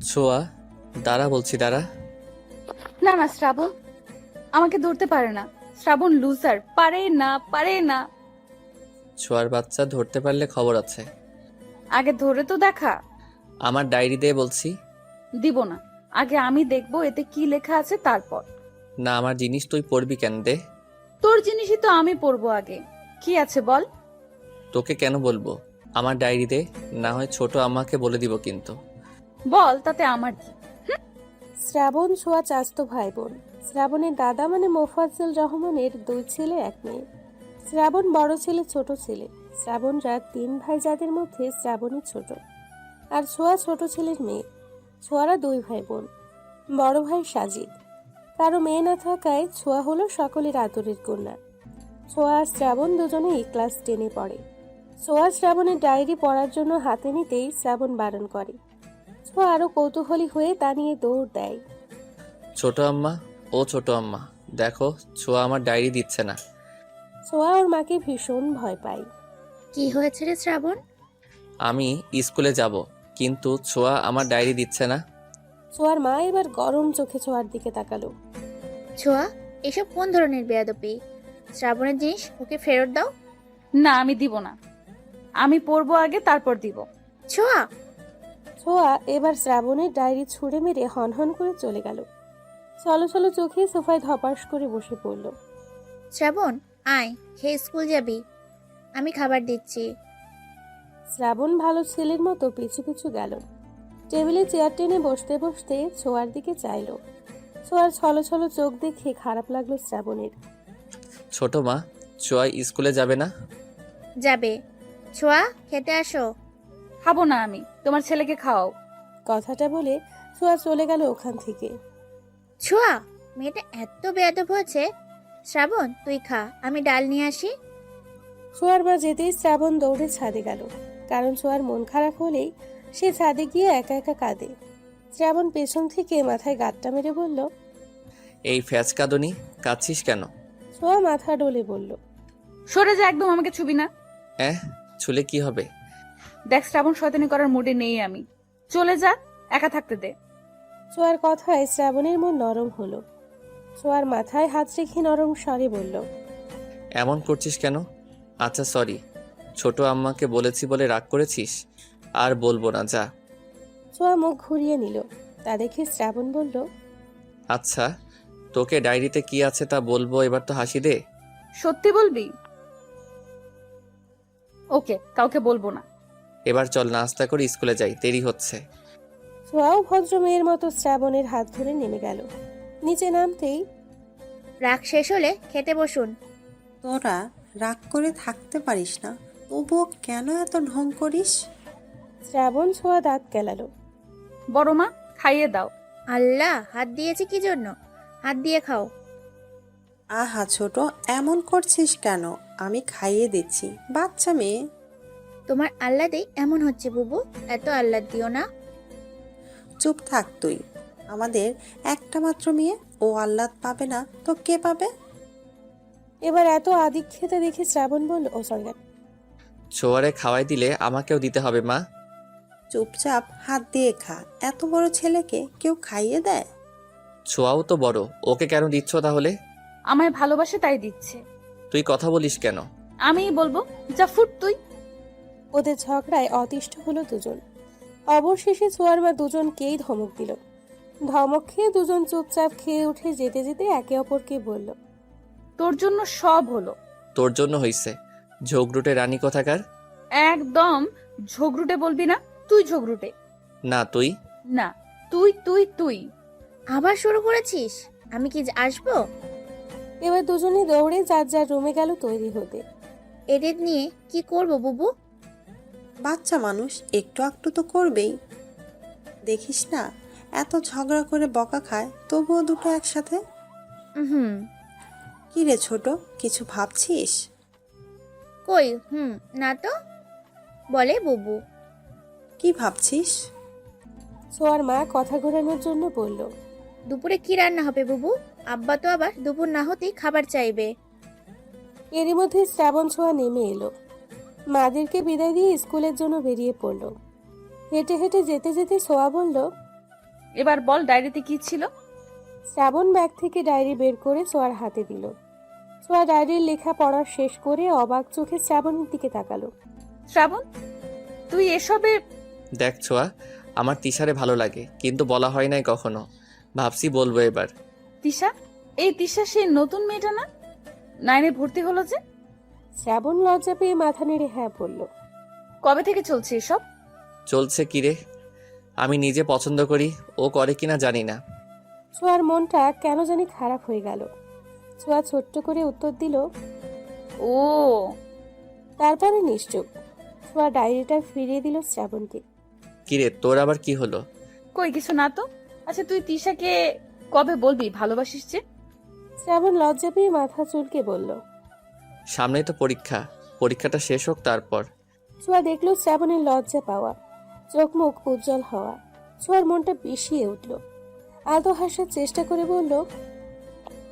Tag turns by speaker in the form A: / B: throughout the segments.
A: ছোঁয়া, দাঁড়া বলছি, দাঁড়া।
B: না না শ্রাবণ আমাকে ধরতে পারে না। শ্রাবণ লুজার, পারে না পারে না।
A: ছোঁয়ার বাচ্চা, ধরতে পারলে খবর আছে।
B: আগে ধরে তো দেখা।
A: আমার ডায়েরি দে বলছি।
B: দিব না, আগে আমি দেখবো এতে কি লেখা আছে তারপর।
A: না, আমার জিনিস তুই পড়বি কেন? দে।
B: তোর জিনিসই তো আমি পড়বো আগে। কি আছে বল।
A: তোকে কেন বলবো? আমার ডায়েরি দে, না হয় ছোট আম্মাকে বলে দিব কিন্তু।
B: বল, তাতে আমার কি।
C: শ্রাবণ ছোঁয়া চাচাতো ভাই বোন। শ্রাবণের দাদা মানে মোফাজ্জল রহমানের 2 ছেলে 1 মেয়ে। শ্রাবণ বড় ছেলে, ছোট ছেলে। শ্রাবণরা 3 ভাই, যাদের মধ্যে শ্রাবণী ছোট। আর ছোঁয়া ছোট ছেলের মেয়ে। ছোঁয়ারা 2 ভাই বোন। বড় ভাই সাজিদ। কারো মেয়ে না থাকায় ছোঁয়া হলো সকলের আদরের কন্যা। ছোঁয়া আর শ্রাবণ দুজনেই ক্লাস 10-এ পড়ে। ছোঁয়া শ্রাবণের ডায়েরি পড়ার জন্য হাতে নিতেই শ্রাবণ বারণ করে। ছোঁয়া আরো কৌতূহলী হয়ে তা নিয়ে দৌড় দেয়।
A: ছোট আম্মা, ও ছোট আম্মা, দেখো ছোঁয়া আমার ডায়েরি দিচ্ছে না।
C: ছোঁয়া ওর মাকে ভীষণ ভয় পায়।
D: কি হয়েছে রে শ্রাবণ?
A: আমি স্কুলে যাব, কিন্তু ছোঁয়া আমার ডায়েরি দিচ্ছে না।
C: ছোঁয়ার মা এবার গরম চোখে ছোঁয়ার দিকে তাকালো।
D: ছোঁয়া, এসব কোন ধরনের বেয়াদবি? শ্রাবণের জিনিস ওকে ফেরত দাও।
B: না, আমি দিব না। আমি পড়বো আগে, তারপর দিব।
D: ছোঁয়া!
C: ছোঁয়া এবার শ্রাবণের ডায়েরি ছুঁড়ে মেরে হনহন করে চলে গেল। চলো চলো চোখে সোফায় ধপাস করে বসে পড়ল।
D: শ্রাবণ, আয়, খেয়ে স্কুল যাবি। আমি খাবার দিচ্ছি।
C: শ্রাবণ ভালো ছেলের মতো পিছু পিছু গেল। টেবিলে চেয়ার টেনে বসতে বসতে ছোঁয়ার দিকে চাইলো। ছোঁয়ার ছলো ছলো চোখ দেখে খারাপ লাগলো শ্রাবণের।
A: ছোট মা, ছোঁয়া স্কুলে যাবে না?
D: যাবে। ছোঁয়া, খেতে আসো।
B: খাবো না আমি, তোমার ছেলেকে খাওয়াও।
C: কথাটা বলে ছোঁয়া চলে গেল ওখান থেকে।
D: ছোঁয়া, মেয়েটা এত বেয়াদব হয়েছে। শ্রাবণ, তুই খা, আমি ডাল নিয়ে আসি।
C: ছোঁয়ার মা যেতেই শ্রাবণ দৌড়ে ছাদে গেল। কারণ ছোঁয়ার মন খারাপ হলেই সে ছাদে গিয়ে একা একা কাঁদে। শ্রাবণ পেছন থেকে মাথায় গাঁটটা মেরে বলল।
A: এই ফ্যাচকাদনি, কাঁদছিস কেন?
C: ছোঁয়া মাথা ডলে বলল।
B: সরে যা, একদম আমাকে ছুবি না।
A: ছুলে কি হবে?
B: দেখ শ্রাবণ, শয়তানি করার মুডে নেই আমি। চলে যা, একা থাকতে দে।
C: ছোঁয়ার কথায় শ্রাবণের মন নরম হলো। ছোঁয়ার মাথায় হাত রেখে নরম স্বরে বলল।
A: এমন করছিস কেন? আচ্ছা সরি, ছোট আম্মাকে বলেছি বলে রাগ করেছিস? আর বলবো না, যা।
C: ছোঁয়া মুখ ঘুরিয়ে নিল। তা দেখে শ্রাবণ বলল।
A: আচ্ছা, তোকে ডায়েরিতে কি আছে তা বলবো, এবার তো হাসি দে।
B: সত্যি বলবি? ওকে, কাউকে বলবো না।
A: এবার চল নাস্তা করে স্কুলে যাই, দেরি হচ্ছে।
C: ছোঁয়াও ভদ্র মেয়ের মতো শ্রাবণের হাত ধরে নেমে গেল। নিচে নামতেই।
D: রাগ শেষ হলে খেতে বসুন।
E: তোরা রাগ করে থাকতে পারিস না, তবুও কেন এত ঢং করিস?
C: শ্রাবণ ছোঁয়া দাঁত কেলালো।
B: বড় মা, খাইয়ে দাও।
D: আল্লাহ, হাত দিয়েছে কি জন্য? হাত দিয়ে খাও।
E: আহা ছোট, এমন করছিস কেন? আমি খাইয়ে দিচ্ছি, বাচ্চা মেয়ে।
D: তোমার আহ্লাদেই এমন হচ্ছে বুবু, এত আহ্লাদ দিও না।
E: চুপ থাক তুই। আমাদের একটা মাত্র মেয়ে, ও আহ্লাদ পাবে না তো কে পাবে?
C: এবার এত আদিক্ষেতা দেখে শ্রাবণ বলল। ও সরি।
A: ছোয়ারে খাওয়াই দিলে আমাকেও দিতে হবে মা।
E: চুপচাপ হাত দিয়ে খা। এত বড় ছেলেকে কেউ খাইয়ে দেয়?
A: ছোয়াও তো বড়, ওকে কেন দিচ্ছ তাহলে?
B: আমায় ভালোবাসে তাই দিচ্ছে।
A: তুই কথা বলিস কেন?
B: আমিই বলবো, যা ফুট তুই।
C: ওদের ঝগড়ায় অতিষ্ঠ হলো দুজন। অবশেষে ছোঁয়ার মা দুজনকেই ধমক দিল। ধমক খেয়ে দুজন চুপচাপ খেয়ে উঠে যেতে যেতে একে অপরকে বলল।
B: তোর জন্য সব হলো।
A: তোর জন্য হইছে, ঝগড়ুটে রানী কোথাকার।
B: একদম ঝগড়ুটে বলবি না, তুই ঝগড়ুটে।
A: না তুই।
B: না, তুই তুই তুই।
D: আবার শুরু করেছিস? আমি কি আসবো?
C: এবার দুজনে দৌড়ে যার যার রুমে গেল তৈরি হতে।
D: এদের নিয়ে কি করব বুবু?
E: বাচ্চা মানুষ একটু একটু তো করবেই। দেখিস না এত ঝগড়া করে বকা খায়, তবুও দুটো একসাথে।
D: হুম।
E: কি রে ছোট, কিছু ভাবছিস?
D: কই না তো, বলে বুবু।
E: কি ভাবছিস?
C: ছোঁয়ার মা কথা ঘোরানোর জন্য বলল।
D: দুপুরে কি রান্না হবে বুবু? আব্বা তো আবার দুপুর না হতেই খাবার চাইবে।
C: এরই মধ্যে শ্রাবণ ছোঁয়া নেমে এলো। মাদেরকে বিদায় দিয়ে স্কুলের জন্য বেরিয়ে পড়ল। হেঁটে হেঁটে যেতে যেতে সোয়া বলল,
B: এবার বল ডায়েরিতে কি ছিল?
C: শ্রাবণ ব্যাগ থেকে ডায়েরি বের করে সোয়ার হাতে দিল। সোয়া ডায়েরির লেখা পড়া শেষ করে অবাক চোখে শ্রাবণের দিকে তাকালো।
B: শ্রাবণ, তুই এসবে?
A: দেখ ছোঁয়া, আমার তিশারে ভালো লাগে, কিন্তু বলা হয় নাই কখনো। ভাবছি বলবো এবার।
B: তিশা? এই তিশা সেই নতুন মেয়েটা না? 9 ভর্তি হলো যে?
C: শ্রাবণ লজ্জা পেয়ে মাথা নেড়ে হ্যাঁ বলল।
B: কবে থেকে চলছে এসব?
A: চলছে কি রে? আমি নিজে পছন্দ করি, ও করে কিনা জানি না।
C: ছোঁয়ার মনটা কেন জানি খারাপ হয়ে গেল। ছোঁয়া ছোট্ট করে উত্তর দিল,
B: ও,
C: তারপরে নিশ্চুপ। ছোঁয়া ডায়েরিটা ফিরিয়ে দিল শ্রাবণকে।
A: কিরে, তোর আবার কি হলো?
B: কই কিছু না তো। আচ্ছা, তুই তিশাকে কবে বলবি ভালোবাসিস যে?
C: শ্রাবণ লজ্জা পেয়ে মাথা চুলকে বলল।
A: সামনেই তো পরীক্ষা, পরীক্ষাটা শেষ হোক তারপর।
C: ছোঁয়া দেখলো শ্রাবণের লজ্জা পাওয়া, চোখ মুখ উজ্জ্বল হওয়া। ছোঁয়ার মনটা বিষিয়ে উঠল। আদৌ হাসার চেষ্টা করে বলল,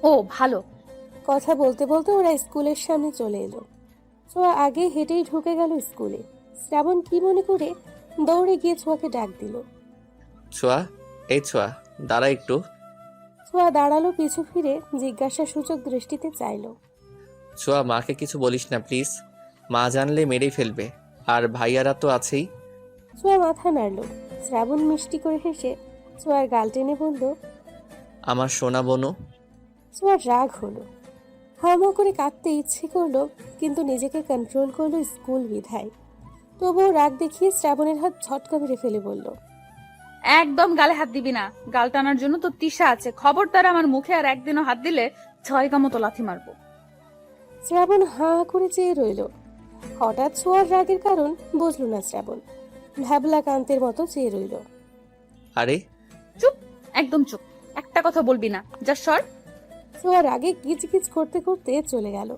B: ও ভালো।
C: কথা বলতে বলতে ওরা স্কুলের সামনে চলে এলো। ছোঁয়া আগে হেঁটেই ঢুকে গেল স্কুলে। শ্রাবণ কি মনে করে দৌড়ে গিয়ে ছোঁয়াকে ডাক দিল।
A: ছোঁয়া, এই ছোঁয়া, দাঁড়া একটু।
C: ছোঁয়া দাঁড়ালো, পিছু ফিরে জিজ্ঞাসা সূচক দৃষ্টিতে চাইলো।
A: ছোঁয়া, মাকে কিছু বলিস না প্লিজ, মা জানলে মেরেই ফেলবে, আর ভাইয়ারা তো আছেই।
C: ছোঁয়া মাথা নাড়ল। শ্রাবণ মিষ্টি করে হেসে ছোঁয়ার গাল টেনে বলল,
A: আমার সোনা বনু।
C: ছোঁয়ার রাগ হলো। হাওয়া করে কাঁদতে ইচ্ছে করলো, কিন্তু নিজেকে কন্ট্রোল করলো স্কুল বিধায়। তবুও রাগ দেখিয়ে শ্রাবণের হাত ঝটকা মেরে ফেলে বলল,
B: একদম গালে হাত দিবি না। গাল টানার জন্য তো তিশা আছে, খবরদার আমার মুখে আর একদিনও হাত দিলে 6 মতো লাথি মারবো।
C: শ্রাবণ হাঁ করে চেয়ে রইল। হঠাৎ ছোঁয়ার রাগের কারণ বুঝল না শ্রাবণ। ভ্যাবলা কান্তের মতো চেয়ে রইল।
A: আরে
B: চুপ, একদম চুপ, একটা কথা বলবি না, যা সর।
C: ছোঁয়া রাগে কিচকিচ করতে করতে চলে গেল।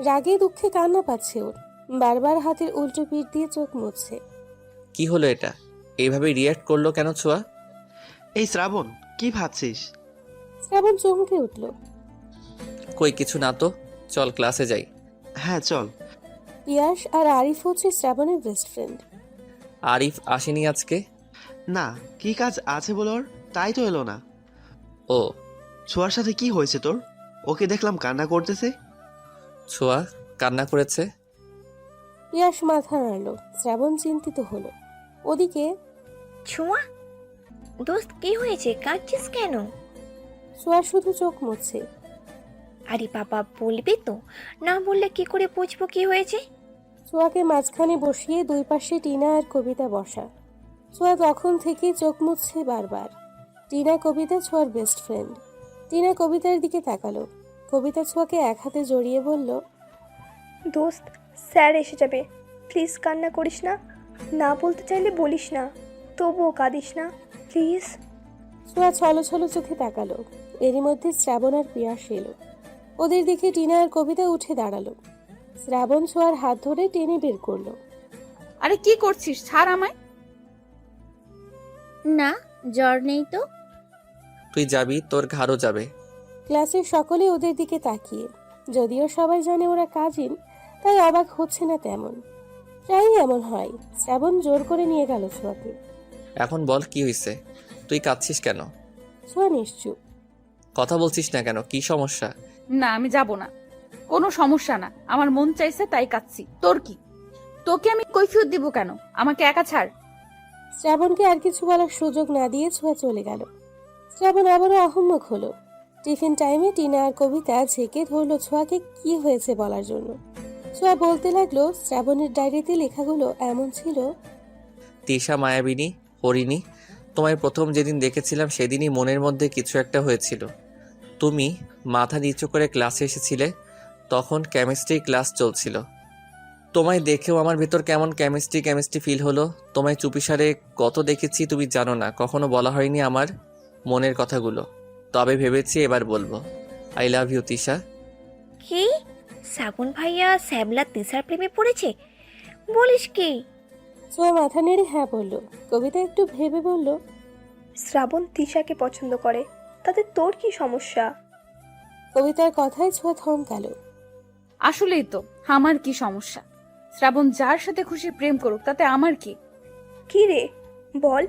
C: রাগে দুঃখে কান্না পাচ্ছে ওর। বারবার হাতের উল্টো পিঠ দিয়ে চোখ মুছছে।
A: কি হলো এটা? এইভাবে রিয়্যাক্ট করলো কেন ছোঁয়া?
F: এই শ্রাবণ, কি ভাবছিস?
C: শ্রাবণ চমকে উঠল।
A: কই কিছু না তো, চল ক্লাসে যাই।
F: হ্যাঁ চল।
C: পিয়াস আর আরিফ হচ্ছে শ্রাবণের বেস্ট ফ্রেন্ড।
A: আরিফ আসেনি আজকে?
F: না, কি কাজ আছে বল ওর, তাই তো এলো না।
A: ও,
F: ছোঁয়ার সাথে কি হয়েছে তোর? ওকে দেখলাম কান্না করতেছে।
A: ছোঁয়া কান্না করেছে?
C: পিয়াস মাথা নাড়ল। শ্রাবণ চিন্তিত হলো। ওদিকে
D: ছোঁয়া, দোস্ত কি হয়েছে, কাঁদছিস কেন?
C: ছোঁয়া শুধু চোখ মুছছে।
D: আরে বাবা, বলবি তো, না বললে কি করে বুঝবো কি হয়েছে?
C: ছোঁয়াকে মাঝখানে বসিয়ে দুই পাশে টিনা আর কবিতা বসা। ছোঁয়া তখন থেকেই চোখ মুছছে বারবার। টিনা কবিতা ছোঁয়ার বেস্ট ফ্রেন্ড। টিনা কবিতার দিকে তাকালো। কবিতা ছোঁয়াকে এক হাতে জড়িয়ে বলল,
G: দোস্ত, স্যার এসে যাবে, প্লিজ কান্না করিস না। না বলতে চাইলে বলিস না, তবুও কাঁদিস না প্লিজ।
C: ছোঁয়া ছলো ছলো চোখে তাকালো। এরই মধ্যে শ্রাবণ আর পিয়াস এলো। ওদের দিকে টিনা আর কবিতা উঠে দাঁড়ালো। শ্রাবণ ছোঁয়ার হাত ধরে টেনে বের করলো।
B: আরে কি করছিস, ছাড় আমায়।
D: না, জ্বর নেই তো।
A: তুই যাবি, তোর ঘাড়ও যাবে।
C: ক্লাসের সকলে ওদের দিকে তাকিয়ে। যদিও সবাই জানে ওরা কাজিন, তাই অবাক হচ্ছে না তেমন। প্রায়ই এমন হয়। শ্রাবণ জোর করে নিয়ে গেল ছোঁয়াকে।
A: এখন বল কি হয়েছে? তুই কাঁদছিস কেন?
C: ছোঁয়া নিশ্চুপ।
A: কথা বলছিস না কেন, কি সমস্যা?
B: না, আমি যাব না। কোনো সমস্যা না, আমার মন চাইছে তাই কাঁদছি। তোর কি? তোকে আমি কৈফিয়ত দিব কেন? আমাকে একা ছাড়।
C: শ্রাবণকে আর কিছু বলার সুযোগ না দিয়ে ছোঁয়া চলে গেল। শ্রাবণ আবারও আহম্মক হলো। টিফিন টাইমে টিনা আর কবিতা ঝেঁকে ধরলো ছোঁয়াকে কি হয়েছে বলার জন্য। ছোঁয়া বলতে লাগলো, শ্রাবণের ডায়েরিতে লেখাগুলো এমন ছিল,
A: তিশা মায়াবিনী, হরিণী, তোমায় প্রথম যেদিন দেখেছিলাম সেদিনই মনের মধ্যে কিছু একটা হয়েছিল। তুমি মাথা নিচু করে ক্লাসে এসেছিলে, তখন কেমিস্ট্রি ক্লাস চলছিল। তোমায় দেখেও আমার ভেতর কেমন কেমিস্ট্রি ফিল হলো। তোমায় চুপিসারে কত দেখেছি তুমি জানো না, কখনো বলা হয়নি আমার মনের কথাগুলো। তবে ভেবেছি এবার বলবো। I love you Tisha.
D: কি? শ্রাবণ ভাইয়া শ্যামলা তিশার প্রেমে পড়েছে বলিস কি?
C: ছোঁয়া মাথা নেড়ে হ্যাঁ বলল। কবিতা একটু ভেবে বলল,
G: শ্রাবণ তিশাকে পছন্দ করে, তাতে তোর কি সমস্যা?
C: কবিতার কথায় ছোঁয়া থমকালো।
B: আসলেই তো, আমার কি সমস্যা? শ্রাবণ যার সাথে খুশি প্রেম করুক, তাতে আমার কি?
G: কি রে, বল।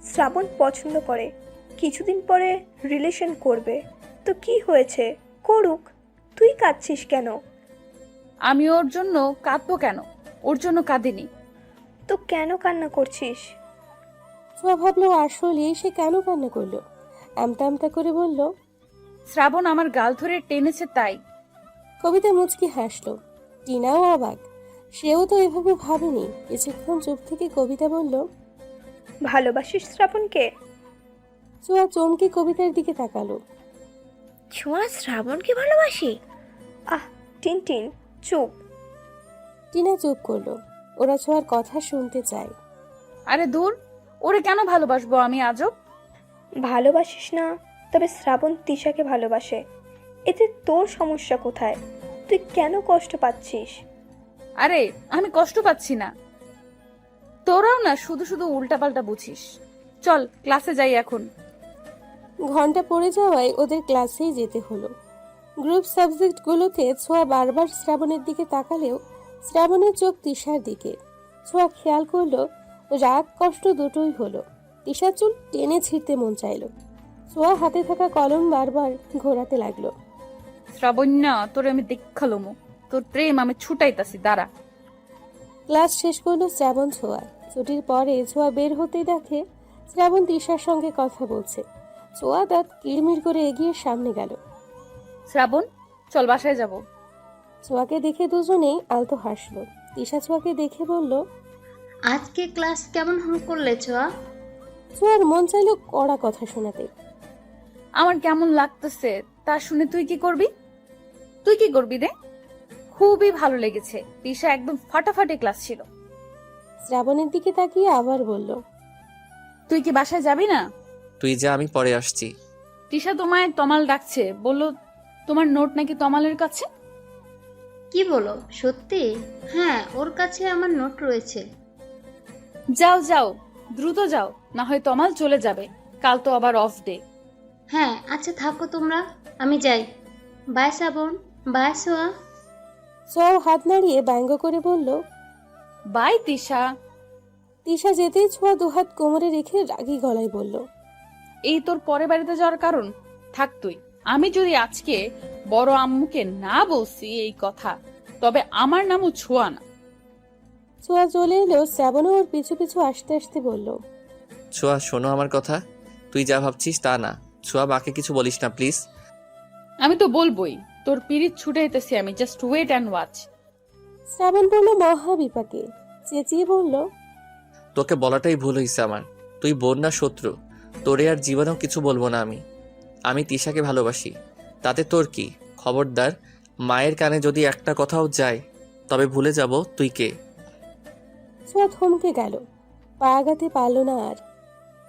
G: শ্রাবণ পছন্দ করে, কিছুদিন পরে রিলেশন করবে, তো কি হয়েছে, করুক, তুই কাঁদছিস কেন?
B: আমি ওর জন্য কাঁদবো কেন? ওর জন্য কাঁদিনি।
G: তো কেন কান্না করছিস?
C: ছোঁয়া ভাবলো আসলে সে কেন কান্না করলো। আমতা আমতা করে বলল।
B: শ্রাবণ আমার গাল ধরে টেনেছে তাই।
C: কবিতা মুচকি হাসলো। টিনাও অবাক, সেও তো এভাবে ভাবেনি। কিছুক্ষণ চুপ থেকে কবিতা বলল।
G: ভালোবাসিস শ্রাবণকে?
C: ছোঁয়া চমকে কবিতার দিকে তাকালো।
D: ছোঁয়া শ্রাবণকে ভালোবাসি?
G: আহ টিনটিন, চুপ।
C: টিনা চুপ করলো। ওরা ছোঁয়ার কথা শুনতে চায়।
B: আরে দূর, ওরে কেন ভালোবাসবো আমি আজব?
G: ভালোবাসিস না, তবে শ্রাবণ তিশাকে ভালোবাসে, এতে তোর সমস্যা কোথায়? তুই কেন কষ্ট পাচ্ছিস?
B: আরে আমি কষ্ট পাচ্ছি না। তোরাও না শুধু শুধু উল্টাপাল্টা বুঝিস। চল ক্লাসে যাই এখন।
C: ঘন্টা পড়ে যাওয়ায় ওদের ক্লাসেই যেতে হলো। গ্রুপ সাবজেক্টগুলোতে ছোঁয়া বারবার শ্রাবণের দিকে তাকালেও শ্রাবণের চোখ তিশার দিকে। ছোঁয়া খেয়াল করলো রাগ কষ্ট দুটোই হলো। তিশার চুল টেনে ছিঁড়তে মন চাইলো। ছোঁয়া হাতে থাকা কলম বারবার ঘোরাতে লাগলো।
B: শ্রাবণ্যা, তোরে আমি দেখালোমো, তোর প্রেম আমি ছুটাইতাছি, দাঁড়া।
C: ক্লাস শেষ করলো শ্রাবণ ছোঁয়া। ছুটির পরে ছোঁয়া বের হতেই দেখে শ্রাবণ তিশার সঙ্গে কথা বলছে। ছোঁয়া দাঁত কিড়মিড় করে এগিয়ে সামনে গেল।
B: শ্রাবণ, চল বাসায় যাব।
C: ছোঁয়াকে দেখে দুজনেই আলতো হাসলো। তিশা ছোঁয়াকে দেখে বলল।
H: আজকে ক্লাস কেমন করলে ছোঁয়া?
C: ছোঁয়ার মন চাইলো কড়া কথা শোনাতে।
B: আমার কেমন লাগতেছে তা শুনে তুই কি করবি? তুই কি করবি রে? খুবই ভালো লেগেছে। তিশা একদম ফাটাফাটি ক্লাস ছিল।
C: শ্রাবণের দিকে তাকিয়ে আবার বলল।
B: তুই কি বাসায় যাবি না?
A: তুই যা, আমি পরে আসছি।
B: তিশা তোমায় তমাল ডাকছে, বললো তোমার নোট নাকি তমালের কাছে।
H: কি বলো, সত্যি? হ্যাঁ, ওর কাছে আমার নোট রয়েছে।
B: যাও যাও, দ্রুত যাও, না হয় তমাল চলে যাবে। কাল তো আবার অফ ডে।
H: হ্যাঁ আচ্ছা, থাকো তোমরা, আমি যাই। বাই শ্রাবণ, বাই সোয়া।
C: ছোঁয়াও হাত নাড়িয়ে ব্যঙ্গ করে বলল।
B: বাই তিশা।
C: তিশা যেতেই ছোঁয়া দুহাত কোমরে রেখে রাগী গলায় বলল।
B: এই তোর পরে বাড়িতে যাওয়ার কারণ? থাক তুই। আমি যদি আজকে বড় আম্মুকে না বলছি এই কথা, তবে আমার নামও ছোঁয়া না।
C: ছোঁয়া চলে এলো। শ্রাবণও ওর পিছু পিছু আসতে আসতে বলল।
A: ছোঁয়া শোনো আমার কথা, তুই যা ভাবছিস তা না। ছোঁয়া, মাকে কিছু বলিস না প্লিজ।
B: আমি তো বলবোই, তোর পিরিত ছুটাইতেছি আমি, জাস্ট ওয়েট অ্যান্ড ওয়াচ।
C: শ্রাবণ বলল মহা বিপাকে। চেঁচিয়ে বলল।
A: তোকে বলাটাই ভুল হয়েছে আমার। তুই বোন না শত্রু। তোরে আর জীবনেও কিছু বলবো না আমি। আমি তিশাকে ভালোবাসি, তাতে তোর কি? খবরদার, মায়ের কানে যদি একটা কথাও যায় তবে ভুলে যাব তুই কে।
C: ছোঁয়া থমকে গেল, পা আগাতে পারল না আর।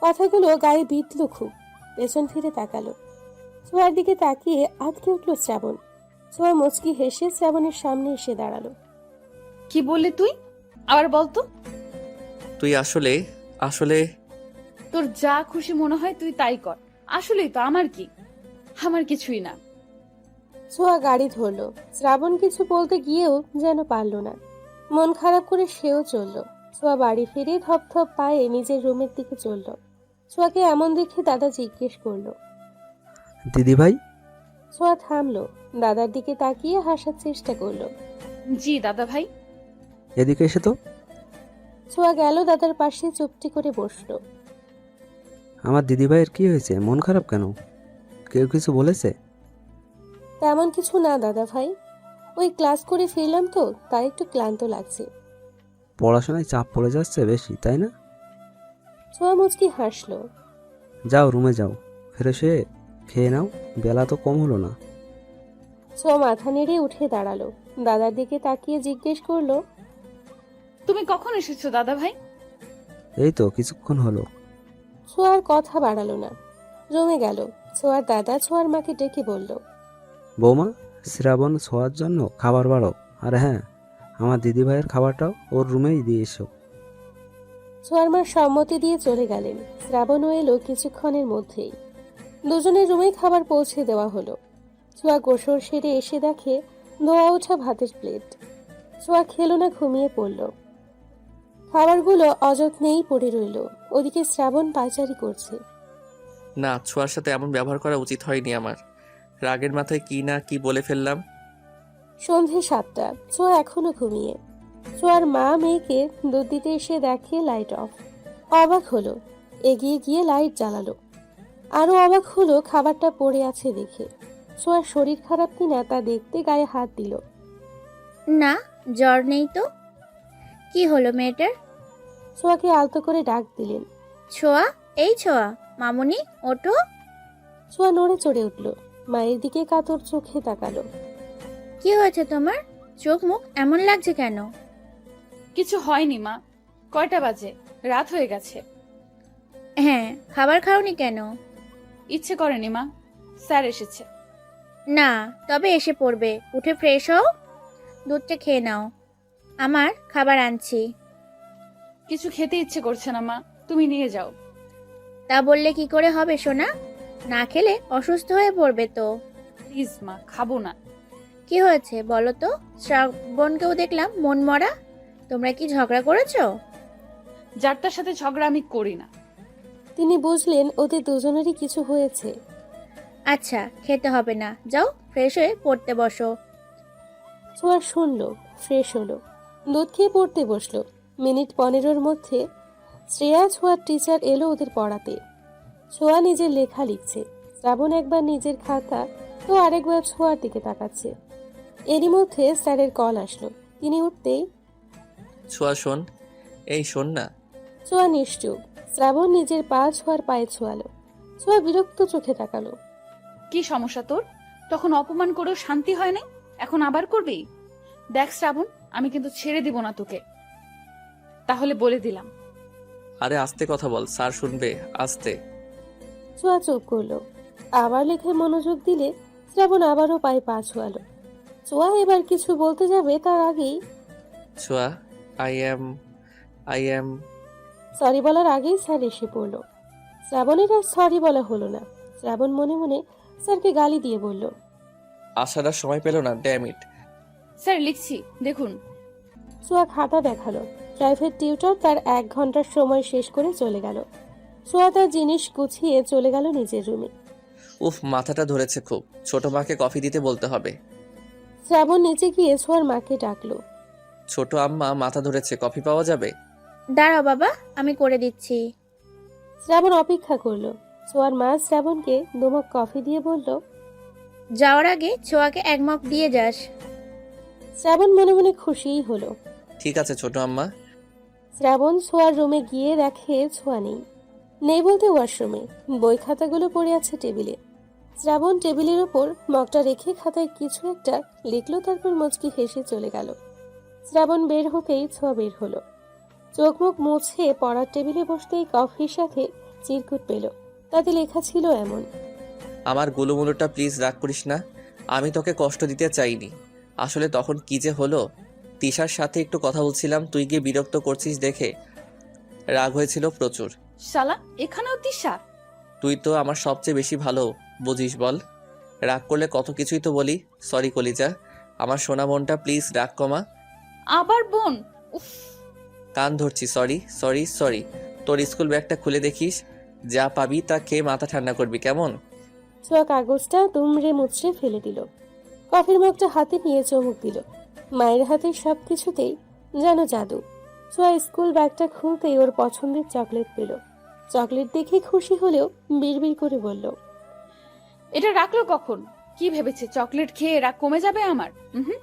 C: কথাগুলো গায়ে বিঁধল খুব। পেছন ফিরে তাকালো। ছোঁয়ার দিকে তাকিয়ে আটকে উঠল শ্রাবণ। ছোঁয়া মুচকি হেসে শ্রাবণের সামনে এসে দাঁড়ালো।
B: কি বললি তুই? আবার বলতো।
A: তুই আসলে আসলে
B: তোর যা খুশি মনে হয় তুই তাই কর। আসলেই তো আমার কি? আমার কিছুই না।
C: ছোঁয়া গাড়ি ধরলো। শ্রাবণ কিছু বলতে গিয়েও যেন পারল না। মন খারাপ করে সেও চলল। ছোঁয়া বাড়ি ফিরে ধপধপ পায়ে নিজের রুমের দিকে চলল। ছোঁয়াকে এমন দেখে দাদা জিজ্ঞেস করলো।
I: দিদি ভাই?
C: ছোঁয়া থামলো, দাদার দিকে তাকিয়ে হাসার চেষ্টা করলো।
B: জি দাদা ভাই।
I: এদিকে এসে তো।
C: ছোঁয়া গেল দাদার পাশে, চুপটি করে বসলো।
I: আমার দিদি ভাইয়ের কি হয়েছে, মন খারাপ কেন? কেউ কিছু বলেছে?
C: তেমন কিছু না দাদা ভাই, ওই ক্লাস করে ফিরলাম তো তাই একটু ক্লান্ত লাগছে।
I: পড়াশোনায় চাপ পড়ে যাচ্ছে বেশি, তাই না?
C: ছোঁয়া মুচকি হাসলো।
I: যাও রুমে যাও, ফ্রেশ হয়ে খেয়ে নাও, বেলা তো কম হলো না।
C: ছোঁয়া মাথা নেড়ে উঠে দাঁড়ালো। দাদার দিকে তাকিয়ে জিজ্ঞেস করলো।
B: তুমি কখন এসেছো দাদা ভাই?
I: এই তো কিছুক্ষণ হলো।
C: ছোঁয়ার কথা বাড়ালো না, রুমে গেল। ছোঁয়ার দাদা ছোঁয়ার মাকে ডেকে বলল।
I: বৌমা, শ্রাবণ ছোঁয়ার জন্য খাবার বাড়ো, আর হ্যাঁ, আমার দিদি ভাইয়ের খাবারটাও ওর রুমেই দিয়ে এসো।
C: ছোঁয়ার মা সম্মতি দিয়ে চলে গেলেন। শ্রাবণও এলো কিছুক্ষণের মধ্যেই। দুজনের রুমেই খাবার পৌঁছে দেওয়া হলো। ছোঁয়া গোসল সেরে এসে দেখে ধোয়া ওঠা ভাতের প্লেট। ছোঁয়া খেলো না, ঘুমিয়ে পড়ল। খাবারগুলো অযত্নেই পড়ে রইল। ওদিকে শ্রাবণ পায়চারি করছে।
A: না, ছোঁয়ার সাথে এমন ব্যবহার করা উচিত হয়নি আমার। রাগের মাথায় কি না কি বলে ফেললাম।
C: সন্ধে 7টা, ছোঁয়া এখনো ঘুমিয়ে। ছোঁয়ার মা মেয়েকে দুধ দিতে এসে দেখে লাইট অফ। অবাক হলো, এগিয়ে গিয়ে লাইট জ্বালালো। আরো অবাক হলো খাবারটা পড়ে আছে দেখে। ছোঁয়ার শরীর খারাপ কিনা তা দেখতে গায়ে হাত দিল।
D: না, জ্বর নেই তো। কি হলো মেয়েটার?
C: ছোঁয়াকে আলতো করে ডাক দিলেন।
D: ছোঁয়া, এই ছোঁয়া, মামুনি ওঠো।
C: ছোঁয়া নড়ে চড়ে উঠল, মায়ের দিকে কাতর চোখে তাকালো।
D: কি হয়েছে তোমার? চোখ মুখ এমন লাগছে কেন?
B: কিছু হয়নি মা। কয়টা বাজে? রাত হয়ে গেছে।
D: হ্যাঁ, খাবার খাওনি কেন?
B: ইচ্ছে করেনি মা, স্যার এসেছে।
D: না, তবে এসে পড়বে। উঠে ফ্রেশ হও, দুধটা খেয়ে নাও। আমার খাবার আনছি।
B: কিছু খেতে ইচ্ছে করছে না মা, তুমি নিয়ে যাও।
D: তা বললে কি করে হবে সোনা? না খেলে অসুস্থ হয়ে পড়বে তো।
B: প্লিজ মা, খাবো না।
D: কি হয়েছে বলো তো? শ্রাবণকেও দেখলাম মন মরা। তোমরা কি ঝগড়া করেছো?
B: যার তার সাথে ঝগড়া আমি করি না।
C: তিনি বুঝলেন ওদের দুজনেরই কিছু হয়েছে।
D: আচ্ছা, খেতে হবে না, যাও ফ্রেশ হয়ে পড়তে বসো।
C: ছোঁয়া শুনলো, ফ্রেশ হলো, দুধ খেয়ে পড়তে বসলো। মিনিট 15-র মধ্যে শ্রেয়া ছোঁয়ার টিচার এলো ওদের পড়াতে। ছোঁয়া নিজের লেখা লিখছে। শ্রাবণ একবার নিজের খাতা তো আরেকবার ছোঁয়ার দিকে তাকাচ্ছে। এরই মধ্যে স্যারের কল আসলো। তিনি উঠতেই,
A: ছোঁয়া শোন, এই শোন না।
C: ছোঁয়া নিশ্চুপ। শ্রাবণ নিজের পা ছোঁয়ার পায়ে ছোঁয়ালো। ছোঁয়া বিরক্ত চোখে তাকালো।
B: কি সমস্যা তোর? তখন অপমান করেও শান্তি হয় নাই, এখন আবার করবি? দেখ শ্রাবণ, আমি কিন্তু ছেড়ে দিব না তোকে। তাহলে বলে দিলাম।
A: আরে আস্তে কথা বল, স্যার শুনবে, আস্তে।
C: ছোঁয়া চোখ করলো। আবার লেখায় মনোযোগ দিলে শ্রাবণ আবারও পায়ে পা ছোঁয়ালো। ছোঁয়া এবার কিছু বলতে যাবে তার আগেই,
A: ছোঁয়া, আই এম।
C: সরি বলার আগেই স্যার এসে পড়লো। শ্রাবণের আর সরি বলা হলো না। শ্রাবণ মনে মনে স্যারকে গালি দিয়ে বলল,
A: আসার আর সময় পেল না, ড্যাম ইট।
B: স্যার লিখছি, দেখুন।
C: ছোঁয়া খাতা দেখালো। প্রাইভেট টিউটর তার 1 ঘন্টার সময় শেষ করে চলে গেল। ছোঁয়া তার জিনিস গুছিয়ে চলে গেল নিজের রুমে।
A: উফ, মাথাটা ধরেছে খুব। ছোট মাকে কফি দিতে বলতে হবে।
C: শ্রাবণ নিচে গিয়ে ছোঁয়ার মাকে ডাকলো।
A: ছোট আম্মা, মাথা ধরেছে, কফি পাওয়া যাবে?
D: দাঁড়াও বাবা, আমি করে দিচ্ছি।
C: শ্রাবণ অপেক্ষা করলো। ছোঁয়ার মা শ্রাবণকে 2 মগ কফি দিয়ে বলল,
D: যাওয়ার আগে ছোঁয়াকে 1 মগ দিয়ে যাস।
C: শ্রাবণ মনে মনে খুশিই হলো।
A: ঠিক আছে ছোট আম্মা।
C: শ্রাবণ ছোঁয়ার রুমে গিয়ে দেখে ছোঁয়া নেই। নেই বলতে ওয়াশরুমে। বই খাতাগুলো পড়ে আছে টেবিলে। শ্রাবণ টেবিলের ওপর মগটা রেখে খাতায় কিছু একটা লিখলো, তারপর মুচকি হেসে চলে গেল। শ্রাবণ বের হতেই ছোঁয়া বের হলো। চোখ মুখ মুছে পড়ার টেবিলে বসতেই কফির সাথে চিরকুট পেল। তাতে লেখা ছিল এমন,
A: আমার গুলুমুলুটা প্লিজ রাগ করিস না, আমি তোকে কষ্ট দিতে চাইনি। আসলে তখন কি যে হলো, তিশার সাথে একটু কথা বলছিলাম, তুই গিয়ে বিরক্ত করছিস দেখে রাগ হয়েছিল প্রচুর।
B: শালা, এখানেও তিশা?
A: তুই তো আমার সবচেয়ে বেশি ভালো বুঝিস বল। রাগ করলে কত কিছুই তো বলি। সরি কলিজা, আমার সোনা বোনটা, প্লিজ রাগ কমা।
B: আবার বোন? উফ।
A: কান ধরছি, সরি সরি সরি। তোর স্কুল ব্যাগটা খুলে দেখিস, যা পাবি তা খেয়ে মাথা ঠান্ডা করবি, কেমন?
C: ছোঁয়া কাগজটা দুমড়ে মুচড়ে ফেলে দিল। কফির মগটা হাতে নিয়ে চমক দিল। মায়ের হাতের সব কিছুতেই যেন জাদু। ছোঁয়া স্কুল ব্যাগটা খুলতেই ওর পছন্দের চকলেট পেল। চকলেট দেখে খুশি হলেও বিড়বিড় করে বলল,
B: এটা রাখলো কখন? কি ভেবেছে চকলেট খেয়ে রাগ কমে যাবে আমার? হুম,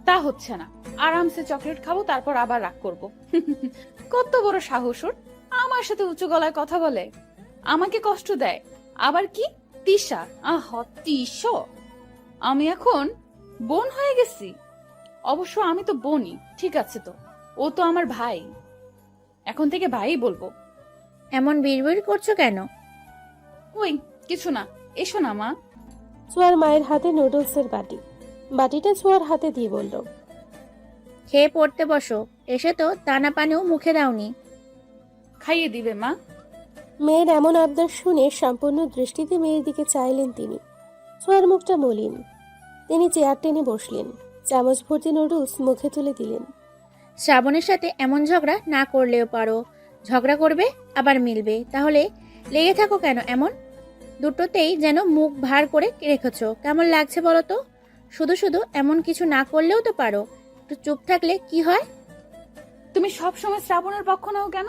B: তা হচ্ছে না। আরামসে চকলেট খাবো, তারপর আবার রাগ করবো। কত বড় সাহস ওর! আমার সাথে উঁচু গলায় কথা বলে, আমাকে কষ্ট দেয়। আবার কি তিশা? তিস, আমি এখন বোন হয়ে গেছি? অবশ্য আমি তো বোনই, ঠিক আছে তো। ও তো আমার ভাই, এখন থেকে ভাই বলবো।
D: এমন বিড়বিড় করছো কেন?
B: ওই কিছু না, এসো না মা।
C: ছোঁয়ার মায়ের হাতে নুডলসের বাটি। বাটিটা ছোঁয়ার হাতে দিয়ে বলল,
D: খেয়ে পড়তে বসো। এসে তো দানা পানিও মুখে দাওনি।
B: খাইয়ে দিবে মা।
C: মেয়ের এমন আবদার শুনে সম্পূর্ণ দৃষ্টিতে মেয়ের দিকে চাইলেন তিনি। ছোঁয়ার মুখটা মলিন। তিনি চেয়ার টেনে বসলেন। চামচ ভর্তি নুডলস মুখে তুলে দিলেন।
D: শ্রাবণের সাথে এমন ঝগড়া না করলেও পারো। ঝগড়া করবে আবার মিলবে, তাহলে লেগে থাকো কেন এমন? দুটোতেই যেন মুখ ভার করে রেখেছো, কেমন লাগছে বলো তো? শুধু শুধু এমন কিছু না করলেও তো পারো, একটু চুপ থাকলে কি হয়?
B: তুমি সব সময় শ্রাবণের পক্ষ নাও কেন?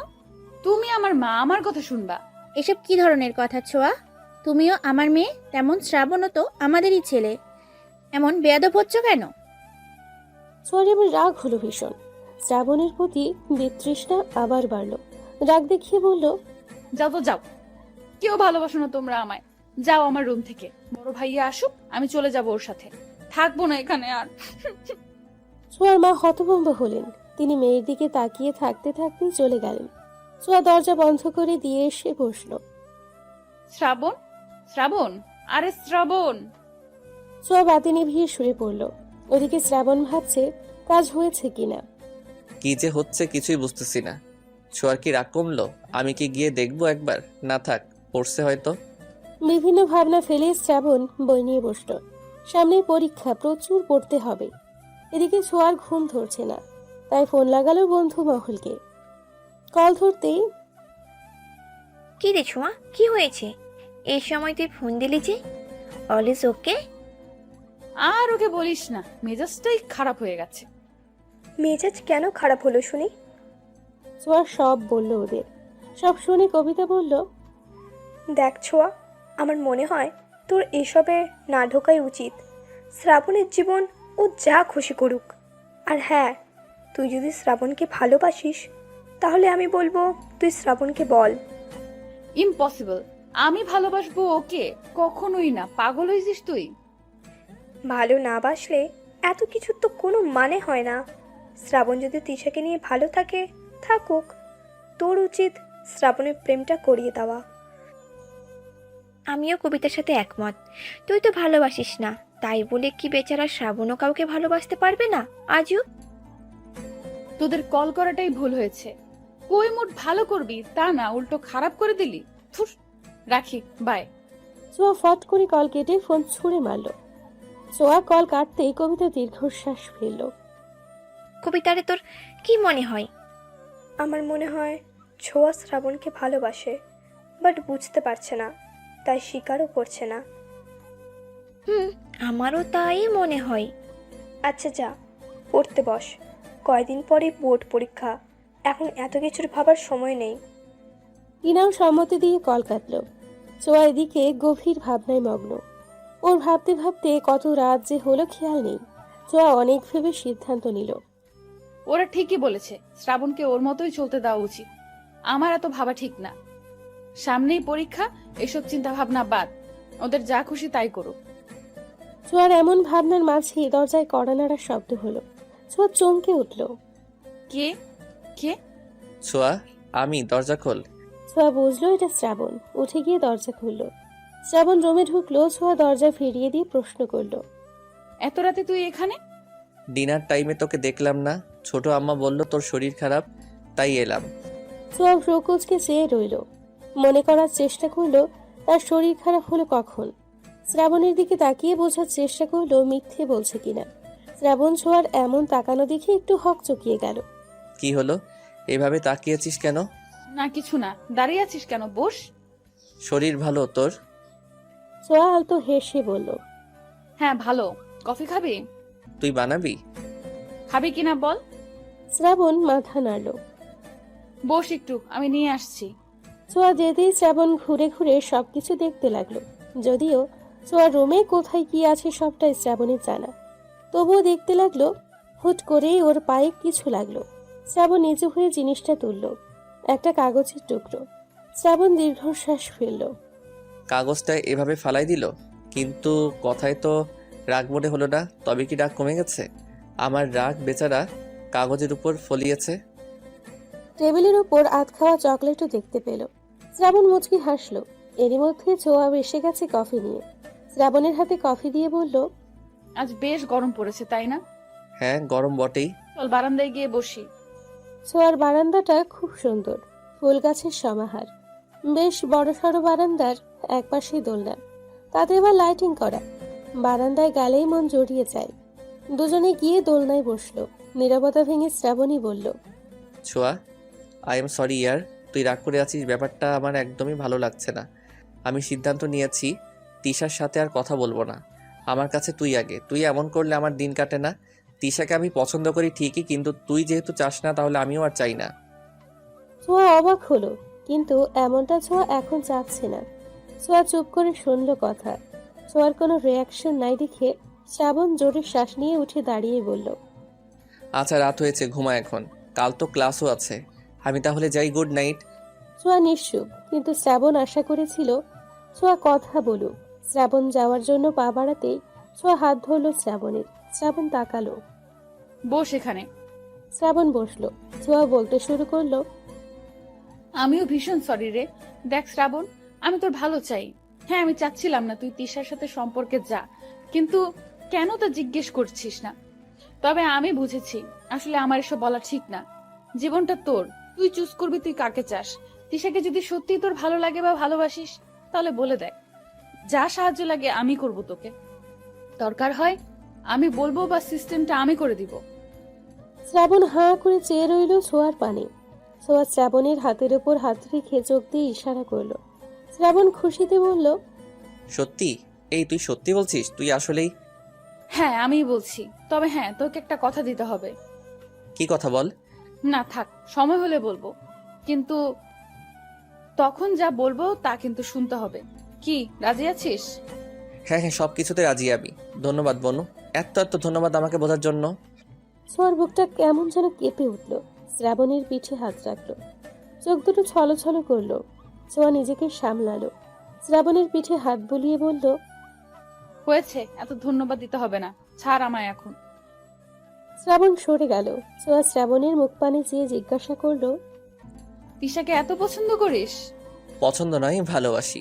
B: তুমি আমার মা, আমার কথা শুনবা।
D: এসব কি ধরনের কথা ছোঁয়া? তুমিও আমার মেয়ে, তেমন শ্রাবণও তো আমাদেরই ছেলে। এমন বেয়াদব হচ্ছ কেন?
C: ছোঁয়ার এবার রাগ হলো ভীষণ। শ্রাবণের প্রতি বিতৃষ্ণা আবার বাড়ল। রাগ দেখিয়ে বলল,
B: যাও তো যাও, কেউ ভালোবাসো না তোমরা আমায়। যাও আমার রুম থেকে, বড় ভাইয়া আসুক, আমি চলে যাব ওর সাথে, থাকবো না এখানে আর।
C: ছোঁয়ার মা হতভম্ব হলেন। তিনি মেয়ের দিকে তাকিয়ে থাকতে থাকতেই চলে গেলেন। ছোঁয়া দরজা বন্ধ করে দিয়ে এসে বসল।
B: শ্রাবণ, শ্রাবণ, আরে শ্রাবণ।
C: ছোঁয়া বাতি নিভিয়ে শুয়ে পড়ল। ওদিকে শ্রাবণ ভাবছে কাজ হয়েছে কিনা।
A: কি যে হচ্ছে কিছুই বুঝতেছি না। ছোঁয়ার কি রাগ কমলো? আমি কি গিয়ে দেখবো একবার? না থাক, পড়ছে হয়তো।
C: বিভিন্ন ভাবনা ফেলে শ্রাবণ বই নিয়ে বসল। সামনে পরীক্ষা, প্রচুর পড়তে হবে। এদিকে ছোঁয়ার ঘুম ধরছে না, তাই ফোন লাগালো বন্ধু মহলকে। কল ধরতেই,
J: কি রে ছোঁয়া, কি হয়েছে? এই সময় তুই ফোন দিলি যে? All is okay?
B: আর ওকে বলিস না, মেজাজটাই খারাপ হয়ে গেছে।
G: মেজাজ কেন খারাপ হলো শুনি?
C: ছোঁয়া সব বলল ওদের। সব শুনে কবিতা বলল,
G: দেখ ছোঁয়া, আমার মনে হয় তোর এসবে না ঢোকাই উচিত। শ্রাবণের জীবন ও যা খুশি করুক। আর হ্যাঁ, তুই যদি শ্রাবণকে ভালোবাসিস তাহলে আমি বলবো তুই শ্রাবণকে বল।
B: ইম্পসিবল, আমি ভালোবাসবো ওকে? কখনোই না, পাগল হয়েছিস তুই?
G: ভালো না বাসলে এত কিছুর তো কোনো মানে হয় না। শ্রাবণ যদি তিশাকে নিয়ে ভালো থাকে, থাকুক। তোর উচিত শ্রাবণের প্রেমটা করিয়ে দেওয়া।
J: আমিও কবিতার সাথে একমত। তুই তো ভালোবাসিস না, তাই বলে কি বেচারা শ্রাবণও কাউকে ভালোবাসতে পারবে না? আজও
B: তোদের কল করাটাই ভুল হয়েছে। কই মুড ভালো করবি তা না, উল্টো খারাপ করে দিলি। থুস, রাখি, বাই।
C: ছোঁয়া ফট করে কল কেটে ফোন ছুঁড়ে মারল। ছোঁয়া কল কাটতেই কবিতা দীর্ঘশ্বাস ফেলল।
J: কবিতারে তোর কি মনে হয়?
G: আমার মনে হয় ছোঁয়া শ্রাবণকে ভালোবাসে, বাট বুঝতে পারছে না, তাই স্বীকারও করছে না।
J: আমারও তাই মনে হয়।
G: আচ্ছা যা, পড়তে বস। কয়দিন পরে বোর্ড পরীক্ষা, এখন এত কিছুর ভাবার সময় নেই।
C: ইনাও সম্মতি দিয়ে কল কাটল। ছোঁয়া এদিকে গভীর ভাবনায় মগ্ন। ওর ভাবতে ভাবতে কত রাত যে হলো খেয়াল নেই। ছোঁয়া অনেক ভেবে সিদ্ধান্ত নিল।
B: ওরা ঠিকই বলেছে, শ্রাবণকে ওর মতোই চলতে দেওয়া উচিত। আমার এত ভাবা ঠিক না। সামনেই পরীক্ষা, এসব চিন্তা ভাবনা বাদ। ওদের যা খুশি তাই করুক।
C: ছোঁয়ার এমন ভাবনার মাঝে দরজায় কড়া নাড়ার শব্দ হলো। ছোঁয়া চমকে উঠল।
B: কে? কে?
A: ছোঁয়া, আমি, দরজা খোল।
C: ছোঁয়া বুঝলো এটা শ্রাবণ। উঠে গিয়ে দরজা খুলল। শ্রাবণ রুমে ঢুকলো। ছোঁয়া দরজা ফিরিয়ে দিয়ে প্রশ্ন করলো,
B: এত রাতে তুই এখানে?
A: ডিনার টাইমে তোকে দেখলাম না, ছোট আম্মা বলল তোর শরীর খারাপ, তাই এলাম।
C: ছোঁয়া প্রকোচকে চেয়ে রইল। মনে করার চেষ্টা করলো তার শরীর খারাপ হলো কখন। শ্রাবণের দিকে তাকিয়ে বোঝার চেষ্টা করলো মিথ্যে বলছে কিনা। শ্রাবণ ছোঁয়ার এমন তাকানো দেখে একটু হকচকিয়ে গেল।
A: কি হলো, এভাবে তাকিয়েছিস কেন?
B: না কিছু না, দাঁড়িয়ে আছিস কেন? বস।
A: শরীর ভালো তোর?
C: ছোঁয়া আলতো হেসে বলল,
B: হ্যাঁ ভালো। কফি খাবি?
A: তুই বানাবি?
B: খাবি কিনা বল।
C: শ্রাবণ মাথা নাড়ল।
B: বস একটু, আমি নিয়ে আসছি।
C: ছোঁয়া যেতেই শ্রাবণ ঘুরে ঘুরে সবকিছু দেখতে লাগলো। যদিও ছোঁয়ার রুমে কোথায় কি আছে সবটাই শ্রাবণের জানা, তবুও দেখতে লাগলো। হুট করেই ওর পায়ে কিছু লাগলো। শ্রাবণ নিচু হয়ে জিনিসটা তুলল। একটা কাগজের টুকরো। শ্রাবণ দীর্ঘশ্বাস ফেলল।
A: কাগজটা এভাবে ফালাই দিল, কিন্তু কথায় তো রাগ মনে হলো না। তবে কি রাগ কমে গেছে? আমার রাগ বেচারা কাগজের উপর ফলিয়েছে।
C: টেবিলের উপর আধ খাওয়া চকলেটও দেখতে পেল। শ্রাবণ মুচকি হাসলো। এরই মধ্যে ছোঁয়া এসে গেছে কফি নিয়ে। শ্রাবণের হাতে কফি দিয়ে বলল,
B: আজ বেশ গরম পড়েছে তাই না?
A: হ্যাঁ, গরম বটেই।
B: চল বারান্দায় গিয়ে বসি।
C: ছোঁয়ার বারান্দাটা খুব সুন্দর, ফুল গাছের সমাহার। বেশ বড়সড় বারান্দার একপাশে দোলনা, তাতে আবার লাইটিং করা। বারান্দায় গেলেই মন জড়িয়ে যায়। দুজনে গিয়ে দোলনায় বসলো। নীরবতা ভেঙে শ্রাবণী বলল,
A: ছোঁয়া, আই এম সরি ইয়ার, তুই রাগ করে আছিস, ব্যাপারটা আমার একদমই ভালো লাগছে না। আমি সিদ্ধান্ত নিয়েছি তিশার সাথে আর কথা বলবো না। আমার কাছে তুই আগে। তুই এমন করলে আমার দিন কাটে না। তিশাকে আমি পছন্দ করি ঠিকই, কিন্তু তুই যেহেতু চাস না তাহলে আমিও আর চাই না।
C: ছোঁয়া অবাক হলো, কিন্তু এমনটা ছোঁয়া এখন চাচ্ছে না। ছোঁয়া চুপ করে শুনল কথা। ছোঁয়ার কোনো রিয়াকশন নাই দেখে শ্রাবণ জোরে শ্বাস নিয়ে উঠে দাঁড়িয়ে বলল,
A: আচ্ছা, রাত হয়েছে, ঘুমা এখন, কাল তো ক্লাসও আছে। আমি তাহলে যাই, গুড নাইট।
C: ছোঁয়া নিশ্চুপ, কিন্তু শ্রাবণ আশা করেছিল ছোঁয়া কথা বলুক। শ্রাবণ যাওয়ার জন্য পা বাড়াতেই ছোঁয়া হাত ধরল শ্রাবণের। শ্রাবণ তাকালো।
B: বস এখানে।
C: শ্রাবণ বসলো। ছোঁয়া বলতে শুরু করলো,
B: আমিও ভীষণ সরি রে। দেখ শ্রাবণ, আমি তোর ভালো চাই। হ্যাঁ, আমি চাচ্ছিলাম না তুই তিশার সাথে সম্পর্কে যা, কিন্তু কেন তা জিজ্ঞেস করছিস না। তবে আমি বুঝেছি আসলে আমার এসব বলা ঠিক না। জীবনটা তোর, তুই চুজ করবি তুই কাকে চাস। তিশাকে যদি সত্যি তোর ভালো লাগে বা ভালোবাসিস তাহলে বলে দেখ, যা সাহায্য লাগে আমি করব তোকে। দরকার হয় আমি বলবো বা সিস্টেমটা আমি করে দিব।
C: শ্রাবণ হাঁ করে চেয়ে রইল ছোঁয়ার পানে। ছোঁয়া শ্রাবণের হাতের ওপর হাত রেখে চোখ দিয়ে ইশারা করলো। শ্রাবণ খুশিতে বলল,
A: সত্যি? এই তুই সত্যি বলছিস? তুই আসলেই?
B: হ্যাঁ, আমি বলছি। তবে হ্যাঁ, তোকে একটা কথা দিতে হবে।
A: কি কথা বল।
B: না থাক, সময় হলে বলবো, কিন্তু তখন যা বলবো তা কিন্তু শুনতে হবে। কি, রাজি আছিস?
A: হ্যাঁ হ্যাঁ, সব কিছুতে রাজি আমি। ধন্যবাদ বনু, এত এত ধন্যবাদ আমাকে বোঝার জন্য।
C: ছোঁয়ার বুকটা কেমন যেন কেঁপে উঠল। শ্রাবণের পিঠে হাত রাখলো। চোখ দুটো ছলছল করলো। ছোঁয়া নিজেকে সামলালো। শ্রাবণের পিঠে হাত বুলিয়ে বলল,
B: হয়েছে, এত ধন্যবাদ দিতে হবে না, ছাড় আমায় এখন।
C: শ্রাবণ সরে গেল। ছোঁয়া শ্রাবণের মুখ পানে চেয়ে জিজ্ঞাসা করলো,
B: তিশাকে এত পছন্দ করিস?
A: পছন্দ নয়, ভালোবাসি।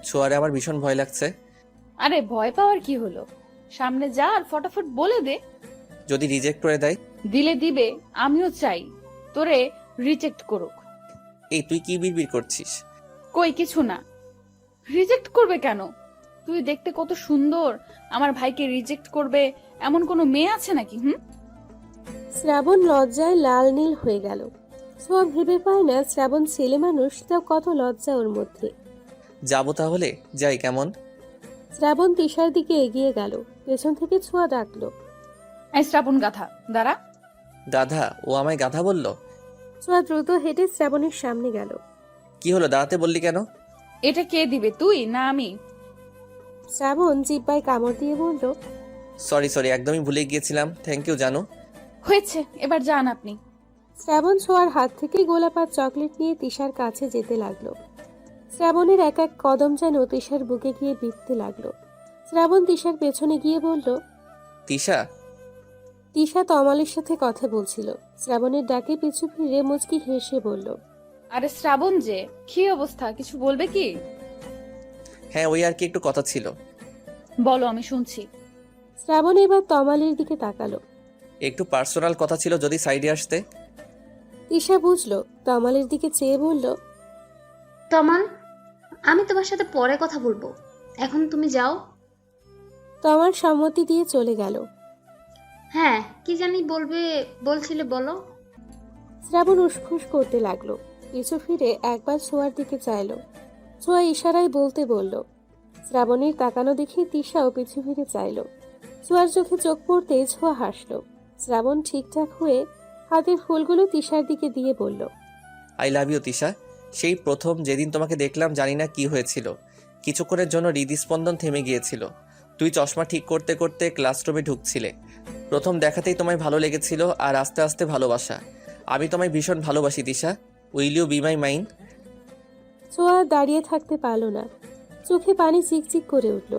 A: ছোঁয়ারে আমার ভীষণ ভয় লাগছে।
B: আরে ভয় পাওয়ার কি হলো, সামনে যা আর ফটাফট বলে দে।
A: যদি রিজেক্ট করে দেয়?
B: দিলে দিবে, আমিও চাই তোরে রিজেক্ট করুক।
A: এই তুই কি বিড়বিড় করছিস?
B: কই কিছু না। রিজেক্ট করবে কেন? তুই দেখতে কত সুন্দর, আমার ভাইকে রিজেক্ট করবে এমন কোনো মেয়ে আছে নাকি?
C: শ্রাবণ লজ্জায় লাল নীল হয়ে গেল। ছোঁয়া ভেবে পায় না শ্রাবণ ছেলে মানুষ, তাও কত লজ্জা ওর মধ্যে।
A: যাবো তাহলে, যাই কেমন?
C: শ্রাবণ তিশার দিকে এগিয়ে গেল। পেছন থেকে ছোঁয়া ডাকলো,
B: এই শ্রাবণ গাধা, দাঁড়া।
A: গাধা? ও আমায় গাধা বললো?
C: ছোঁয়া দ্রুত হেঁটে শ্রাবণের সামনে গেল।
A: কি হলো, দাঁড়াতে বললি কেন?
B: এটা কে দিবে, তুই না আমি?
C: শ্রাবণ জিব্বায় কামড় দিয়ে বলল,
A: সরি সরি, একদমই ভুলে গিয়েছিলাম, থ্যাংক ইউ জানু।
B: হয়েছে, এবার যান আপনি।
C: শ্রাবণ ছোঁয়ার হাত থেকে গোলাপার চকলেট নিয়ে তিশার কাছে যেতে লাগলো। শ্রাবণের এক এক কদম যেন তিশার বুকে গিয়ে বিঁধতে লাগলো। শ্রাবণ তিশার পেছনে গিয়ে বলল,
A: তিশা।
C: তিশা তমালের সাথে কথা বলছিল। শ্রাবণের ডাকে পিছু ফিরে মুচকি হেসে বলল,
B: আরে শ্রাবণ যে, কি অবস্থা, কিছু বলবে কি?
A: হ্যাঁ, ওই আর কি একটু কথা ছিল।
B: বলো, আমি শুনছি।
C: শ্রাবণ এবার তমালের দিকে তাকালো।
A: একটু পার্সোনাল কথা ছিল, যদি সাইডে আসতে।
C: তিশা বুঝলো, তমালের দিকে চেয়ে বলল,
H: তমাল, আমি তোমার সাথে পরে কথা বলবো, এখন তুমি যাও।
C: তমাল সম্মতি দিয়ে চলে গেল।
H: হ্যাঁ, কি জানি বলছিলে, বলো।
C: শ্রাবণ উসখুস করতে লাগলো। পিছু ফিরে একবার ছোঁয়ার দিকে চাইলো। ছোঁয়া ইশারায় বলতে বলল। শ্রাবণের তাকানো দেখে তিশাও পিছু ফিরে চাইলো। ছোঁয়ার চোখে চোখ পড়তে ছোঁয়া হাসলো। শ্রাবণ ঠিকঠাক হয়ে হাতের ফুলগুলো তিশার দিকে দিয়ে বলল,
A: আই লাভ ইউ তিশা। সেই প্রথম যেদিন তোমাকে দেখলাম, জানি না কি হয়েছিল, কিছুক্ষণের জন্য হৃদস্পন্দন থেমে গিয়েছিল। তুই চশমা ঠিক করতে করতে ক্লাসরুমে ঢুকছিলে। প্রথম দেখাতেই তোমায় ভালো লেগেছিল, আর আস্তে আস্তে ভালোবাসা। আমি তোমায় ভীষণ ভালোবাসি Tisha. Will you be my mine?
C: Chhoya দাঁড়িয়ে থাকতে পারল না। চোখে পানি চিকচিক করে উঠল।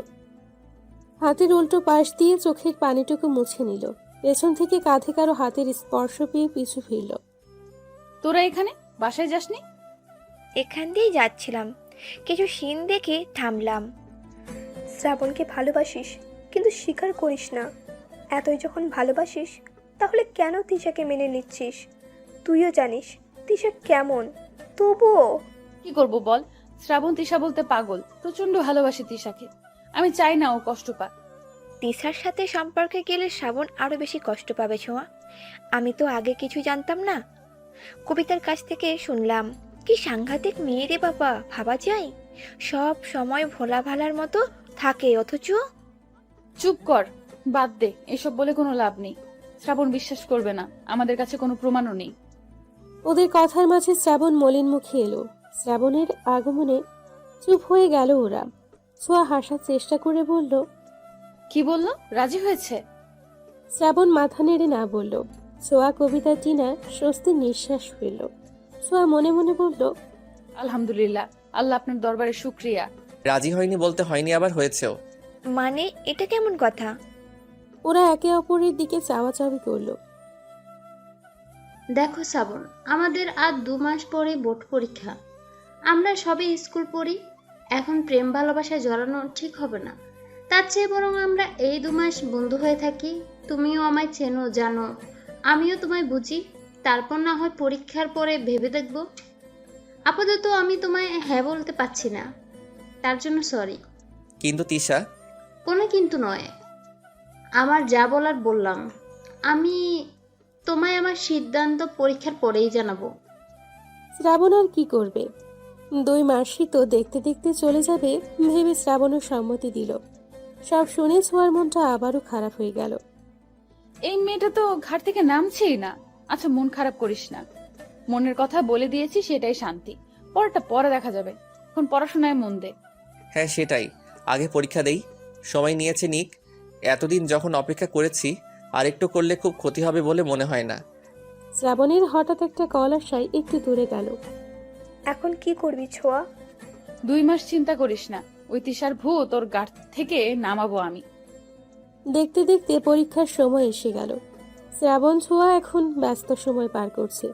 C: হাতের উল্টো পাশ দিয়ে চোখের পানিটুকু মুছে নিল। পেছন থেকে কাঁধে কারো হাতের স্পর্শ পেয়ে পিছু ফিরল।
B: তোরা এখানে বাসায় যাসনি?
J: এখান দিয়েই যাচ্ছিলাম, কিছু সিন দেখে থামলাম।
G: শ্রাবণকে ভালোবাসিস, কিন্তু স্বীকার করিস না। এতই যখন ভালোবাসিস, তাহলে কেন তিশাকে মেনে নিচ্ছিস? তুইও জানিস তিশা কেমন, তবুও।
B: কি করব বল, শ্রাবণ তিশা বলতে পাগল, প্রচন্ড ভালোবাসি তিশাকে। আমি চাই না ও কষ্ট পাক।
J: তিশার সাথে সম্পর্কে গেলে শ্রাবণ আরো বেশি কষ্ট পাবে ছোঁয়া। আমি তো আগে কিছু জানতাম না, কবিতার কাছ থেকে শুনলাম। কি সাংঘাতিক মেয়ে রে বাবা, ভাবা যায়? সব সময় ভোলা ভালার মতো থাকে, অথচ
B: চুপ কর, বাদ দে, এসব বলে কোনো লাভ নেই। শ্রাবণ বিশ্বাস করবে না, আমাদের কাছে কোনো প্রমাণও নেই।
C: ওদের কথার মাঝে শ্রাবণ মলিন মুখে এলো। শ্রাবণের আগমনে চুপ হয়ে গেল ওরা। ছোঁয়া হাসার চেষ্টা করে বলল,
B: কি বললো? রাজি হয়েছে?
C: শ্রাবণ মাথা নেড়ে না বলল। ছোঁয়া, কবিতা, টিনা স্বস্তির নিঃশ্বাস ফেলল। ছোঁয়া মনে মনে বলল,
B: আলহামদুলিল্লাহ, আল্লাহ আপনার দরবারে শুকরিয়া।
A: রাজি হয়নি বলতে হয়নি, আবার হয়েছেও।
J: মানে এটা কেমন কথা?
C: ওরা একে অপরের দিকে চাওয়াচাওয়ি করলো।
H: দেখো শ্রাবণ, আমাদের আর 2 মাস পরে বোর্ড পরীক্ষা। আমরা সবে স্কুল পড়ি, এখন প্রেম ভালোবাসায় জড়ানো ঠিক হবে না। তার চেয়ে বরং আমরা এই 2 মাস বন্ধু হয়ে থাকি। তুমিও আমায় চেনো, জানো, আমিও তোমায় বুঝি। তারপর না হয় পরীক্ষার পরে ভেবে দেখব। আপাতত আমি তোমায় হ্যাঁ বলতে পারছি না, তার জন্য সরি।
A: কিন্তু তিশা,
H: কোনো কিন্তু নয়, আমার যা বলার বললাম। আমি তোমায় আমার সিদ্ধান্ত পরীক্ষার পরেই জানাবো।
C: শ্রাবণ আর কি করবে? 2 মাসই তো দেখতে দেখতে চলে যাবে ভেবে শ্রাবণের সম্মতি দিল। সব শুনে ছোঁয়ার মনটা আবারও খারাপ হয়ে গেল।
B: এই মেয়েটা তো ঘাট থেকে নামছেই না। আচ্ছা, মন খারাপ করিস না, মনের কথা বলে দিয়েছি, সেটাই শান্তি। পরেরটা পরে দেখা যাবে, এখন পড়াশোনায় মন দে।
A: হ্যাঁ সেটাই, আগে পরীক্ষা দেই। সময় নিয়েছে নিক, এতদিন যখন অপেক্ষা করেছি, আর একটু করলে খুব ক্ষতি হবে বলে মনে হয় না।
C: শ্রাবণের হঠাৎ একটা কল আসায় একটু দূরে গেল।
G: এখন কি করবি ছোঁয়া?
B: 2 মাস চিন্তা করিস না, ওই তিশার ভূত তোর গাট থেকে নামাবো আমি।
C: দেখতে দেখতে পরীক্ষার সময় এসে গেল। শ্রাবণ ছোঁয়া এখন ব্যস্ত সময় পার করছে।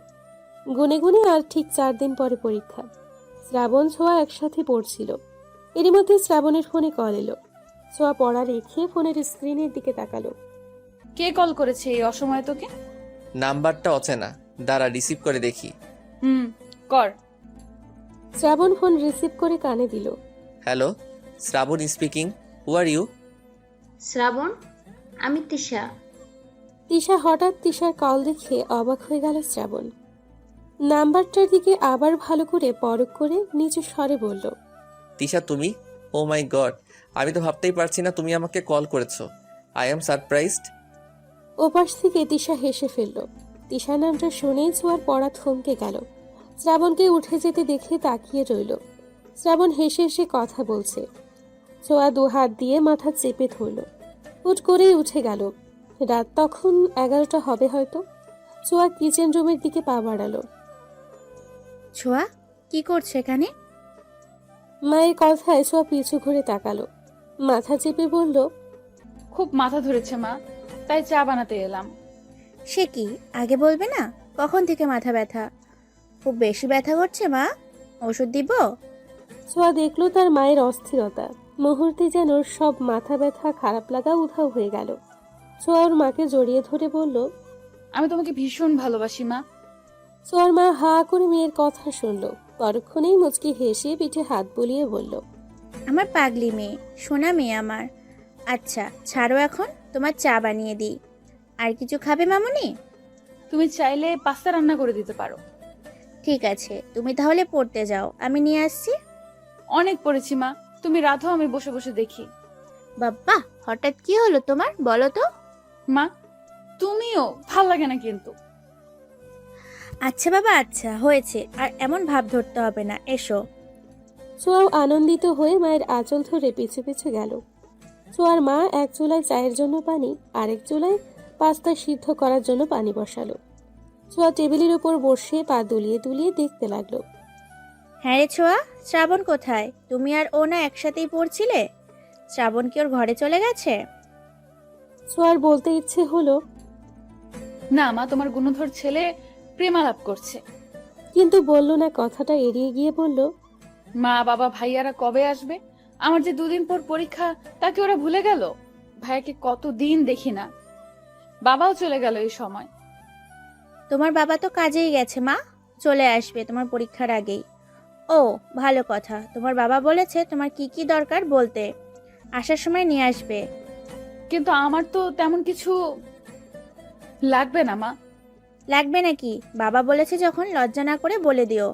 C: গুনে গুনে আর ঠিক 4 দিন পরে পরীক্ষা। শ্রাবণ ছোঁয়া একসাথে পড়ছিল। এরই মধ্যে শ্রাবণের ফোনে কল এলো। ছোঁয়া পড়া রেখে ফোনের স্ক্রিনের দিকে তাকালো।
B: কে কল করেছে এই অসময়ে তোকে?
A: নাম্বারটা অচেনা, দাঁড়া রিসিভ করে দেখি।
B: কর।
C: শ্রাবণ ফোন রিসিভ করে কানে দিল।
A: Hello, Shrabon speaking. Who are you?
H: Shrabon, আমি তিশা।
C: তিশা হঠাৎ তিশার কল দেখে অবাক হয়ে গেল শ্রাবণ। নাম্বারটার দিকে আবার ভালো করে পরখ করে নিচু স্বরে বলল,
A: তিশা তুমি? ও মাই গড, আমি তো ভাবতেই পারছি না তুমি আমাকে কল করেছো। I am surprised.
C: ওপাশ থেকে তিশা হেসে ফেলল। তিশা নামটা শুনেই ছোঁয়ার পড়া থমকে গেল। শ্রাবণকে উঠে যেতে দেখে তাকিয়ে রইল। শ্রাবণ হেসে হেসে কথা বলছে। ছোঁয়া 2 হাত দিয়ে মাথা চেপে ধরল। হুট করেই উঠে গেল। রাত তখন 11টা হবে হয়তো। ছোঁয়া কিচেন রুমের দিকে পা বাড়ালো।
D: ছোঁয়া, কি করছে এখানে?
C: মায়ের কথায় ছোঁয়া পিছু ঘুরে তাকালো। মাথা চেপে বলল,
B: খুব মাথা ধরেছে মা, তাই চা বানাতে এলাম।
D: সে কি, আগে বলবে না? কখন থেকে মাথা ব্যথা? খুব বেশি ব্যথা করছে মা? ওষুধ দিব?
C: ছোঁয়া দেখলো তার মায়ের অস্থিরতা। মুহূর্তে যেন সব মাথা ব্যথা খারাপ লাগা উধাও হয়ে গেল। ছোঁয়া ওর মাকে জড়িয়ে ধরে বলল,
B: আমি তোমাকে ভীষণ ভালোবাসি মা।
C: ছোঁয়ার মা হা করে মেয়ের কথা শুনল। পরক্ষণেই মুচকি হেসে পিঠে হাত বুলিয়ে বলল,
D: আমার পাগলি মেয়ে, সোনা মেয়ে আমার। আচ্ছা ছাড়ো, এখন তোমার চা বানিয়ে দিই। আর কিছু খাবে মামুনি?
B: তুমি চাইলে পাস্তা রান্না করে দিতে পারো।
D: ঠিক আছে, তুমি তাহলে পড়তে যাও, আমি নিয়ে আসছি।
B: অনেক পড়েছি মা, তুমি রাধো, আমি বসে বসে দেখি।
D: বাবা, হঠাৎ কি হলো তোমার, বলো তো?
B: মা তুমিও, ভাল লাগে না কিন্তু।
D: আচ্ছা বাবা, আচ্ছা হয়েছে, আর এমন ভাব ধরতে হবে না, এসো।
C: ছোঁয়াও আনন্দিত হয়ে মায়ের আঁচল ধরে পিছু পিছু গেল। ছোঁয়ার মা এক চুলায় চায়ের জন্য পানি, আরেক চুলায় পাস্তা সিদ্ধ করার জন্য পানি বসালো। ছোঁয়া টেবিলের উপর বসে পা দুলিয়ে দুলিয়ে দেখতে লাগলো।
D: হ্যাঁ রে ছোঁয়া, শ্রাবণ কোথায়? তুমি আর ও না একসাথেই পড়ছিলে? শ্রাবণ কি ওর ঘরে চলে গেছে?
C: ছোঁয়ার বলতে ইচ্ছে হলো,
B: না মা, তোমার গুণধর ছেলে প্রেমালাপ করছে।
C: কিন্তু বলল না। কথাটা এড়িয়ে গিয়ে বলল,
B: মা বাবা ভাইয়ারা কবে আসবে? আমার যে 2 দিন পর পরীক্ষা, তাকে ওরা ভুলে গেল। ভাইয়াকে কতদিন দেখি না, বাবাও চলে গেল এই সময়।
D: তোমার বাবা তো কাজেই গেছে মা, চলে আসবে তোমার পরীক্ষার আগেই। ও ভালো কথা, তোমার বাবা বলেছে তোমার কি কি দরকার বলতে, আসার সময় নিয়ে আসবে।
B: কিন্তু আমার তো তেমন কিছু লাগবে না মা।
D: লাগবে নাকি? বাবা বলেছে যখন লজ্জা না করে বলে দিও,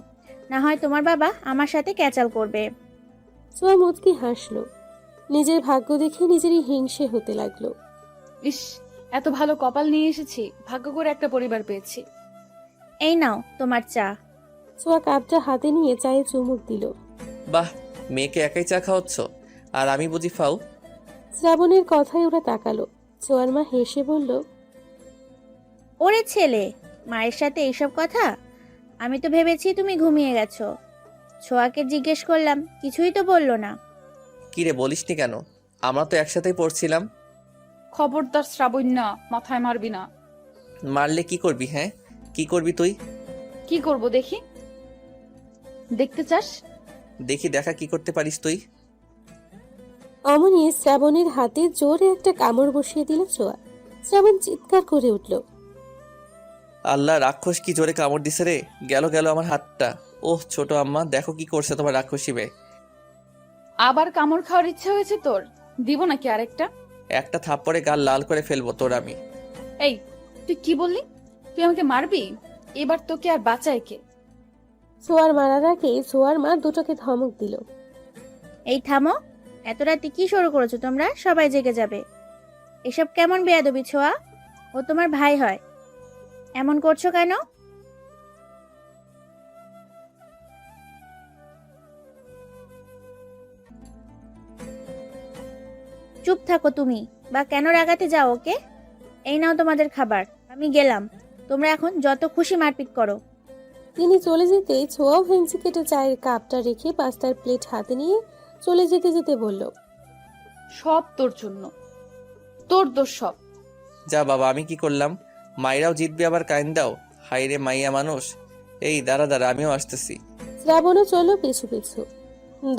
D: না হয় তোমার বাবা আমার সাথে ক্যাচাল করবে।
C: ছোঁয়া মুচকি হাসলো। নিজের ভাগ্য দেখে নিজেরই হিংসে হতে লাগলো।
B: ইস, এত ভালো কপাল নিয়ে এসেছি, ভাগ্য করে একটা পরিবার পেয়েছি।
D: এই নাও তোমার চা।
C: ছোঁয়া কাপটা হাতে নিয়ে চায়ে চুমুক দিল।
A: বাহ, মেয়েকে একাই চা খাওয়াচ্ছ, আর আমি বুঝি ফাও?
C: শ্রাবণের কথায় ওরা তাকালো। ছোঁয়ার মা হেসে বলল,
D: ওরে ছেলে, মায়ের সাথে এইসব কথা? আমি তো ভেবেছি তুমি ঘুমিয়ে গেছো। ছোঁয়াকে জিজ্ঞেস করলাম, কিছুই তো বললো না।
A: কি রে, বলিসনি কেন? আমরা তো একসাথেই পড়ছিলাম।
B: খবরদার শ্রাবণ, না, মাথায় মারবি না।
A: মারলে কি করবি? হ্যাঁ, কি করবি তুই?
B: কি করব দেখি? দেখতে চাস?
A: দেখি, দেখা কি করতে পারিস তুই।
C: অমনি শ্রাবণের হাতে জোরে একটা কামড় বসিয়ে দিল ছোঁয়া। শ্রাবণ চিৎকার করে উঠল।
A: আল্লাহ, রাক্ষস কি জোরে কামড় দিছে রে! গেল গেল আমার হাতটা। ওহ ছোট আম্মা, দেখো কি করছে তোমার রাক্ষসী মেয়ে।
B: আবার কামড় খাওয়ার ইচ্ছা হয়েছে তোর? দিব নাকি আরেকটা?
A: একটা থাপ্পড়ে গাল লাল করে ফেলবো তোর আমি।
B: এই, তুই কি বললি? তুই আমাকে মারবি? এবার তোকে আর বাঁচায় কে?
C: ছোঁয়ার মারার আগে ছোঁয়ার মা দুটোকে ধমক দিল।
D: এই থামো, এত রাতে কি শুরু করেছো তোমরা? সবাই জেগে যাবে। এসব কেমন বেয়াদবি ছোঁয়া? ও তোমার ভাই হয়, এমন করছো কেন? চুপ থাকো তুমি, বা কেন রাগাতে যাও ওকে? এই নাও তোমাদের খাবার, আমি গেলাম। তোমরা এখন যত খুশি মারপিট করো।
C: তিনি চলে যেতেই ছোঁয়াও ভেঙচি কেটে চায়ের কাপটা রেখে পাস্তার প্লেট হাতে নিয়ে চলে যেতে যেতে বলল,
B: সব তোর জন্য, তোর দোষ সব।
A: যা বাবা, আমি কি করলাম? মাইরাও জিতবে আবার কাইন দাও। হাই রে মাইয়া মানুষ। এই দাঁড়া দাঁড়া, আমিও আসতেছি।
C: শ্রাবণও চলল পিছু পিছু।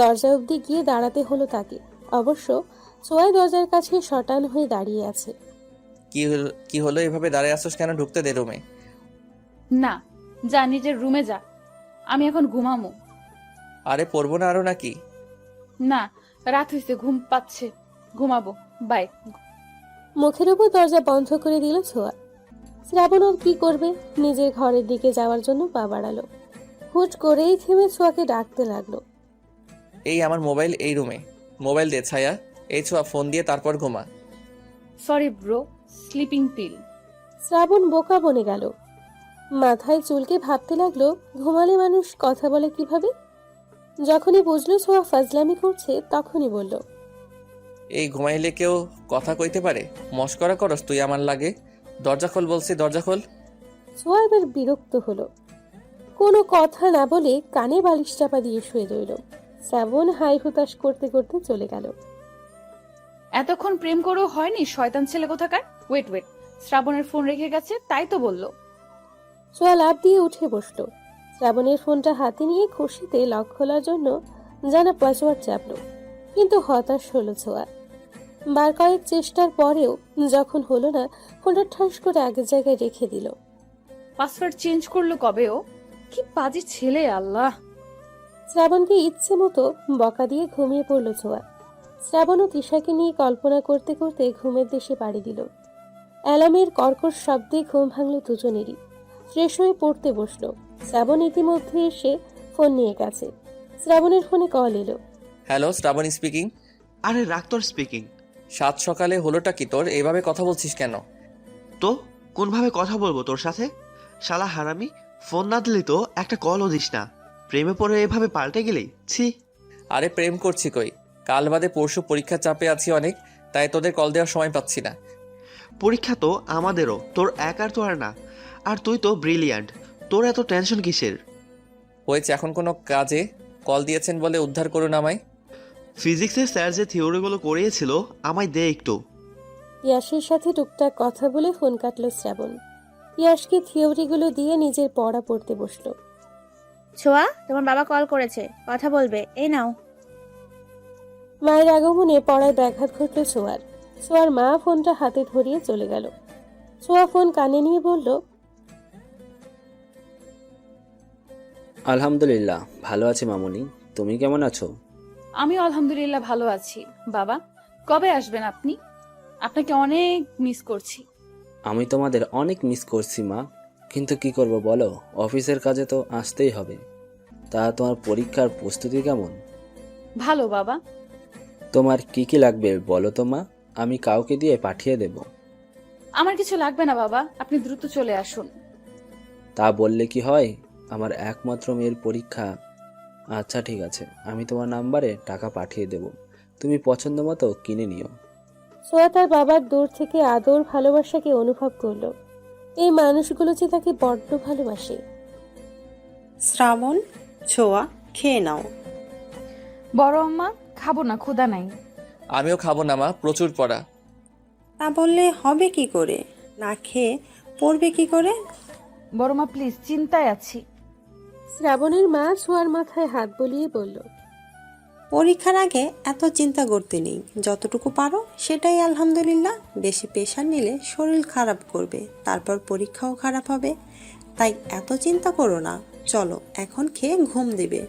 C: দরজা অবধি গিয়ে দাঁড়াতে হলো তাকে। অবশ্য ছোঁয়া দরজার কাছে শটান হয়ে দাঁড়িয়ে আছে।
A: কি হলো এভাবে দাঁড়ায় আসোস কেন? ঢুকতে দে রুমে।
B: না, যা নিজের রুমে যা, আমি এখন ঘুমামো।
A: আরে পড়বো না আরো নাকি?
B: না, রাত হয়েছে, ঘুম পাচ্ছে, ঘুমাবো, বাই।
C: মুখের উপর দরজা বন্ধ করে দিল ছোঁয়া। শ্রাবণ আর কি করবে, নিজের ঘরের দিকে যাওয়ার জন্য পা বাড়ালো। হুট করেই থেমে ছোঁয়াকে ডাকতে লাগলো।
A: এই আমার মোবাইল এই রুমে। মোবাইল দে ছায়া। এই ছোঁয়া, ফোন দিয়ে তারপর ঘুমা।
B: Sorry bro, sleeping pill.
C: Shrabon বোকা বনে গেল। মাথায় চুলকে ভাবতে লাগলো, ঘুমালে মানুষ কথা বলে কিভাবে। যখনই বুঝলো ছোঁয়া ফাজলামি করছে, তখনই বলল,
A: এই ঘুমাইলে কেউ কথা কইতে পারে? মস্করা করস তুই আমার লাগে? দরজা খোল বলছি, দরজা খোল।
C: ছোঁয়া এবার বিরক্ত হলো। কোনো কথা না বলে কানে বালিশ চাপা দিয়ে শুয়ে রইল। শ্রাবণ হাই হুতাশ করতে করতে চলে গেল।
B: এতক্ষণ প্রেম করেও হয়নি, শয়তান ছেলে কোথাকার। ওয়েট ওয়েট, শ্রাবণের ফোন রেখে গেছে, তাই তো বললো।
C: ছোঁয়া লাফ দিয়ে উঠে বসলো। শ্রাবণের ফোনটা হাতে নিয়ে খুশিতে লক খোলার জন্য জানা পাসওয়ার্ড চাপলো, কিন্তু হতাশ হলো ছোঁয়া। বার কয়েক চেষ্টার পরেও যখন হলো না, ফোনটা ঠাস করে আগের জায়গায় রেখে দিল।
B: পাসওয়ার্ড চেঞ্জ করলো কবে ও? কি বাজে ছেলে, আল্লাহ।
C: শ্রাবণকে ইচ্ছে মতো বকা দিয়ে ঘুমিয়ে পড়ল ছোঁয়া। শ্রাবণ ও তিশাকে নিয়ে কল্পনা করতে করতে ঘুমের দেশে পাড়ি দিল। অ্যালার্মের কর্কশ শব্দে ঘুম ভাঙল দুজনেরই। ফ্রেশ হয়ে পড়তে বসলো। শ্রাবণ ইতিমধ্যে এসে ফোন নিয়ে গেছে। শ্রাবণের ফোনে কল এলো।
A: Hello, Shrabon speaking.
F: আরে রাক্তর স্পিকিং।
A: সাত সকালে হলোটা কি তোর? এইভাবে কথা বলছিস কেন?
F: তো কোনভাবে কথা বলবো তোর সাথে? শালা হারামি, ফোন না দিলি তো একটা কলও দিস না। প্রেমে পড়ে এভাবে পাল্টে গেলি, ছি।
A: আরে প্রেম করছি কই? কাল বাদে পরশু পরীক্ষার চাপে আছি অনেক, তাই তোদের কল দেওয়ার সময় পাচ্ছি না।
F: পরীক্ষা তো আমাদেরও, তোর একার তো আর না। আর তুই তো ব্রিলিয়ান্ট, তোর এত টেনশন কিসের?
A: হয়েছে, এখন কোনো কাজে কল দিয়েছেন বলে উদ্ধার করুন আমায়।
F: ফিজিক্সের স্যার যে থিওরিগুলো করিয়েছিল, আমায় দে একটু।
C: ইয়াসের সাথে টুকটাক কথা বলে ফোন কাটল শ্রাবণ। ইয়াসকে থিওরিগুলো দিয়ে নিজের পড়া পড়তে বসলো।
D: ছোঁয়া, তোমার বাবা কল করেছে, কথা বলবে, এই নাও।
C: মায়ের আগমনে পড়ায় ব্যাঘাত ঘটল ছোঁয়ার। ছোঁয়ার মা ফোনটা হাতে ধরিয়ে চলে গেল। ছোঁয়া ফোন কানে নিয়ে বলল,
I: আলহামদুলিল্লাহ ভালো আছি মামুনি, তুমি কেমন আছো?
B: আমি আলহামদুলিল্লাহ ভালো আছি। বাবা, কবে আসবেন আপনি? আপনাকে অনেক মিস করছি।
I: আমি তোমাদের অনেক মিস করছি মা, কিন্তু কি করব বলো, অফিসের কাজে তো আসতেই হবে। তা তোমার পরীক্ষার প্রস্তুতি কেমন?
B: ভালো বাবা।
I: তোমার কি কি লাগবে বলো তো মা, আমি কাউকে দিয়ে পাঠিয়ে দেব।
B: আমার কিছু লাগবে না বাবা, আপনি দ্রুত চলে আসুন।
I: তা বললে কি হয়, আমার একমাত্র মেয়ের পরীক্ষা। আচ্ছা ঠিক আছে, আমি তোমার নাম্বারে টাকা পাঠিয়ে দেব, তুমি পছন্দ মতো কিনে নিও।
C: সোয়া তার বাবার দূর থেকে আদর ভালোবাসাকে অনুভব করলো। এই মানুষগুলো যে তাকে বড্ড ভালোবাসে।
E: শ্রাবণ, ছোঁয়া, খেয়ে নাও।
B: বড় আম্মা, খাবো না, ক্ষুধা নাই।
A: আমিও খাবো না মা, প্রচুর পড়া।
E: তা বললে হবে কি করে? না খেয়ে পড়বে কি করে?
B: বড় মা প্লিজ, চিন্তায় আছি।
C: শ্রাবণের মা ছোঁয়ার মাথায় হাত বুলিয়ে বলল,
E: পরীক্ষার আগে এত চিন্তা করতে নেই, যতটুকু পারো সেটাই আলহামদুলিল্লাহ। বেশি প্রেশার নিলে শরীর খারাপ করবে, তারপর পরীক্ষাও খারাপ হবে। তাই এত চিন্তা করো না, চলো এখন খেয়ে ঘুম দিবে।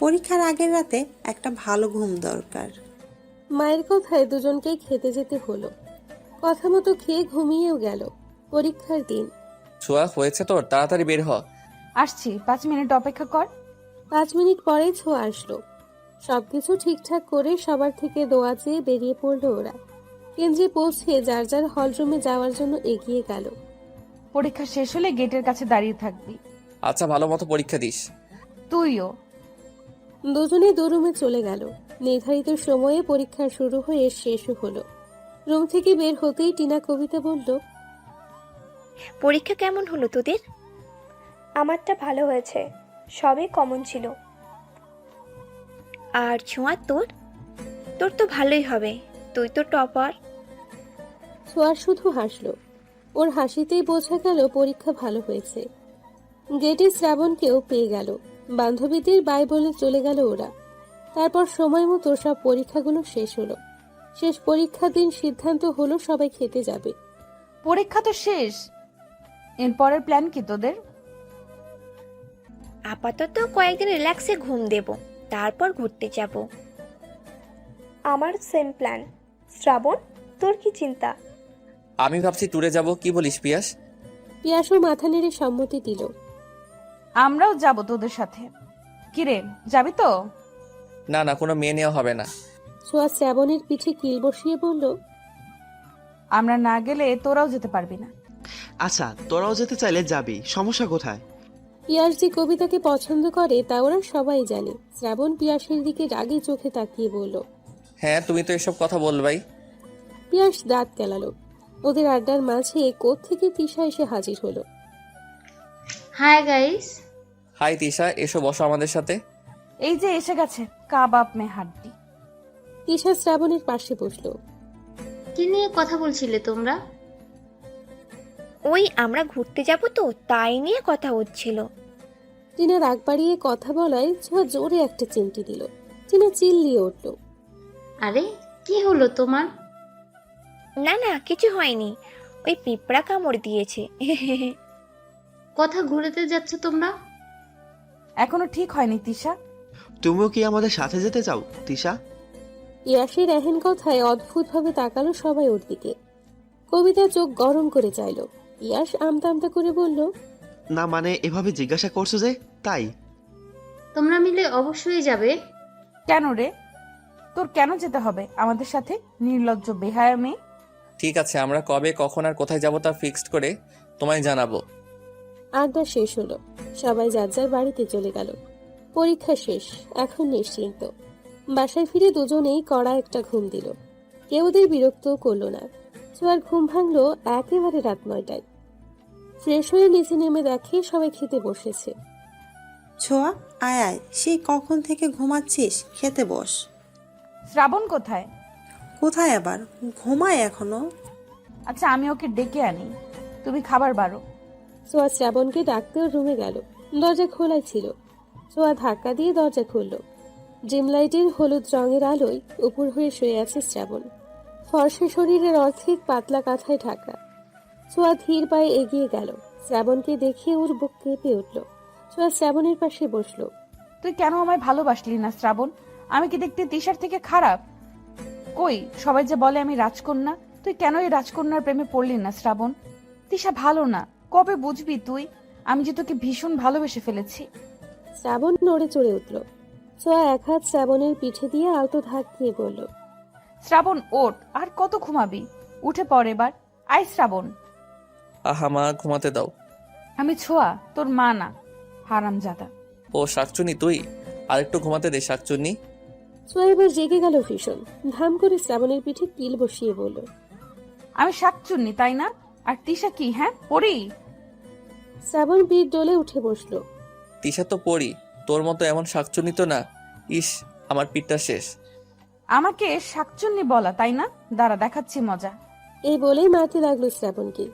E: পরীক্ষার আগের রাতে একটা ভালো ঘুম দরকার।
C: মায়ের কথায় দুজনকেই খেতে যেতে হলো। কথা মতো খেয়ে ঘুমিয়েও গেল। পরীক্ষার দিন।
A: ছোঁয়া, হয়েছে তোর, তাড়াতাড়ি বের হ।
B: আসছি, 5 মিনিট অপেক্ষা কর।
C: 5 মিনিট পরেই ছোঁয়া আসলো। সবকিছু ঠিকঠাক করে সবার থেকে দোয়া চেয়ে বেরিয়ে পড়লো ওরা। কেন্দ্রে পৌঁছে যার যার হলরুমে যাওয়ার জন্য এগিয়ে গেল।
B: পরীক্ষা শেষ হলে গেটের কাছে দাঁড়িয়ে থাকবি।
A: আচ্ছা, ভালো মতো পরীক্ষা দিস।
B: তুইও।
C: দুজনে রুমে চলে গেল। নির্ধারিত সময়ে পরীক্ষা শুরু হয়ে শেষও হলো। রুম থেকে বের হতেই টিনা কবিতা বলল,
J: পরীক্ষা কেমন হলো তোদের?
G: আমারটা ভালো হয়েছে, সবই কমন ছিল।
J: আর ছোঁয়া, তোর তোর তো ভালোই হবে, তুই তো টপার।
C: ছোঁয়া শুধু হাসলো। ওর হাসিতেই বোঝা গেল পরীক্ষা ভালো হয়েছে। গেটে শ্রাবণকেও পেয়ে গেল। বান্ধবীদের বাই বলে চলে গেল ওরা। তারপর সময় মতো সব পরীক্ষাগুলো শেষ হলো। শেষ পরীক্ষার দিন সিদ্ধান্ত হলো সবাই খেতে যাবে।
B: পরীক্ষা তো শেষ, এরপরের প্ল্যান কি তোদের?
J: আপাতত কয়েকদিন রিল্যাক্সে ঘুম দেব, তারপর ঘুরতে যাব।
G: আমার সেম প্ল্যান। শ্রাবণ, তোর কি চিন্তা?
A: আমি ভাবছি ট্যুরে যাব, কি বলিস পিয়াস?
C: পিয়াসও মাথা নেড়ে সম্মতি দিল।
B: আমরাও যাব তোদের সাথে। কিরে, যাবি তো?
A: না না, কোনো মেয়ে নেওয়া হবে না।
C: ছোঁয়া শ্রাবণের পিঠে কিল বসিয়ে বলল,
B: আমরা না গেলে তোরাও যেতে পারবি না।
F: আচ্ছা, তোরাও যেতে চাইলে যাবি, সমস্যা কোথায়?
C: পিয়াস যে কবিতাকে পছন্দ করে তা ওরা সবাই জানে। শ্রাবণ পিয়াসের দিকে রাগী চোখে তাকিয়ে বলল,
A: হ্যাঁ, তুমি তো এসব কথা বলবাই।
C: পিয়াস দাঁত কেলালো। ওদের আড্ডার মাঝে কোত্থেকে তিশা এসে হাজির হলো।
H: Hi guys.
A: হাই তিশা, এসো বসো আমাদের সাথে।
B: এই যে এসে গেছে কাবাব মে হাড্ডি।
C: তিশা শ্রাবণের পাশে বসলো।
H: কি নিয়ে কথা বলছিলে তোমরা?
J: ওই আমরা ঘুরতে যাব তো, তাই নিয়ে কথা হচ্ছিল।
C: টিনা রাগ বাড়িয়ে কথা বলায় ছোঁয়া জোরে একটা চিমটি দিল। টিনা চিল্লিয়ে উঠল।
H: আরে কি হলো তোমার?
J: না না, কিছু হয়নি, ওই পিঁপড়া কামড় দিয়েছে।
H: কথা ঘুরেতে যাচ্ছ তোমরা?
B: এখনো ঠিক হয়নি তিশা।
F: তুমিও কি আমাদের সাথে যেতে চাও তিশা?
C: ইয়াসের এহেন কথায় অদ্ভুতভাবে তাকালো সবাই ওর দিকে। কবিতা চোখ গরম করে চাইল। ইয়াস আমতা আমতা করে বলল,
F: না মানে এভাবে জিজ্ঞাসা করছো যে, তাই।
H: তোমরা মিলে অবশ্যই যাবে।
B: কেন রে, তোর কেন যেতে হবে আমাদের সাথে, নির্লজ্জ বেহায়া মেয়ে?
A: ঠিক আছে, আমরা কবে, কখন আর কোথায় যাব তা ফিক্সড করে তোমায় জানাবো।
C: আড্ডা শেষ হলো। সবাই যার যার বাড়িতে চলে গেল। পরীক্ষা শেষ, এখন নিশ্চিন্ত। বাসায় ফিরে দুজনেই কড়া একটা ঘুম দিল। কেউ ওদের বিরক্তও করলো না। ছোঁয়ার ঘুম ভাঙলো একেবারে রাত 9টায়। ফ্রেশ হয়ে নিচে নেমে দেখে সবাই খেতে বসেছে।
E: ছোঁয়া, আয় আয়, সেই কখন থেকে ঘুমাচ্ছিস, খেতে বস।
B: শ্রাবণ কোথায়?
E: কোথায় আবার, ঘুমায় এখনো।
B: আচ্ছা, আমি ওকে ডেকে আনি, তুমি খাবার বাড়ো।
C: ছোঁয়া শ্রাবণকে ডাকতেও রুমে গেল। দরজা খোলাই ছিল। ছোঁয়া ধাক্কা দিয়ে দরজা খুলল। ডিম লাইটের হলুদ রঙের আলোয় উপর হয়ে শুয়ে আছে শ্রাবণ। ফর্সা শরীরের অর্ধেক পাতলা কাঁথায় ঢাকা। ছোঁয়া ধীর পায়ে এগিয়ে গেল। শ্রাবণকে দেখে ওর বুক কেঁপে উঠল। ছোঁয়া শ্রাবণের পাশে বসলো।
B: তুই কেন আমায় ভালোবাসলি না শ্রাবণ? আমি কি দেখতে তিশার থেকে খারাপ? কই, সবাই যে বলে আমি রাজকন্যা, তুই কেন এই রাজকন্যার প্রেমে পড়লি না শ্রাবণ? তিশা ভালো না, কবে বুঝবি তুই? আমি যে তোকে ভীষণ ভালোবেসে ফেলেছি।
C: শ্রাবণ নড়ে চড়ে উঠল। ছোঁয়া এক হাত শ্রাবণের পিঠে দিয়ে আলতো ধাক দিয়ে বলল,
B: শ্রাবণ ওঠ, আর কত ঘুমাবি? উঠে পড় এবার। আয় শ্রাবণ।
A: আহা মা, ঘুমাতে দাও।
B: আমি ছোঁয়া, তোর মা না, হারামজাদা।
A: ও শাকচুনি তুই, আরেকটু ঘুমাতে দে শাকচুনি।
C: ছোঁয়া এবার জেগে গেল ভীষণ। ধাম করে শ্রাবণের পিঠে কিল বসিয়ে বলল,
B: আমি শাকচুন্নি তাই না? আর তিশা কি, হ্যাঁ পড়ি?
C: শ্রাবণ পিঠ ডলে উঠে বসলো।
A: তিশা তো পড়ি, তোর মতো এমন শাকচুনি তো না। ইস, আমার পিঠটা শেষ।
B: আমাকে শাকচুন্নি বলা তাই না? দাঁড়া, দেখাচ্ছি মজা।
C: এই বলেই মারতে লাগলো শ্রাবণকে।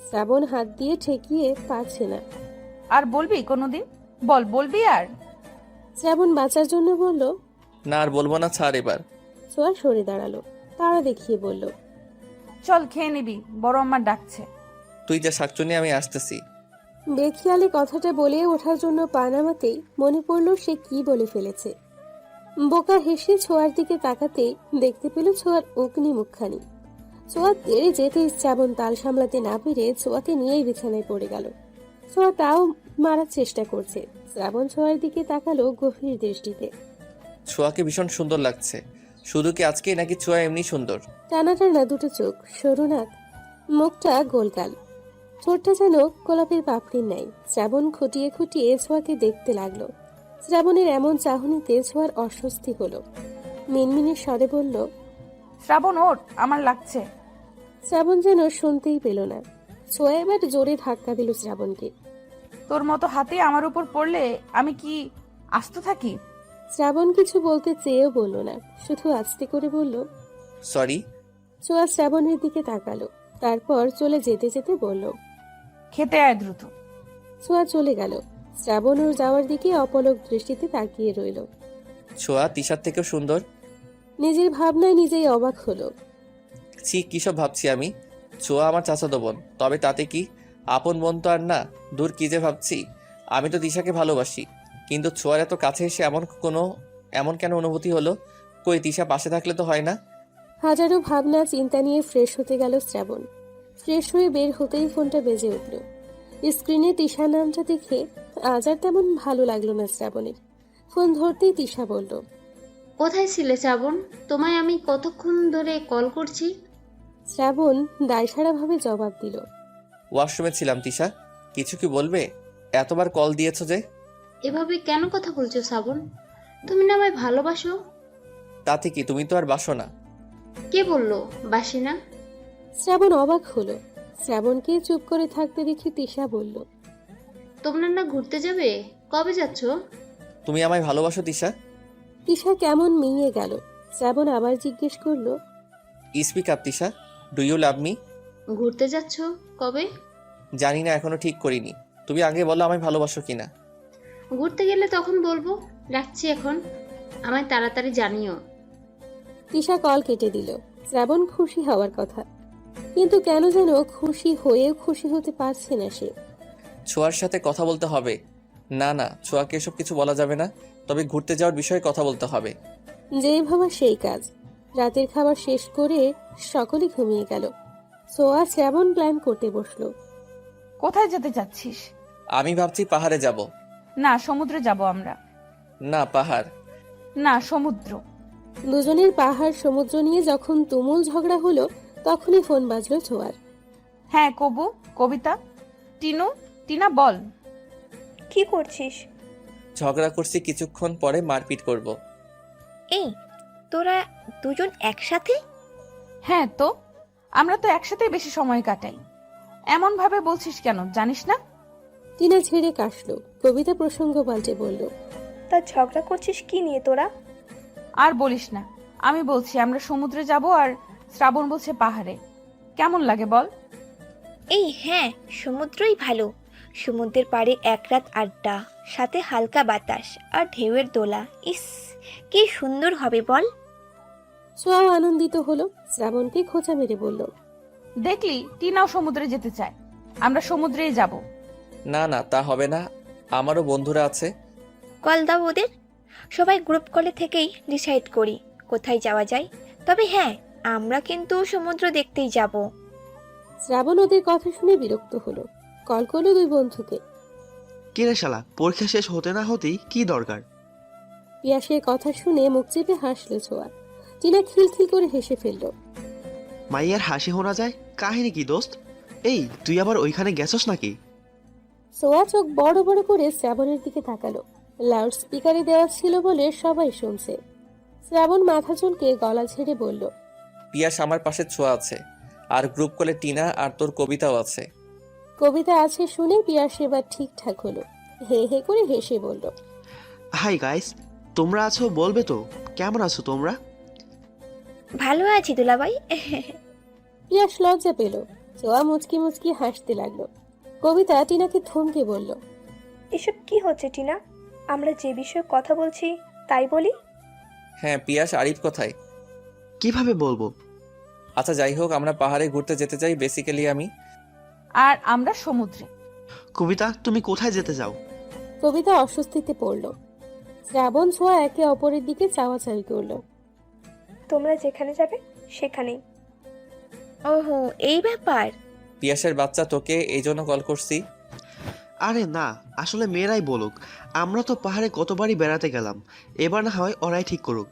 C: শ্রাবণ হাত দিয়ে ঠেকিয়ে পারছে না।
B: আর বলবি কোনোদিন? বলবি আর?
C: শ্রাবণ বাঁচার জন্য বলল।
A: না আর বলবো না, ছাড় এবার।
C: ছোঁয়া সরে দাঁড়ালো, তারা দেখিয়ে বলল,
B: চল খেয়ে নিবি, বড় আমার ডাকছে।
A: তুই যা শাকচুনি, আমি আসতেছি।
C: বেখিয়ালি কথাটা বলে ওঠার জন্য পা নামাতেই মনে পড়ল সে কি বলে ফেলেছে। বোকা হেসে ছোঁয়ার দিকে তাকাতেই দেখতে পেল ছোঁয়ার অগ্নি মুখখানি। ছোঁয়া তেড়ে যেতে শ্রাবণ তাল সামলাতে না পেরে ছোঁয়াকে নিয়েই বিছানায় পড়ে গেল। ছোঁয়া তাও মারার চেষ্টা করছে। শ্রাবণ ছোঁয়ার দিকে তাকালো গভীর দৃষ্টিতে।
A: ছোঁয়াকে ভীষণ সুন্দর লাগছে। শুধু কি আজকেই, নাকি ছোঁয়া এমনি সুন্দর?
C: টানা টানা দুটো চোখ, সরু নাক, মুখটা গোলগাল, ঠোঁটটা যেন গোলাপের পাপড়ির ন্যায়। শ্রাবণ খুঁটিয়ে খুঁটিয়ে ছোঁয়াকে দেখতে লাগলো। শ্রাবণের এমন চাহনিতে ছোঁয়ার অস্বস্তি হলো। মিনমিনের স্বরে বলল,
B: শ্রাবণ ওঠ, আমার লাগছে।
C: শ্রাবণ যেন শুনতেই পেল না। ছোঁয়া এবার জোরে ধাক্কা দিল শ্রাবণকে।
B: তোর মতো হাতে আমার উপর পড়লে আমি কি আস্ত থাকি?
C: শ্রাবণ কিছু বলতে চেয়েও বলল না, শুধু আস্তে করে বলল,
A: সরি।
C: ছোঁয়া শ্রাবণের দিকে তাকালো, তারপর চলে যেতে যেতে বলল,
B: খেতে আয় দ্রুত।
C: ছোঁয়া চলে গেল। শ্রাবণ ওর যাওয়ার দিকে অপলক দৃষ্টিতে তাকিয়ে রইল।
A: ছোঁয়া তিশার থেকেও সুন্দর।
C: নিজের ভাবনায় নিজেই অবাক হলো।
A: ছি, কিসব ভাবছি আমি। ছোঁয়া আমার চাচাতো বোন, তবে তাতে কি? আপন বোন তো আর না। দূর, কি যে ভাবছি। আমি তো তিশাকে ভালোবাসি, কিন্তু ছোঁয়ার এত কাছে এসে এমন কেন অনুভূতি হলো? কই, তিশা পাশে থাকলে তো হয় না?
C: হাজারো ভাবনা চিন্তা নিয়ে ফ্রেশ হতে গেল শ্রাবণ। ফ্রেশ হয়ে বের হতেই ফোনটা বেজে উঠল। স্ক্রিনে তিশা নামটা দেখে আজ আর তেমন ভালো লাগলো না শ্রাবণের। ফোন ধরতেই তিশা বলল,
H: কোথায় ছিলে শ্রাবণ? তোমায় আমি কতক্ষণ ধরে কল করছি।
C: শ্রাবণ দায়সারাভাবে জবাব দিল,
A: ওয়াশরুমে ছিলাম। তিশা, কিছু কি বলবে? এতবার কল দিয়েছো যে?
H: এভাবে কেন কথা বলছো শ্রাবণ? তুমি না আমায় ভালোবাসো।
A: তাতে কি, তুমি তো আর বাসো না।
H: কে বললো বাসি না?
C: শ্রাবণ অবাক হলো। শ্রাবণকে চুপ করে থাকতে দেখে তিশা বলল,
H: তোমরা না ঘুরতে যাবে? কবে যাচ্ছ?
A: তুমি আমায় ভালোবাসো তিশা?
C: তিশা কেমন মিইয়ে গেল। শ্রাবণ আবার জিজ্ঞেস করলো,
A: speak up Tisha, do you love me?
H: ঘুরতে যাচ্ছ কবে?
A: জানি না, এখনো ঠিক করিনি। তুমি আগে বলো আমায় ভালোবাসো কিনা।
H: ঘুরতে গেলে তখন বলবো। রাখছি এখন, আমায় তাড়াতাড়ি জানিও।
C: তিশা কল কেটে দিল। শ্রাবণ খুশি হওয়ার কথা, কিন্তু কেন যেন খুশি হয়েও খুশি হতে পারছে না সে।
A: ছোঁয়ার সাথে কথা বলতে হবে। না না, ছোঁয়াকে এসব কিছু বলা যাবে না। তবে ঘুরতে যাওয়ার বিষয়ে কথা বলতে হবে।
C: যেই ভাবা সেই কাজ। রাতের খাবার শেষ করে সকলে ঘুমিয়ে গেল। সোয়া শ্রাবণ প্ল্যান করতে বসলো।
B: কোথায় যেতে চাচ্ছিস?
A: আমি ভাবছি পাহাড়ে যাব।
B: না, সমুদ্রে যাব আমরা।
A: না, পাহাড়।
B: না, সমুদ্র।
C: দুজনের পাহাড় সমুদ্র নিয়ে যখন তুমুল ঝগড়া হলো, তখনই ফোন বাজলো ছোঁয়ার।
B: হ্যাঁ কবু, কবিতা, টিনা বল।
G: কি করছিস?
A: ঝগড়া করছি, কিছুক্ষণ পরে মারপিট করব।
J: এই তোরা দুজন একসাথে?
B: হ্যাঁ তো, আমরা তো একসাথেই বেশি সময় কাটাই। এমন ভাবে বলছিস কেন, জানিস না?
C: টিনা ছেড়ে কাশলো। কবিতা প্রসঙ্গ পাল্টে বলল,
G: তা ঝগড়া করছিস কি নিয়ে তোরা?
B: আর বলিস না, আমি বলছি আমরা সমুদ্রে যাব আর শ্রাবণ বলছে পাহাড়ে। কেমন লাগে বল?
J: এই হ্যাঁ, সমুদ্রই ভালো। সমুদ্রের পাড়ে এক রাত আড্ডা, সাথে হালকা বাতাস আর ঢেউয়ের দোলা। ইস, কি সুন্দর হবে বল।
C: সোয়াও আনন্দিত হলো। শ্রাবণকে খোঁচা মেরে বলল,
B: দেখলি, টিনাও সমুদ্রে যেতে চায়। আমরা সমুদ্রেই যাব।
A: না না, তা হবে না। আমারও বন্ধুরা আছে।
J: কল দাও ওদের। সবাই গ্রুপ কলে থেকেই ডিসাইড করি কোথায় যাওয়া যায়। তবে হ্যাঁ, আমরা কিন্তু সমুদ্র দেখতেই যাব।
C: শ্রাবণ ওদের কথা শুনে বিরক্ত হলো। কল করলো দুই বন্ধুকে।
F: কিরে শালা, পরীক্ষা শেষ হতে না হতেই কি দরকার?
C: পিয়াসের কথা শুনে মুখ চেপে হাসলো ছোঁয়া। টিনা খিলখিল করে হেসে ফেলল।
F: মাইয়ার হাসি শোনা যায়, কাহিনী কি দোস্ত? এই তুই আবার ওইখানে গেছস নাকি?
C: সোয়া চোখ বড় বড় করে শ্রাবণের দিকে তাকালো। লাউড স্পিকারে দেওয়া ছিল বলে সবাই শুনছে। শ্রাবণ মাথা চুলকে গলা ঝেড়ে বলল,
A: পিয়াস আমার পাশে ছোঁয়া আছে, আর গ্রুপ কলে টিনা আর তোর কবিতাও আছে।
C: কবিতা আছে শুনে পিয়াস এবার ঠিকঠাক হলো। হে হে করে হেসে বলল,
F: হাই গাইস, তোমরা আছো বলবে তো? কেমন আছো তোমরা?
J: ভালো আছি দুলাভাই।
C: পিয়াস লজ্জা পেল। ছোঁয়া মুচকি মুচকি হাসতে লাগলো। কবিতা টিনাকে থমকে বলল,
G: এসব কি হচ্ছে টিনা? আমরা যে বিষয়ে কথা বলছি তাই বলি।
A: হ্যাঁ, পিয়াস আরিফ কোথায়?
F: কিভাবে বলবো?
A: আচ্ছা যাই হোক, আমরা পাহাড়ে ঘুরতে যেতে চাই বেসিক্যালি আমি।
B: আর আমরা সমুদ্রে।
F: কবিতা, তুমি কোথায় যেতে চাও?
C: কবিতা অস্বস্তিতে পড়ল। শ্রাবণ ছোঁয়া একে অপরের দিকে চাওয়াচাওয়ি করলো।
G: তোমরা যেখানে যাবে সেখানেই।
J: ওহো, এই ব্যাপার।
A: পিয়াসের বাচ্চা, তোকে এই জন্য কল করছি।
F: আরে না, আসলে মেয়েরাই বলুক। আমরা তো পাহাড়ে কতবারই বেড়াতে গেলাম, এবার না হয় ওরাই ঠিক করুক।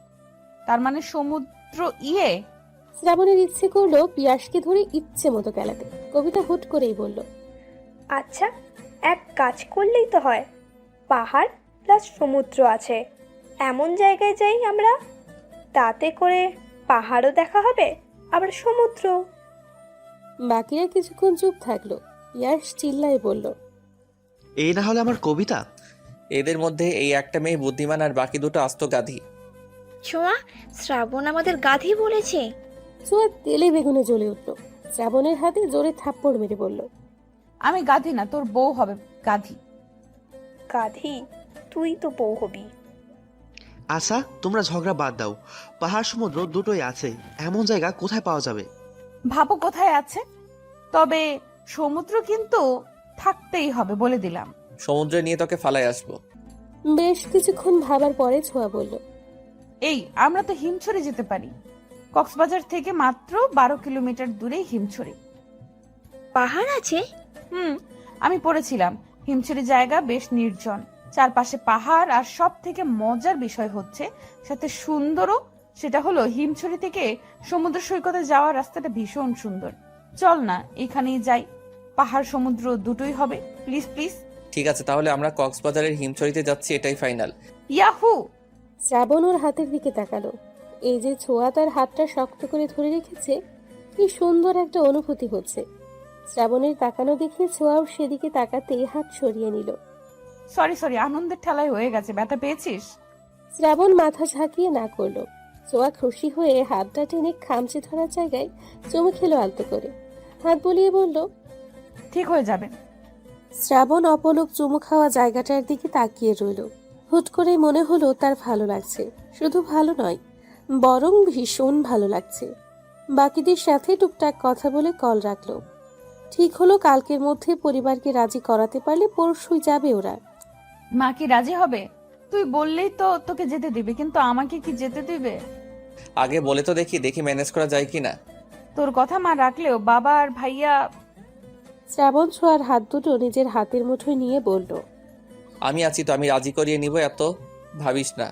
B: তার মানে সমুদ্র ইয়ে।
C: শ্রাবণের ইচ্ছে করলো পিয়াসকে ধরে ইচ্ছে মতো খেলাতে। কবিতা হুট করেই বলল,
G: আচ্ছা, এক কাজ করলেই তো হয়। পাহাড় প্লাস সমুদ্র আছে, এমন জায়গায় যাই আমরা। তাতে করে পাহাড়ও দেখা হবে, আবার সমুদ্র।
C: বাকিরা কিছুক্ষণ চুপ থাকলো। পিয়াস চিল্লায় বলল,
F: এই না হলে আমার কবিতা।
A: এদের মধ্যে এই একটা মেয়ে বুদ্ধিমান আর বাকি দুটো আস্ত গাধি।
J: ছোঁয়া, শ্রাবণ আমাদের গাধি বলেছে।
C: ছোঁয়া তেলে বেগুনে জ্বলে উঠল। শ্রাবণের হাতে জোরে থাপ্পড় মেরে বলল,
B: আমি গাধি না, তোর বউ হবে গাধি।
G: গাধি? তুই তো বউ হবি।
F: আচ্ছা, তোমরা ঝগড়া বাদ দাও। পাহাড় সমুদ্র দুটোই আছে, এমন জায়গা কোথায় পাওয়া যাবে?
B: ভাবো কোথায় আছে। তবে সমুদ্র কিন্তু থাকতেই হবে, বলে দিলাম।
A: সমুদ্রে নিয়ে তোকে ফালাই আসবো।
C: বেশ কিছুক্ষণ ভাবার পরে ছোঁয়া বলল,
B: এই আমরা তো হিমছড়ি যেতে পারি। কক্সবাজার থেকে মাত্র 12 কিলোমিটার দূরেই হিমছড়ি।
J: পাহাড় আছে?
B: আমি পড়েছিলাম। হিমছড়ি জায়গা বেশ নির্জন, চারপাশে পাহাড়, আর সব থেকে মজার বিষয় হচ্ছে সাথে সুন্দরও। সেটা হলো হিমছড়ি থেকে সমুদ্র সৈকতে যাওয়ার রাস্তাটা ভীষণ সুন্দর। চল না এখানেই যাই, পাহাড় সমুদ্র দুটোই হবে। Please please.
A: ঠিক আছে, তাহলে আমরা কক্সবাজারের হিমছড়িতে যাচ্ছি, এটাই ফাইনাল।
B: ইয়াহু!
C: শ্রাবণ ওর হাতের দিকে তাকালো। এই যে ছোঁয়া তার হাতটা শক্ত করে ধরে রেখেছে, কি সুন্দর একটা অনুভূতি হচ্ছে। শ্রাবণের তাকানো দেখে ছোঁয়াও সেদিকে তাকাতেই হাত সরিয়ে নিল।
B: সরি, আনন্দের ঠেলায় হয়ে গেছে। ব্যথা পেয়েছিস?
C: শ্রাবণ মাথা ঝাঁকিয়ে না করলো। ছোঁয়া খুশি হয়ে হাতটা টেনে খামচে ধরার জায়গায় চুমু খেলো আলতো করে। হাত বুলিয়ে বলল,
B: ঠিক হয়ে যাবে।
C: শ্রাবণ অপলক চুমু খাওয়া জায়গাটার দিকে তাকিয়ে রইল। হুট করে মনে হলো তার ভালো লাগছে। শুধু ভালো নয়, বরং ভীষণ ভালো লাগছে। বাকিদের সাথে টুকটাক কথা বলে কল রাখলো। ঠিক হলো কালকের মধ্যে পরিবারকে রাজি করাতে পারলে পরশুই যাবে ওরা।
B: মা কি রাজি হবে? তুই বললেই তো তোকে যেতে দিবে, কিন্তু আমাকে কি যেতে দিবে?
A: আগে বলে তো দেখি ম্যানেজ করা যায় কিনা।
B: তোর কথা মা রাখলেও বাবা আর ভাইয়া।
C: শ্রাবণ ছোঁয়ার হাত দুটো নিজের হাতের মুঠোয় নিয়ে বলল,
A: আমি আছি তো, আমি রাজি করিয়ে নিব, এত ভাবিস না।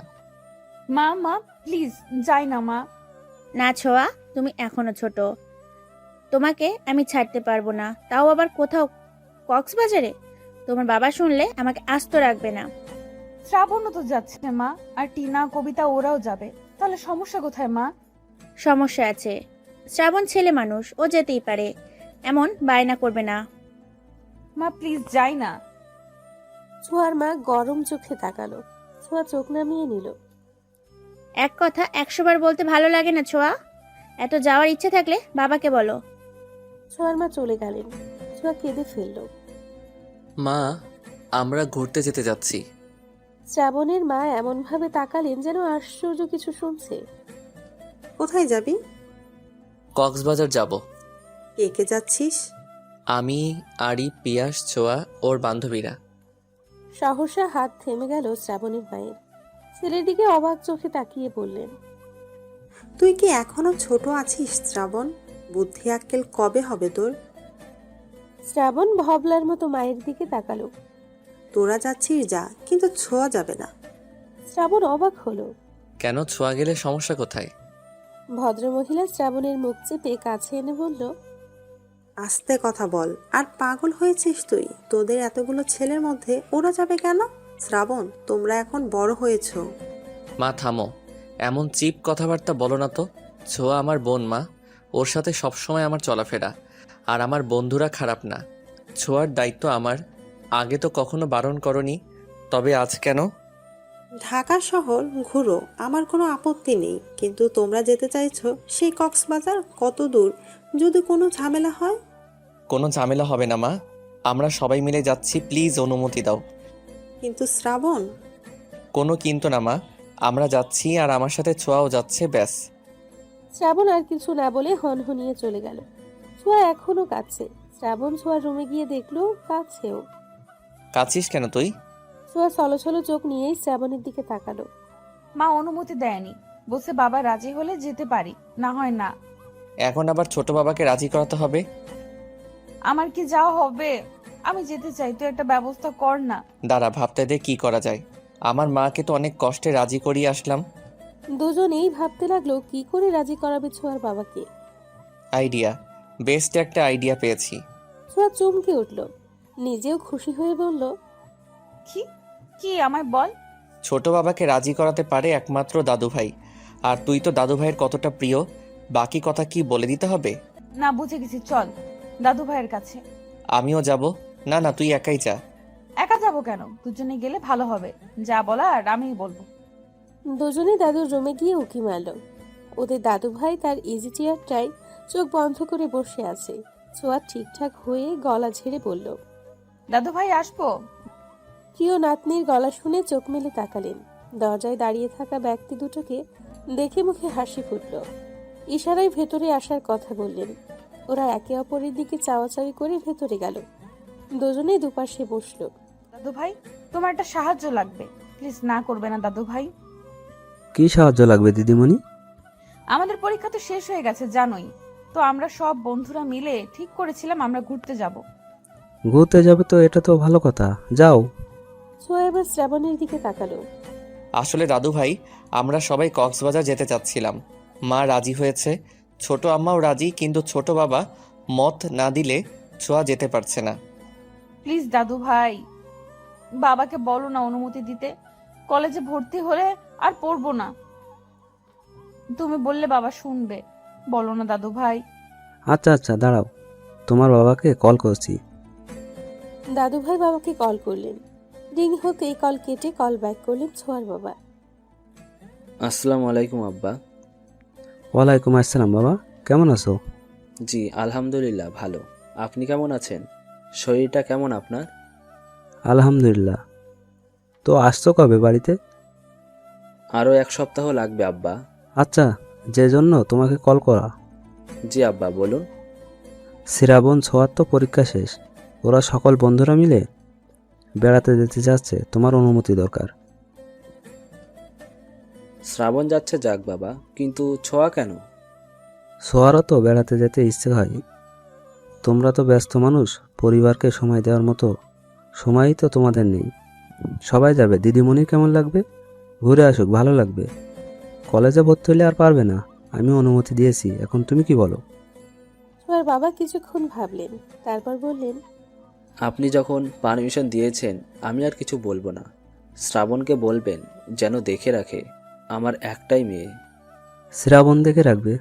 B: মা প্লিজ যাই না মা।
D: না ছোঁয়া, তুমি এখনো ছোট, তোমাকে আমি ছাড়তে পারবো না, তাও আবার কোথাও কক্সবাজারে। তোমার বাবা শুনলে আমাকে আস্ত রাখবে না।
B: শ্রাবণও তো যাচ্ছে মা, আর টিনা, কবিতা ওরাও যাবে। তাহলে সমস্যা কোথায় মা?
D: সমস্যা আছে। শ্রাবণ ছেলে মানুষ, ও যেতেই পারে, এমন বায়না করবে না।
B: মা প্লিজ যাই না।
C: ছোঁয়ার মা গরম চোখে তাকালো। ছোঁয়া চোখ নামিয়ে নিল।
D: এক কথা 100 বার বলতে ভালো লাগে না ছোঁয়া। এত যাওয়ার ইচ্ছে থাকলে বাবাকে বলো।
C: ছোঁয়ার মা চলে গেলেন। ছোঁয়া কেঁদে ফেলল।
A: মা, আমরা ঘুরতে যেতে যাচ্ছি।
C: শ্রাবণের মা এমন ভাবে তাকালেন যেন আশ্চর্য কিছু শুনছে।
E: কোথায় যাবি?
A: কক্সবাজার যাব।
E: কে কে যাচ্ছিস?
A: আমি, আরিফ, পিয়াস, ছোঁয়া, ওর বান্ধবীরা।
C: সহসা হাত থেমে গেল শ্রাবণের মায়ের। ছেলের দিকে অবাক চোখে তাকিয়ে বললেন,
E: তুই কি এখনো ছোট আছিস শ্রাবণ? বুদ্ধি আক্কেল কবে হবে তোর?
C: শ্রাবণ ভবলার মতো মায়ের দিকে তাকালো।
E: তোরা যাচ্ছিস যা, কিন্তু ছোঁয়া যাবে না।
C: শ্রাবণ অবাক হলো।
A: কেন, ছোঁয়া গেলে সমস্যা কোথায়?
C: ভদ্রমহিলা শ্রাবণের মুখ চেপে কাছে এনে বলল,
E: আস্তে কথা বল। আর পাগল হয়েছিস তুই? তোদের এতগুলো ছেলের মধ্যে ওরা যাবে কেন? শ্রাবণ, তোমরা এখন বড় হয়েছো।
A: মা থামো, এমন চিপ কথাবার্তা বলো না তো। ছোঁয়া আমার বোন মা, ওর সাথে সবসময় আমার চলাফেরা। আর আমার বন্ধুরা খারাপ না, ছোঁয়ার দায়িত্ব আমার। আগে তো কখনো বারণ করনি, তবে আজ কেন?
E: ঢাকা শহর ঘুরো, আমার কোনো আপত্তি নেই, কিন্তু তোমরা যেতে চাইছো সেই কক্সবাজার কত দূর? যদি কোনো ঝামেলা হয়?
A: কোনো ঝামেলা হবে না মা, আমরা সবাই মিলে যাচ্ছি, প্লিজ অনুমতি দাও।
E: কিন্তু শ্রাবণ।
A: কোনো কিন্তু না মা, আমরা যাচ্ছি আর আমার সাথে ছোঁয়াও যাচ্ছে, ব্যাস।
C: শ্রাবণ আর কিছু না বলে হনহনিয়ে চলে গেল। ছোঁয়া এখনো কাঁদছে। শ্রাবণ ছোঁয়ার রুমে গিয়ে দেখলো কাঁদছেও।
A: কাছিস কেন তুই?
C: ছোঁয়া ছলো চোখ নিয়েই শ্রাবণের দিকে তাকালো।
B: মা অনুমতি দেয়নি, বলছে বাবা রাজি হলে যেতে পারি, না হয় না।
A: এখন আবার ছোট বাবাকে রাজি করাতে হবে?
B: আমার কি যাওয়া হবে? আমি যেতে চাই, তুই একটা ব্যবস্থা কর না।
A: দাঁড়া, ভাবতে দে কি করা যায়। আমার মাকে তো অনেক কষ্টে রাজি করিয়ে আসলাম।
C: দুজনেই ভাবতে লাগলো কি করে রাজি করাবে ছোঁয়ার বাবাকে।
A: আইডিয়া, বেস্ট একটা আইডিয়া পেয়েছি।
C: ছোঁয়া চমকে উঠল, নিজেও খুশি হয়ে বলল,
B: কি কি আমায় বল।
A: ছোট বাবাকে রাজি করাতে পারে একমাত্র দাদু ভাই। আর তুই তো দাদু ভাইয়ের কতটা প্রিয়, বাকি কথা কি বলে দিতে হবে?
B: না, বুঝে গেছি, চল দাদু ভাইয়ের কাছে।
A: আমিও যাব। না না, তুই একাই যা।
B: একা যাবো কেন, দুজনে গেলে ভালো হবে। যা বলার আমিই বলবো।
C: দুজনে দাদুর রুমে গিয়ে উকি মারল। ওদের দাদু ভাই তার ইজি চেয়ারটায় চোখ বন্ধ করে বসে আছে। ছোঁয়া ঠিকঠাক হয়ে গলা ঝেড়ে বলল,
B: দাদু ভাই আসবো?
C: প্রিয় নাতনির গলা শুনে চোখ মেলে তাকালেন। দরজায় দাঁড়িয়ে থাকা ব্যক্তি দুটোকে দেখে মুখে হাসি ফুটল। ইশারায় ভেতরে আসার কথা বললেন। ওরা একে অপরের দিকে চাওয়াচাওয়ি করে ভেতরে গেল। দুজনেই দুপাশে বসল।
B: দাদু ভাই, তোমার একটা সাহায্য লাগবে, প্লিজ না করবে না দাদু ভাই?
K: কি সাহায্য লাগবে দিদিমণি?
B: আমাদের পরীক্ষা তো শেষ হয়ে গেছে জানোই তো, আমরা সব বন্ধুরা মিলে ঠিক করেছিলাম আমরা ঘুরতে যাব।
K: ঘুরতে যাবে তো, এটা তো ভালো কথা, যাও।
C: ছোঁয়া এবার শ্রাবণের দিকে তাকালো।
A: আসলে দাদু ভাই, আমরা সবাই কক্সবাজার যেতে চাচ্ছিলাম। মা রাজি হয়েছে, ছোট আম্মাও রাজি, কিন্তু ছোট বাবা মত না দিলে ছোঁয়া যেতে পারছে না।
B: প্লিজ দাদু ভাই, বাবাকে বলো না অনুমতি দিতে। কলেজে ভর্তি হলে আর পড়বো না, তুমি বললে বাবা শুনবে। বলো না দাদু ভাই।
K: আচ্ছা আচ্ছা, দাঁড়াও, তোমার বাবাকে কল করছি।
C: দাদু ভাই বাবাকে কল করলেন। রিং হতেই কল কেটে কল ব্যাক করলেন ছোঁয়ার বাবা।
I: আসসালামু আলাইকুম আব্বা।
K: ওয়ালাইকুম আসসালাম বাবা, কেমন আছো?
I: জি আলহামদুলিল্লাহ ভালো। আপনি কেমন আছেন? শরীরটা কেমন আপনার?
K: আলহামদুলিল্লাহ। তো আসছো কবে বাড়িতে?
I: আরও 1 সপ্তাহ লাগবে আব্বা।
K: আচ্ছা, যে জন্য তোমাকে কল করা।
I: জি আব্বা বলুন।
K: শ্রাবণ ছোঁয়ার তো পরীক্ষা শেষ, ওরা সকল বন্ধুরা মিলে বেড়াতে যেতে যাচ্ছে, তোমার অনুমতি দরকার।
I: শ্রাবণ যাচ্ছে যাক বাবা, কিন্তু ছোঁয়া কেন?
K: ছোঁয়ারও তো বেড়াতে যেতে ইচ্ছে হয়। তোমরা তো ব্যস্ত মানুষ, পরিবারকে সময় দেওয়ার মতো সময়ই তো তোমাদের নেই। সবাই যাবে, দিদিমণির কেমন লাগবে? ঘুরে আসুক, ভালো লাগবে। কলেজে ভর্তি হলে আর পারবে না, আমি অনুমতি দিয়েছি, এখন তুমি কি বলো?
C: ছোঁয়ার বাবা কিছুক্ষণ ভাবলেন, তারপর বললেন,
I: আপনি যখন পারমিশন দিয়েছেন আমি আর কিছু বলবো না। শ্রাবণকে বলবেন যেন দেখে রাখে, আমার একটাই মেয়ে।
K: শ্রাবণ দেখে রাখবে?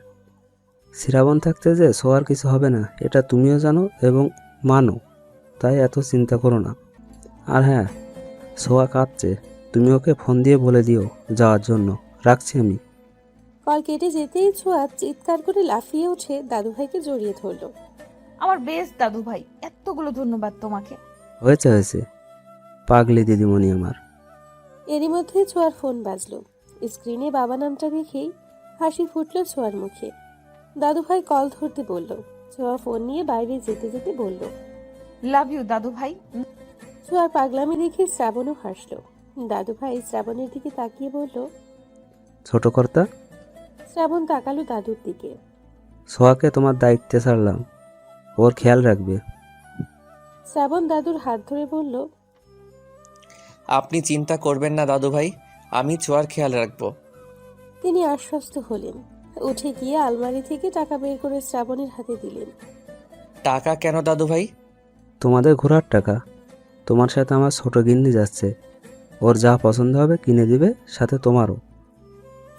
K: শ্রাবণ থাকতে যে ছোঁয়ার কিছু হবে না, এটা তুমিও জানো এবং মানো, তাই এত চিন্তা করো না। আর হ্যাঁ, ছোঁয়া কাঁদছে, তুমি ওকে ফোন দিয়ে বলে দিও যাওয়ার জন্য। রাখছি আমি।
C: কল কেটে যেতেই ছোঁয়া চিৎকার করে লাফিয়ে উঠে দাদু ভাইকে জড়িয়ে ধরল।
B: আমার বেস্ট দাদু ভাই, এতগুলো ধন্যবাদ তোমাকে।
K: হয়েছে হয়েছে, পাগলি দিদিমণি আমার।
C: এরই মধ্যে ছোঁয়ার ফোন বাজলো। স্ক্রিনে বাবা নামটা দেখেই হাসি ফুটল ছোঁয়ার মুখে। দাদু ভাই কল ধরতে বলল। ছোঁয়া ফোন নিয়ে বাইরে যেতে যেতে বলল,
B: লাভ ইউ দাদু ভাই।
C: ছোঁয়ার পাগলামি দেখে শ্রাবণও হাসলো। দাদু ভাই শ্রাবণের দিকে তাকিয়ে বলল,
K: ছোট কর্তা।
C: শ্রাবণ তাকালো দাদুর দিকে।
K: ছোঁয়াকে তোমার দায়িত্বে ছাড়লাম, ওর খেয়াল রাখবে।
C: শ্রাবণ দাদুর হাত ধরে বলল,
A: আপনি চিন্তা করবেন না দাদু ভাই, আমি ছোঁয়ার খেয়াল রাখবো।
C: তিনি আশ্বস্ত হলেন। উঠে গিয়ে আলমারি থেকে টাকা বের করে শ্রাবণের হাতে দিলেন।
A: টাকা কেন দাদু ভাই?
K: তোমাদের ঘোরার টাকা। তোমার সাথে আমার ছোট গিন্নি যাচ্ছে, ওর যা পছন্দ হবে কিনে দিবে, সাথে তোমারও।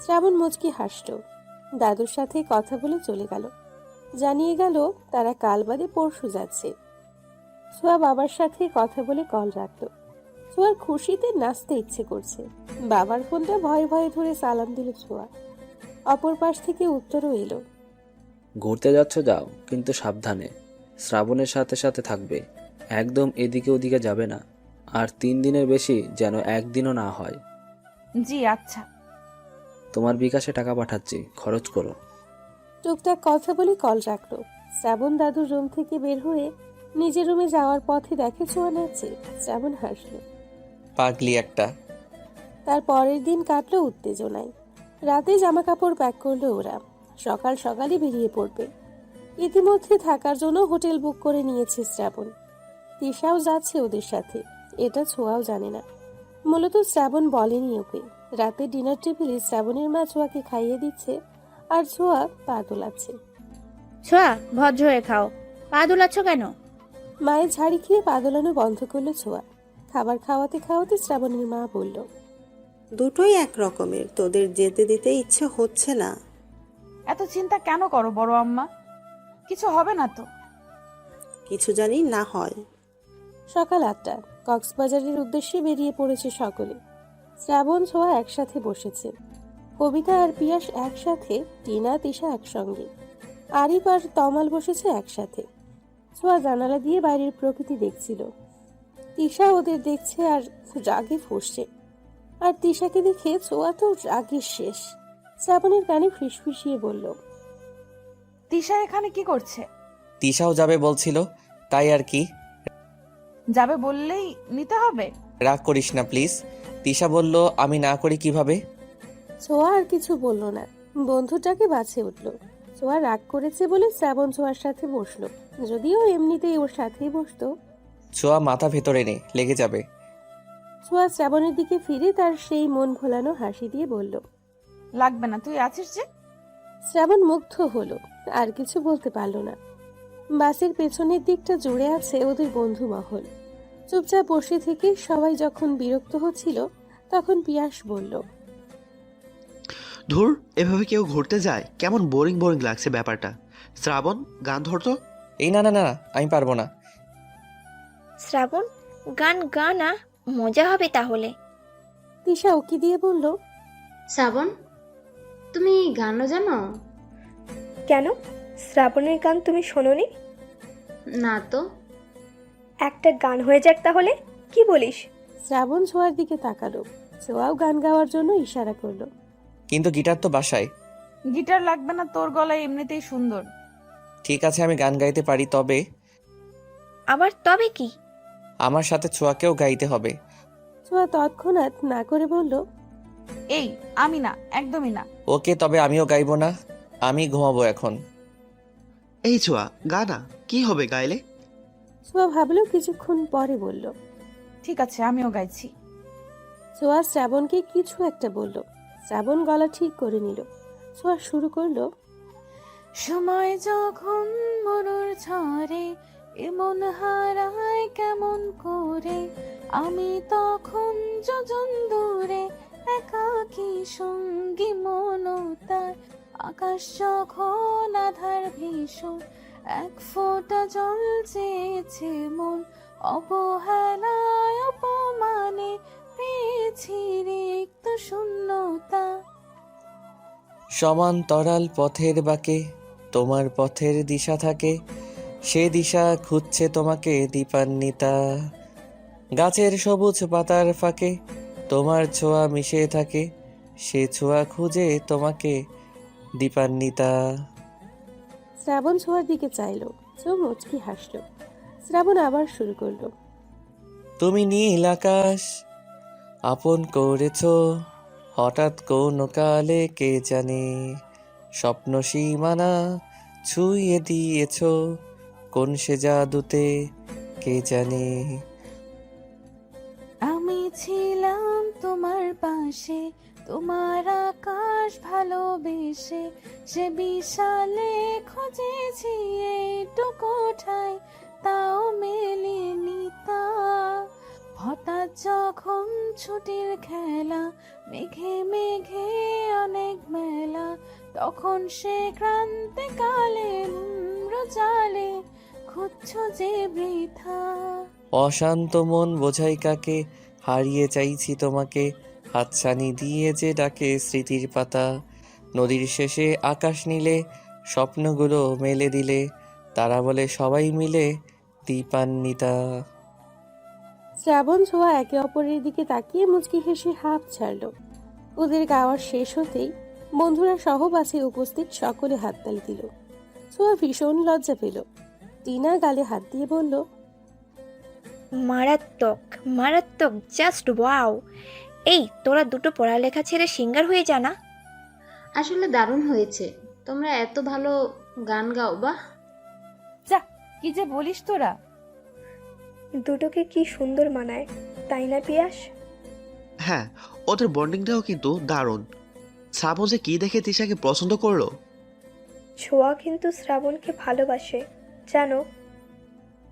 C: শ্রাবণ মুচকি হাসল। দাদুর সাথে কথা বলে চলে গেল। জানিয়ে গেল তারা কাল বাদে পরশু যাচ্ছে। ছোঁয়া বাবার সাথে কথা বলে কল রাখল। ছোঁয়ার খুশিতে নাচতে ইচ্ছে করছে। বাবার ফোনটা ভয়ে ভয়ে ধরে সালাম দিল ছোঁয়া। অপর পাশ থেকে উত্তরও এলো।
I: ঘুরতে যাচ্ছ যাও, কিন্তু সাবধানে। শ্রাবণের সাথে সাথে থাকবে, একদম এদিকে ওদিকে যাবে না। আর 3 দিনের বেশি যেন একদিনও না হয়।
B: জি আচ্ছা।
I: তোমার বিকাশে টাকা পাঠাচ্ছি, খরচ করো।
C: টুকটাক কথা বলে কল রাখলো। শ্রাবণ দাদুর রুম থেকে বের হয়ে নিজের রুমে যাওয়ার পথে দেখে ছোঁয়া নাচছে। শ্রাবণ হাসলো।
A: পাগলি একটা।
C: তার পরের দিন কাটলো উত্তেজনায়। রাতে জামা কাপড় প্যাক করলো ওরা। সকাল সকালই বেরিয়ে পড়বে। ইতিমধ্যে থাকার জন্য হোটেল বুক করে নিয়েছে শ্রাবণ। তিশাও যাচ্ছে ওদের সাথে, এটা ছোঁয়াও জানে না। মূলত শ্রাবণ বলেনি ওকে। রাতে ডিনার টেবিলে শ্রাবণের মা ছোঁয়াকে খাইয়ে দিচ্ছে, আর ছোঁয়া পা দোলাচ্ছে।
D: ছোঁয়া, ভদ্র হয়ে খাও। পা দোলাচ্ছ কেন?
C: মায়ের ঝাড়ি খেয়ে পা দোলানো বন্ধ করলো ছোঁয়া। খাবার খাওয়াতে খাওয়াতে শ্রাবণের মা বলল,
E: দুটোই এক রকমের, তোদের যেতে দিতে ইচ্ছে হচ্ছে না।
B: এত চিন্তা কেন করো বড় আম্মা? কিছু হবে না তো?
E: কিছু জানি না হয়।
C: সকাল 8টা। কক্সবাজারের উদ্দেশ্যে বেরিয়ে পড়েছে সকলে। শ্রাবণ ছোঁয়া একসাথে বসেছে। কবিতা আর পিয়াস একসাথে, টিনা তিশা একসঙ্গে, আরিফ আর তমাল বসেছে একসাথে। ছোঁয়া জানালা দিয়ে বাইরের প্রকৃতি দেখছিল। তিশা ওদের দেখছে আর রাগে ফুঁসছে। আর তিশাকে দেখে ছোঁয়া তো রাগে শেষ। শ্রাবণের কানে ফিসফিসিয়ে বলল,
B: তিশা এখানে কি করছে?
A: তিশাও যাবে বলছিল, তাই আর কি।
B: যাবে বললেই নিতে হবে?
A: রাগ করিস না প্লিজ। তিশা বলল, আমি না করি কিভাবে?
C: ছোঁয়া আর কিছু বলল না। বন্ধুটাকে বাছে উঠল। ছোঁয়া রাগ করেছে বলে শ্রাবণ ছোঁয়ার সাথে বসলো। যদিও এমনিতেই ওর সাথেই বসতো।
A: ছোঁয়া মাথা ভেতরে নে, লেগে যাবে।
C: ছোঁয়া শ্রাবণের দিকে ফিরে তার সেই মন ভোলানো হাসি দিয়ে বলল,
B: লাগবে না, তুই আছিস যে।
C: শ্রাবণ মুগ্ধ হলো, আর কিছু বলতে পারল না। বাসের পেছনের দিকটা জুড়ে আছে ওদের বন্ধু মহল। চুপচাপ বসে থেকে সবাই যখন বিরক্ত হচ্ছিল, তখন পিয়াস বলল,
F: ধুর, এভাবে কেউ ঘুরতে যায়? কেমন বোরিং বোরিং লাগছে ব্যাপারটা। শ্রাবণ, গান ধরতো।
A: এই না না না, আমি পারবো না।
J: শ্রাবণ, গান গা না, মজা হবে তাহলে।
C: তিশা উকি দিয়ে বলল,
H: শ্রাবণ, তুমি গানও জানো?
G: কেন, শ্রাবণের গান তুমি শোনোনি?
H: না তো।
G: একটা গান হয়ে যাক তাহলে, কি বলিস?
C: শ্রাবণ ছোঁয়ার দিকে তাকালো। ছোঁয়াও গান গাওয়ার জন্য ইশারা করলো।
A: কিন্তু গিটার তো বাসায়।
B: গিটার লাগবে না, তোর গলায় এমনিতেই সুন্দর।
A: ঠিক আছে, আমি গান গাইতে পারি, তবে
J: আবার তবে কি?
A: আমার সাথে ছোঁয়াকেও গাইতে হবে।
C: ছোঁয়া তৎক্ষণাৎ না করে বলল,
B: এই, আমি না, একদমই না।
A: ওকে, তবে আমিও গাইবো না, আমি ঘুমাবো এখন।
F: এই ছোঁয়া, গানা কি হবে গাইলে?
C: ছোঁয়া ভাবলো, কিছুক্ষণ পরে বলল,
B: ঠিক আছে, আমিও গাইছি।
C: ছোঁয়া শ্রাবণকে কিছু একটা বলল। শ্রাবণ গলা ঠিক করে নিল। ছোঁয়া শুরু করলো,
B: সময় যখন মরুর ঝরে এমন হারায় কেমন করে, আমি তখন যোজন দূরে একাকী সঙ্গী মনতার, আকাশ যখন আধার ভীষণ এক ফোঁটা জল চেয়েছে মন, অবহেলায় অপমানে পেয়েছি রিক্ত শূন্যতা।
A: সমান্তরাল পথের বাঁকে তোমার পথের দিশা থাকে, সে দিশা খুঁজছে তোমাকে দীপান্বিতা। গাছের সবুজ পাতার ফাঁকে তোমার ছোঁয়া মিশে থাকে, সে ছোঁয়া খুঁজে তোমাকে দীপান্বিতা।
C: শ্রাবণ ছোঁয়ার দিকে চাইলো। ছোঁয়া মুচকি হাসলো। শ্রাবণ আবার শুরু করলো,
A: তুমি নীল আকাশ আপন করেছো, হঠাৎ কোন কালে কে জানে, স্বপ্ন সীমানা ছুঁয়ে দিয়েছো, কোন সে জাদুতে কে জানে।
B: আমি ছিলাম তোমার পাশে, তোমার আকাশ ভালোবেসে, সে বিশালে খুঁজেছি এইটুকু ঠাই, তাও মেলেনি তা। হঠাৎ যখন ছুটির খেলা, মেঘে মেঘে অনেক মেলা, তখন সে ক্রান্তিকালে রোজালে খুঁজছো যে বৃথা।
A: অশান্ত মন বোঝাই কাকে, হারিয়ে চাইছি তোমাকে, হাতছানি দিয়ে যে ডাকে স্মৃতির পাতা। নদীর শেষে আকাশ নীলে, স্বপ্নগুলো মেলে দিলে, তারা বলে সবাই মিলে দীপান্বিতা।
C: শ্রাবণ ছোঁয়া একে অপরের দিকে তাকিয়ে মুচকি হেসে হাঁপ ছাড়ল। ওদের গাওয়া শেষ হতেই বন্ধুরা সহ বাসে উপস্থিত সকলে হাততালি দিল। ছোঁয়া ভীষণ লজ্জা পেল। টিনা গালে হাত দিয়ে বলল,
J: মারাত্মক মারাত্মক, জাস্ট ওয়াও। এই তোরা দুটো পড়ালেখা ছেড়ে সিঙ্গার হয়ে যা না।
H: আসলে দারুণ হয়েছে, তোমরা এত ভালো গান গাও, বাহ।
B: যা, কি যে বলিস তোরা।
G: দুটোকে কি সুন্দর মানায়, তাই না পিয়াস?
F: হ্যাঁ, ওদের বন্ডিংটাও কিন্তু দারুণ। শ্রাবণ যে কি দেখে তিশাকে পছন্দ করলো।
G: ছোঁয়া কিন্তু শ্রাবণকে ভালোবাসে, জানো?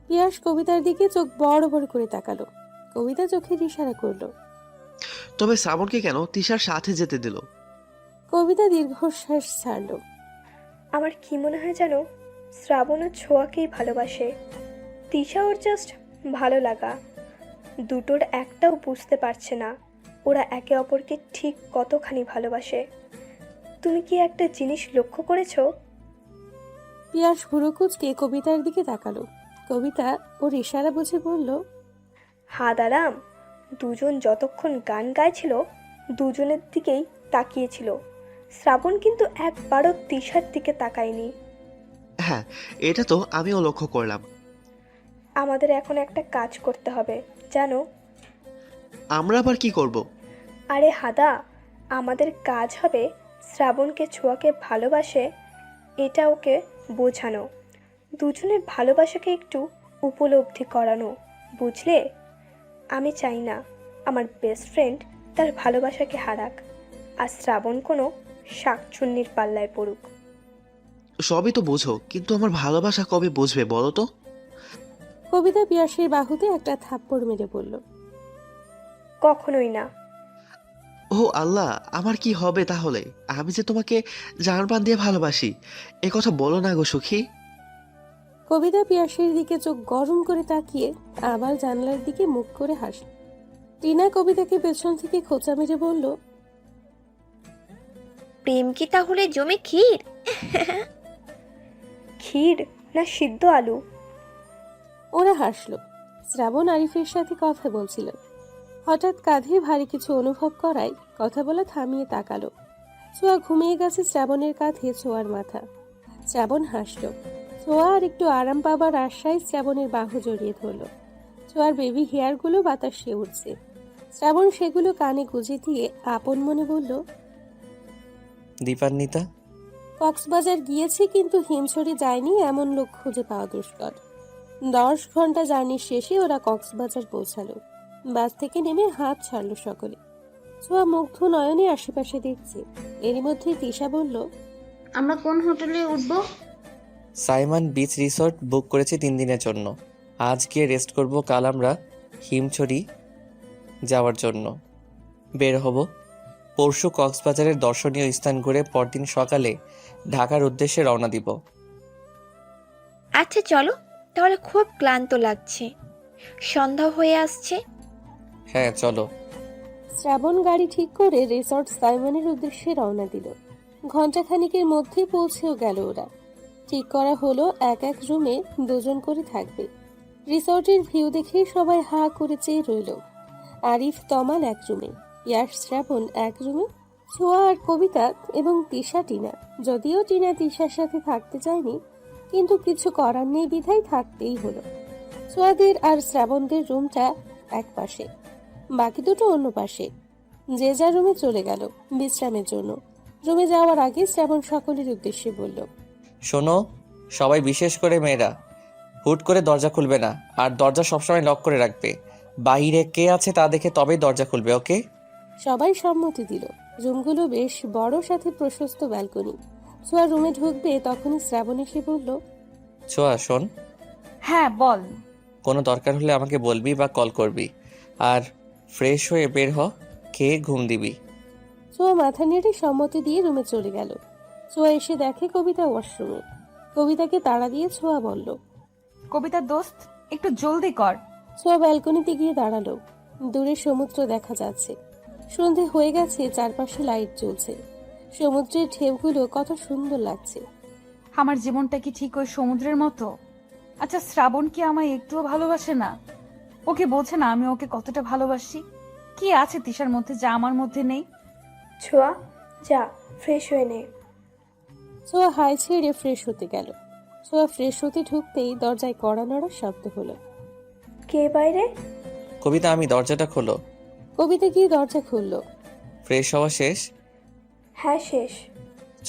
C: পিয়াস কবিতার দিকে চোখ বড় বড় করে তাকালো। কবিতা চোখের ইশারা করলো।
F: তবে শ্রাবণকে কেন তিশার সাথে যেতে দিল?
C: কবিতা দীর্ঘশ্বাস ছাড়ল।
G: আমার কি মনে হয় জানো, শ্রাবণও ছোঁয়াকেই ভালোবাসে। তিশা ওর জাস্ট ভালো লাগা। দুটোর একটাও বুঝতে পারছে না ওরা একে অপরকে ঠিক কতখানি ভালোবাসে। তুমি কি একটা জিনিস লক্ষ্য করেছো?
C: পিয়াস ভুরুকুচকে কবিতার দিকে তাকালো। কবিতা ওর ইশারা বুঝে বলল,
G: হাদারাম। দুজন যতক্ষণ গান গাইছিল দুজনের দিকেই তাকিয়েছিল। শ্রাবণ কিন্তু একবারও তিশার দিকে তাকায়নি।
F: হ্যাঁ, এটা তো আমিও লক্ষ্য করলাম।
G: আমাদের এখন একটা কাজ করতে হবে, জানো?
F: আমরা আবার কি করব?
G: আরে হাদা, আমাদের কাজ হবে শ্রাবণকে ছোঁয়াকে ভালোবাসে এটা ওকে বোঝানো, দুজনের ভালোবাসাকে একটু উপলব্ধি করানো, বুঝলে? আমি চাই না আমার বেস্ট ফ্রেন্ড তার ভালোবাসাকে হারাক, আর শ্রাবণ কোনো শাকচুন্নির পাল্লায় পড়ুক।
F: সবই তো বোঝো, কিন্তু আমার ভালোবাসা কবে বুঝবে বলো তো?
C: কবিতা পিয়াসের বাহুতে একটা থাপ্পড় মেরে বলল,
G: কখনোই না।
F: ও আল্লাহ, আমার কি হবে তাহলে? আমি যে তোমাকে জানপ্রাণ দিয়ে ভালোবাসি, এ কথা বলো না গো সুখী।
C: কবিতা পিয়াসের দিকে চোখ গরম করে তাকিয়ে আবার জানলার দিকে মুখ করে হাসল। টিনা কবিতাকে পেছন থেকে খোঁচা মেরে বলল,
J: প্রেম কি তাহলে জমে ক্ষীর?
G: ক্ষীর না সিদ্ধ আলু?
C: ওরা হাসলো। শ্রাবণ আরিফের সাথে কথা বলছিল। হঠাৎ কাঁধে ভারী কিছু অনুভব করায় কথা বলা থামিয়ে তাকালো। ছোঁয়া ঘুমিয়ে গেছে শ্রাবণের কাঁধে ছোঁয়ার মাথা। শ্রাবণ হাসলো। ছোঁয়া আর একটু আরাম পাবার আশায় শ্রাবণের বাহু জড়িয়ে ধরলো। ছোঁয়ার বেবি হেয়ারগুলো বাতাসে উঠছে। শ্রাবণ সেগুলো কানে গুঁজে দিয়ে আপন মনে বলল,
A: দীপান্বিতা,
C: কক্সবাজার গিয়েছি কিন্তু হিমছড়ি যায়নি এমন লোক খুঁজে পাওয়া দুষ্কর। 10 ঘন্টা জার্নির শেষে ওরা কক্সবাজার পৌঁছালো। বাস থেকে নেমে হাত ছাড়লো সকলে। ছোঁয়া মুগ্ধ নয়নে আশেপাশে দেখছে। এরই মধ্যে তিশা বলল,
H: আমরা কোন হোটেলে উঠবো?
A: সাইমন বিচ রিসর্ট বুক করেছি 3 দিনের জন্য। আজ গিয়ে রেস্ট করব, কাল আমরা হিমছড়ি যাওয়ার জন্য বের হব। পরশু কক্সবাজারের দর্শনীয় স্থান ঘুরে পরদিন সকালে ঢাকার উদ্দেশ্যে রওনা দিব।
J: আচ্ছা চলো, তাহলে খুব ক্লান্ত লাগছে, সন্ধ্যা হয়ে আসছে।
A: হ্যাঁ চলো।
C: শ্রাবণ গাড়ি ঠিক করে রিসর্ট সাইমনের উদ্দেশ্যে রওনা দিল। ঘণ্টাখানিকের মধ্যে পৌঁছেও গেল ওরা। ঠিক করা হলো এক এক রুমে 2 জন করে থাকবে। রিসর্টের ভিউ দেখে সবাই হা করে চেয়ে রইল। আরিফ তমাল এক রুমে, ইয়াশ শ্রাবণ এক রুমে, ছোঁয়া আর কবিতা এবং তিশা টিনা। যদিও টিনা তিশার সাথে থাকতে চায়নি, কিন্তু কিছু করার নেই বিধায় থাকতেই হলো। ছোঁয়াদের আর শ্রাবণদের রুমটা এক পাশে, বাকি দুটো অন্য পাশে। যে যার রুমে চলে গেল বিশ্রামের জন্য। রুমে যাওয়ার আগে শ্রাবণ সকলের উদ্দেশ্যে বলল,
A: শোনো সবাই, বিশেষ করে মেয়েরা, হুট করে দরজা খুলবে না, আর দরজা সবসময় লক করে রাখবে। বাইরে কে আছে তা দেখে তবেই দরজা খুলবে, ওকে?
C: সবাই সম্মতি দিল। রুমগুলো বেশ বড়, সাথে প্রশস্ত ব্যালকনি। ছোঁয়া রুমে ঢুকবে তখনই শ্রাবণ এসে বলল,
A: ছোঁয়া শোন,
B: হ্যাঁ বল।
A: কোনো দরকার হলে আমাকে বলবি বা কল করবি। আর ফ্রেশ হয়ে বের হ, খেয়ে ঘুম দিবি।
C: ছোঁয়া মাথা নেড়ে সম্মতি দিয়ে রুমে চলে গেল। ছোঁয়া এসে দেখে কবিতা ওয়াশরুমে। কবিতাকে তাড়া দিয়ে ছোঁয়া বলল,
B: কবিতা দোস্ত, একটু জলদি কর।
C: ছোঁয়া ব্যালকনিতে গিয়ে দাঁড়ালো। দূরে সমুদ্র দেখা যাচ্ছে। সন্ধে হয়ে গেছে, চারপাশে লাইট জ্বলছে। সমুদ্রের ঢেউগুলো কত সুন্দর লাগছে।
B: আমার জীবনটা কি ঠিক ওই সমুদ্রের মতো? আচ্ছা, শ্রাবণ কি আমায় একটুও ভালোবাসে না? ওকে বোঝে না আমি ওকে কতটা ভালোবাসি? কি আছে তিশার মধ্যে যা আমার মধ্যে নেই?
G: ছোঁয়া, যা ফ্রেশ হয়ে নে।
C: ছোঁয়া হাই ছেড়ে ফ্রেশ হতে গেল। ছোঁয়া ফ্রেশ হতে ঢুকতেই দরজায় কড়া নড়ার শব্দ হলো।
G: কে বাইরে?
A: কবিতা, আমি দরজাটা খোলো।
C: কবিতা গিয়ে দরজা খুলল।
A: ফ্রেশ হওয়া শেষ?
G: হ্যাঁ শেষ।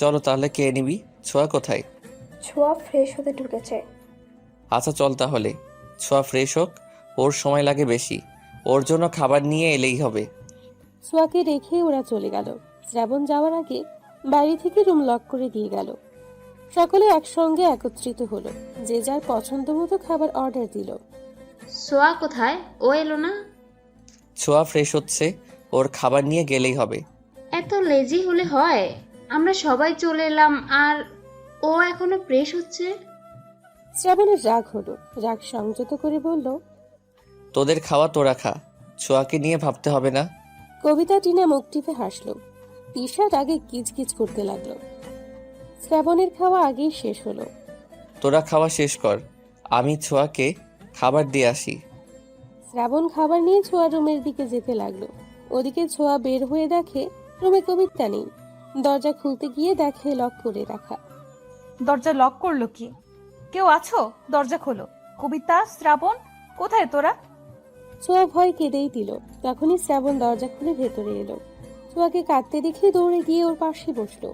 A: চলো তাহলে, কে নিবি? ছোঁয়া কোথায়?
G: ছোঁয়া ফ্রেশ হতে ঢুকেছে।
A: আচ্ছা চল তাহলে। ছোঁয়া ফ্রেশ হোক, ওর সময় লাগে বেশি। ওর জন্য খাবার নিয়ে এলেই হবে।
C: ছোঁয়াকে রেখে ওরা চলে গেল। শ্রাবণ যাওয়ার আগে বাড়ি থেকে রুম লক করে দিয়ে গেল। সকলে একসঙ্গে একত্রিত হলো। যে যার পছন্দ মতো খাবার অর্ডার দিল।
H: সোয়া কোথায়? ও এলো না?
A: ছোঁয়া ফ্রেশ হচ্ছে, ওর খাবার নিয়ে গেলেই হবে।
H: এত লেজি হলে হয়? আমরা সবাই চলে এলাম আর ও এখনো ফ্রেশ হচ্ছে।
C: শ্রাবণের রাগ হলো। রাগ সংযত করে বলল,
A: তোদের খাওয়া তোরা খা, ছোঁয়াকে নিয়ে ভাবতে হবে না।
C: কবিতা টিনা মুখ টিপে হাসলো। তিশা রাগে কিচকিচ করতে লাগলো। শ্রাবণের খাওয়া আগেই শেষ হলো।
A: তোরা খাওয়া শেষ কর, আমি ছোঁয়াকে খাবার দিয়ে আসি।
C: শ্রাবণ খাবার নিয়ে ছোঁয়া রুমের দিকে যেতে লাগলো। ওদিকে ছোঁয়া বের হয়ে দেখে রুমে কবিতা নেই। দরজা খুলতে গিয়ে দেখে লক করে রাখা।
B: দরজা লক করলো কি? কেউ আছো? দরজা খোলো। কবিতা, শ্রাবণ, কোথায় তোরা?
C: ছোঁয়া ভয় কেঁদেই দিল। তখনই শ্রাবণ দরজা খুলে ভেতরে এলো। ছোঁয়াকে কাঁদতে দেখে দৌড়ে গিয়ে ওর পাশে বসলো।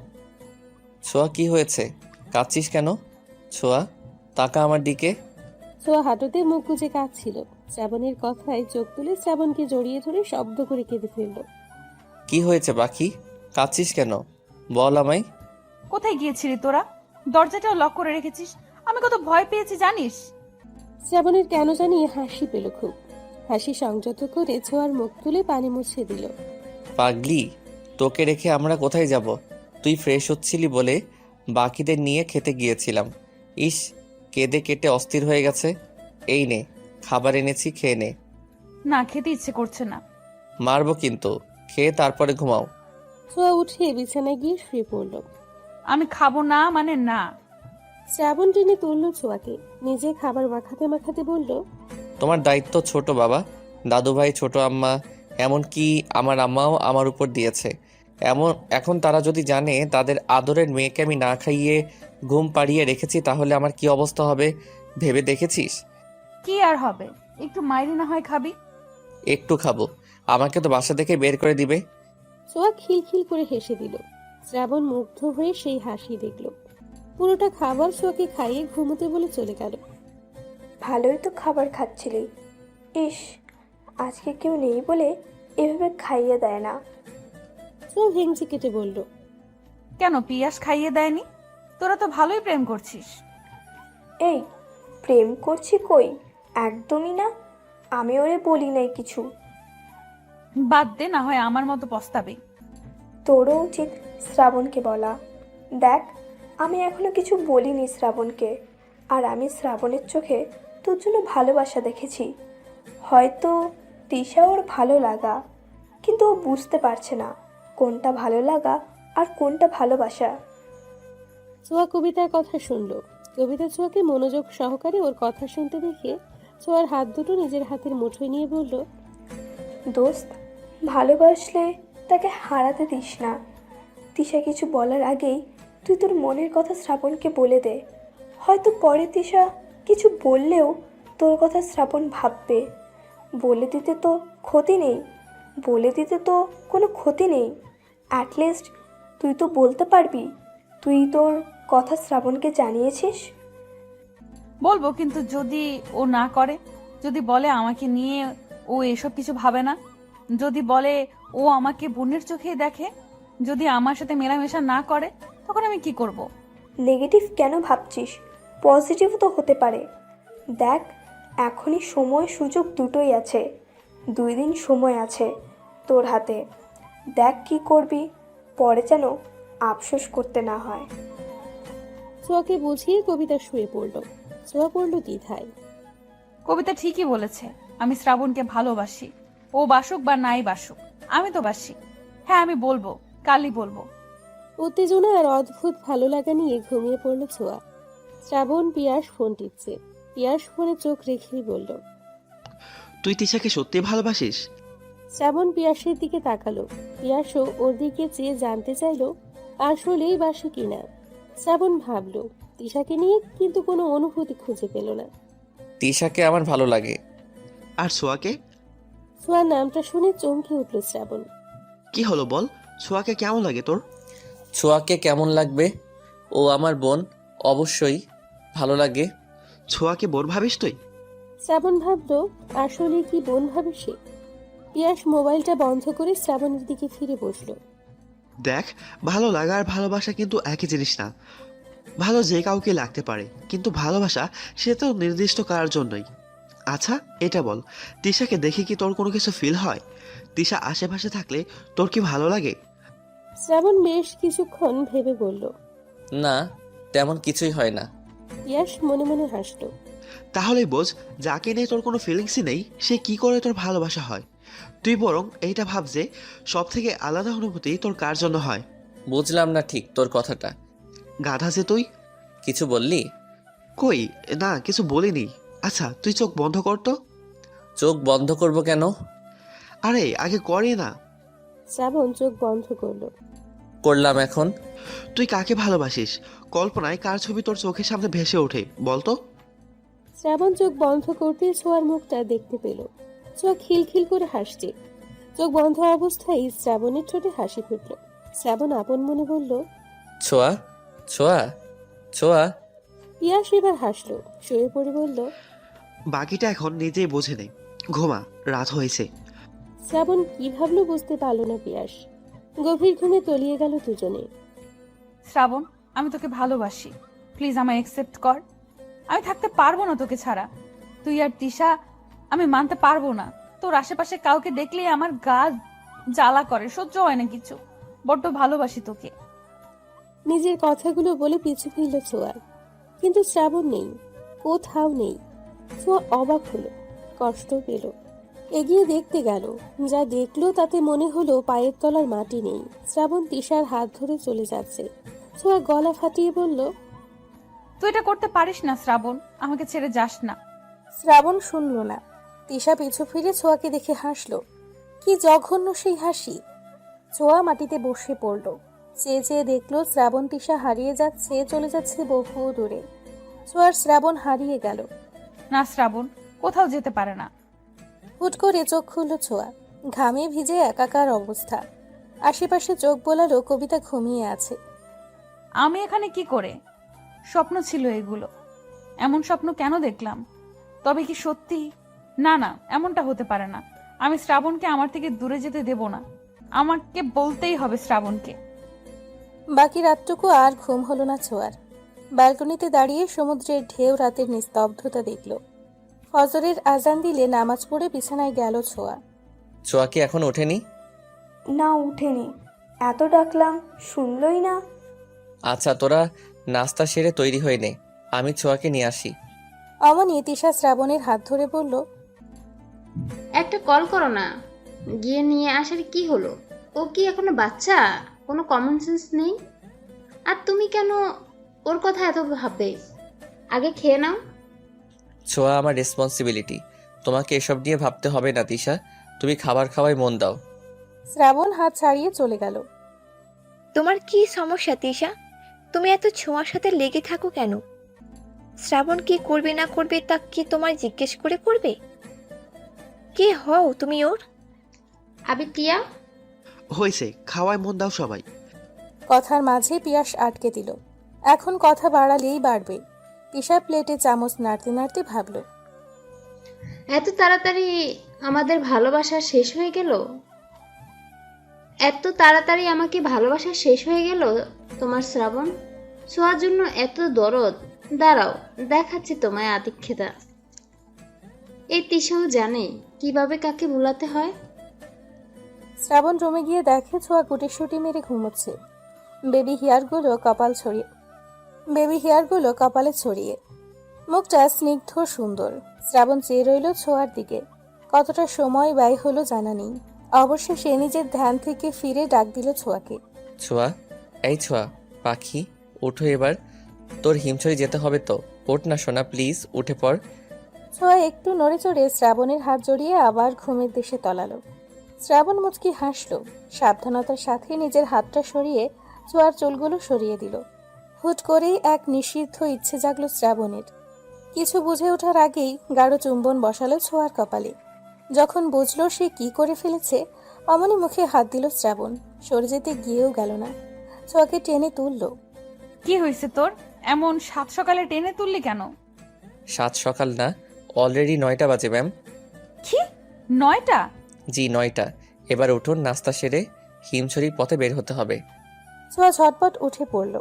A: ছোঁয়া কি হয়েছে? কাঁদছিস কেন? ছোঁয়া তাকা আমার দিকে।
C: ছোঁয়া হাঁটুতে মুখ গুজে কাঁদছিল। শ্রাবণের কথায় চোখ তুলে শ্রাবণকে জড়িয়ে ধরে শব্দ করে কেঁদে ফেলল।
A: কি হয়েছে পাখি? কাঁদছিস কেন? বল আমায়।
B: কোথায় গিয়েছিলি তোরা? দরজাটাও লক করে রেখেছিস। আমি কত ভয় পেয়েছি জানিস?
C: শ্রাবণের কেন জানি হাসি পেল খুব। হাসি সংযত করে ছোঁয়ার মুখ তুলে পানি মুছে দিল।
A: পাগলি, তোকে রেখে আমরা কোথায় যাব? তুই ফ্রেশ হচ্ছিলি বলে বাকিদের নিয়ে খেতে গিয়েছিলাম। ইস, কেঁদে কেটে অস্থির হয়ে গেছে। এই নে, খাবার এনেছি, খেয়ে নে।
B: না, খেতে ইচ্ছে করছে না।
A: মারবো কিন্তু, খেয়ে তারপরে ঘুমাও।
C: ছোঁয়া উঠে বিছানায় গিয়ে শুয়ে পড়ল।
B: আমি খাবো না মানে না।
C: শ্রাবণ টেনে তুলল ছোঁয়াকে। নিজে খাবার মাখাতে মাখাতে বলল,
A: তোমার দায়িত্ব ছোট বাবা, দাদু ভাই, ছোট আম্মা, এমনকি আমার আম্মাও আমার উপর দিয়েছে। এখন তারা যদি জানে তাদের আদরের মেয়েকে আমি না খাইয়ে ঘুম পাড়িয়ে রেখেছি, তাহলে আমার কি অবস্থা হবে ভেবে দেখেছিস?
B: কি আর হবে, একটু মাইরি না হয় খাবি?
A: একটু খাবো, আমাকে তো বাসা থেকে বের করে দিবে।
C: ছোঁয়া খিলখিল করে হেসে দিল। শ্রাবণ মুগ্ধ হয়ে সেই হাসি দেখল। পুরোটা খাবার ছোঁয়াকে খাইয়ে ঘুমোতে বলে চলে গেল।
G: ভালোই তো খাবার খাচ্ছিলি। ইস, আজকে কেউ নেই বলে এভাবে খাইয়ে দেয় না।
C: ছোঁয়া ভেঙচি কেটে বলল,
B: কেন পিয়াস খাইয়ে দেয়নি? তোরা তো ভালোই প্রেম করছিস।
G: এই, প্রেম করছি কই? একদমই না। আমি ওরে বলি নাই কিছু।
B: বাদ দে, না হয় আমার মতো পস্তাবে।
G: তোরও উচিত শ্রাবণকে বলা। দেখ, আমি এখনো কিছু বলিনি শ্রাবণকে। আর আমি শ্রাবণের চোখে তোর জন্য ভালোবাসা দেখেছি। হয়তো তিশা ওর ভালো লাগা, কিন্তু ও বুঝতে পারছে না কোনটা ভালো লাগা আর কোনটা ভালোবাসা।
C: ছোঁয়া কবিতার কথা শুনল। কবিতা ছোঁয়াকে মনোযোগ সহকারে ওর কথা শুনতে দেখে ছোঁয়ার হাত দুটো নিজের হাতের মুঠোয় নিয়ে বলল,
G: দোস্ত, ভালোবাসলে তাকে হারাতে দিস না। তিশা কিছু বলার আগেই তুই তোর মনের কথা শ্রাবণকে বলে দে। হয়তো পরে তিশা কিছু বললেও তোর কথা শ্রাবণ ভাববে। বলে দিতে তো ক্ষতি নেই, বলে দিতে তো কোনো ক্ষতি নেই। অ্যাটলিস্ট তুই তো বলতে পারবি তুই তোর কথা শ্রাবণকে জানিয়েছিস।
B: বলবো, কিন্তু যদি ও না করে, যদি বলে আমাকে নিয়ে ও এসব কিছু ভাবে না, যদি বলে ও আমাকে বোনের চোখেই দেখে, যদি আমার সাথে মেলামেশা না করে, তখন আমি কি করব?
G: নেগেটিভ কেন ভাবছিস? পজিটিভ তো হতে পারে। দেখ, এখনই সময় সুযোগ দুটোই আছে। 2 দিন সময় আছে তোর হাতে। দেখ কি করবি, পরে যেন আফসোস করতে না হয়।
C: ছোঁয়াকে বুঝিয়ে কবিতা শুয়ে পড়ল। ছোঁয়া পড়ল দ্বিধায়।
B: কবিতা ঠিকই বলেছে, আমি শ্রাবণকে ভালোবাসি। ও বাসুক বা নাই বাসুক, আমি তো বাসি। হ্যাঁ, আমি বলবো, কালই বলবো।
C: উত্তেজনা আর অদ্ভুত ভালো লাগা নিয়ে ঘুমিয়ে পড়ল ছোঁয়া। শ্রাবণ পিয়াস ফোন টিপছে। পিয়াস ফোনে চোখ রেখেই বলল,
F: তুই তিশাকে সত্যি ভালোবাসিস?
C: শ্রাবণ পিয়াসের দিকে তাকালো। পিয়াসও ওর দিকে চেয়ে জানতে চাইলো আসলেই বাসে কিনা। শ্রাবণ ভাবলো তিশাকে নিয়ে, কিন্তু কোনো অনুভূতি খুঁজে পেল না।
A: তিশাকে আমার ভালো লাগে।
F: আর ছোঁয়াকে?
C: ছোঁয়ার নামটা শুনে চমকে উঠল শ্রাবণ।
F: কি হলো বল, ছোঁয়াকে কেমন লাগে তোর?
A: ছোঁয়াকে কেমন লাগবে? ও আমার বোন, অবশ্যই ভালো লাগে।
F: ছোঁয়াকে বোন ভাবিস তুই?
C: শ্রাবণ ভাবলো আসলে কি বোন ভাবে সে। পিয়াস মোবাইলটা বন্ধ করে শ্রাবণের দিকে ফিরে বসলো।
F: দেখ, ভালো লাগা আর ভালোবাসা কিন্তু একই জিনিস না। ভালো যে কাউকে লাগতে পারে, কিন্তু ভালোবাসা সে তো নির্দিষ্ট কার জন্যই। আচ্ছা এটা বল, তিশাকে দেখে কি তোর কোনো কিছু ফিল হয়? তিশা আশেপাশে থাকলে তোর কি ভালো লাগে?
C: শ্রাবণ বেশ কিছুক্ষণ ভেবে বলল।
A: না, তেমন কিছুই হয় না।
C: পিয়াস মনে মনে হাসলো।
F: তাহলেই বোঝ, যাকে নিয়ে তোর কোনো ফিলিংসই নেই সে কি করে তোর ভালোবাসা হয়। তুই বরং এইটা ভাব যে সব থেকে আলাদা অনুভূতি তোর কার জন্য হয়।
A: বুঝলাম না ঠিক তোর কথাটা।
F: গাধা যে তুই।
A: কিছু বললি?
F: কই না, কিছু বলিনি। আচ্ছা তুই চোখ বন্ধ কর তো।
A: চোখ বন্ধ করব কেন?
F: আরে আগে করে না।
C: শ্রাবণ চোখ বন্ধ করলো।
A: করলাম এখন।
F: তুই কাকে ভালোবাসিস? কল্পনায় কার ছবি তোর চোখের সামনে ভেসে ওঠে বলতো?
C: শ্রাবণ চোখ বন্ধ করতে ছোঁয়ার মুখটা দেখতে পেল। ছোঁয়া খিলখিল করে হাসছে। চোখ বন্ধ অবস্থায় শ্রাবণের ঠোঁটে হাসি ফুটল। শ্রাবণ আপন মনে বলল,
A: ছোঁয়া, ছোঁয়া, ছোঁয়া।
C: পিয়াস এবার হাসলো, শুয়ে পড়ে বলল,
F: বাকিটা এখন নিজেই বুঝে নে। ঘুমা, রাত হয়েছে।
C: শ্রাবণ কি ভাবলো বুঝতে পারলো না পিয়াস। গভীর ঘুমে তলিয়ে গেল দুজনে।
B: শ্রাবণ, আমি তোকে ভালোবাসি, প্লিজ আমায় অ্যাকসেপ্ট কর। আমি থাকতে পারবো না তোকে ছাড়া। তুই আর তিশা, আমি মানতে পারবো না। তোর আশেপাশে কাউকে দেখলেই আমার গা জ্বালা করে, সহ্য হয় না কিছু। বড্ড ভালোবাসি তোকে।
C: নিজের কথাগুলো বলে পিছু ফিরল ছোঁয়া, কিন্তু শ্রাবণ নেই, কোথাও নেই। ছোঁয়া অবাক হলো, কষ্ট পেল। এগিয়ে দেখতে গেল, যা দেখলো তাতে মনে হলো পায়ের তলার মাটি নেই। শ্রাবণ তিশার হাত ধরে চলে যাচ্ছে। ছোঁয়া গলা ফাটিয়ে বলল,
B: তুই এটা করতে পারিস না শ্রাবণ, আমাকে ছেড়ে যাস না।
C: শ্রাবণ শুনল না। তিশা পিছু ফিরে ছোঁয়াকে দেখে হাসলো। কি জঘন্য সেই হাসি! ছোঁয়া মাটিতে বসে পড়ল। চেয়ে চেয়ে দেখলো শ্রাবণ তিশা হারিয়ে যাচ্ছে, চলে যাচ্ছে বহু দূরে। ছোঁয়ার শ্রাবণ হারিয়ে গেল।
B: না শ্রাবণ, কোথাও যেতে পারে না।
C: হুট করে চোখ খুলল ছোঁয়া। ঘামে ভিজে একাকার অবস্থা। আশেপাশে চোখ বোলালো কবিতা ঘুমিয়ে আছে।
B: আমি এখানে কি করে? স্বপ্ন ছিল এগুলো। এমন স্বপ্ন কেন দেখলাম? তবে কি সত্যি? না না, এমনটা হতে পারে না। আমি শ্রাবণকে আমার থেকে দূরে যেতে দেব না। আমাকে বলতেই হবে শ্রাবণকে।
C: বাকি রাতটুকু আর ঘুম হলো না ছোঁয়ার। ব্যালকনিতে দাঁড়িয়ে সমুদ্রের ঢেউ রাতের নিস্তব্ধতা দেখল। ফজরের আজান দিলে নামাজ পড়ে বিছানায় গেল ছোঁয়া।
A: ছোঁয়া কি এখন ওঠেনি?
G: না, উঠেনি। এত ডাকলাম, শুনলই না।
A: আচ্ছা তোরা নাস্তা সেরে তৈরি হয়ে নে, আমি ছোঁয়াকে নিয়ে আসি।
C: অমনি তিশা শ্রাবণের হাত ধরে বলল,
H: একটা কল করো না, গিয়ে নিয়ে আসার কি হলো? ও কি এখনো বাচ্চা? কোনো কমন সেন্স নেই? আর তুমি কেন ওর কথা এত ভাববে? আগে খেয়ে নাও।
A: ছোঁয়া আমার রেসপন্সিবিলিটি, তোমাকে এসব নিয়ে ভাবতে হবে না তিশা। তুমি খাবার খাওয়ায় মন দাও।
C: শ্রাবণ হাত ছাড়িয়ে চলে গেল।
J: তোমার কি সমস্যা তিশা? তুমি এত ছোঁয়ার সাথে লেগে থাকো কেন? শ্রাবণ কি করবে না করবে তা কি তোমার জিজ্ঞেস করে করবে? কে হও তুমি ওর?
H: আবে টিয়া,
F: হয়েছে, খাওয়ায় মন দাও সবাই।
C: কথার মাঝে পিয়াস আটকে দিল। এখন কথা বাড়ালেই বাড়বে। তিশা প্লেটে চামচ নাড়তে নাড়তে ভাবল,
H: এত তাড়াতাড়ি আমাদের ভালোবাসা শেষ হয়ে গেল? এত তাড়াতাড়ি আমাকে ভালোবাসা শেষ হয়ে গেল তোমার শ্রাবণ? ছোঁয়ার জন্য এত দরদ? দাঁড়াও, দেখাচ্ছি তোমায় আদিক্ষেতা। এই তিশাও জানে কিভাবে কাকে ভুলাতে হয়।
C: শ্রাবণ রুমে গিয়ে দেখে ছোঁয়া গুটিসুটি মেরে ঘুমোচ্ছে, বেবি হেয়ারগুলো কপালে ছড়িয়ে। মুখটা স্নিগ্ধ সুন্দর। শ্রাবণ চেয়ে রইল ছোঁয়ার দিকে। কতটা সময় ব্যয় হলো জানা নেই। অবশ্যই সে নিজের ধ্যান থেকে ফিরে ডাক দিল ছোঁয়াকে।
A: ছোঁয়া, এই ছোঁয়া পাখি, ওঠো এবার। তোর হিমছড়ি যেতে হবে তো, ওঠ না সোনা, প্লিজ উঠে পড়।
C: ছোঁয়া একটু নড়ে চড়ে শ্রাবণের হাত জড়িয়ে আবার ঘুমের দেশে তলালো। শ্রাবণ মুচকি হাসল, সাবধানতার সাথে নিজের হাতটা সরিয়ে ছোঁয়ার চুলগুলো সরিয়ে দিল। হুট করেই এক নিষিদ্ধ ইচ্ছে জাগলো শ্রাবণের। কিছু বুঝে ওঠার আগেই গাঢ় চুম্বন বসালো ছোঁয়ার কপালে। যখন বুঝলো সে কি করে ফেলেছে, অমনি মুখে হাত দিল শ্রাবণ। সরে যেতে গিয়েও গেল না, ছোঁয়াকে টেনে তুলল।
B: কি হয়েছে তোর? এমন সাত সকালে টেনে তুললি কেন?
A: সাত সকাল না, অলরেডি 9টা বাজে ম্যাম।
B: কি 9টা?
A: জি 9টা। এবার উঠুন, নাস্তা সেরে হিমছড়ির পথে বের হতে হবে।
C: ছোঁয়া ঝটপট উঠে পড়ল।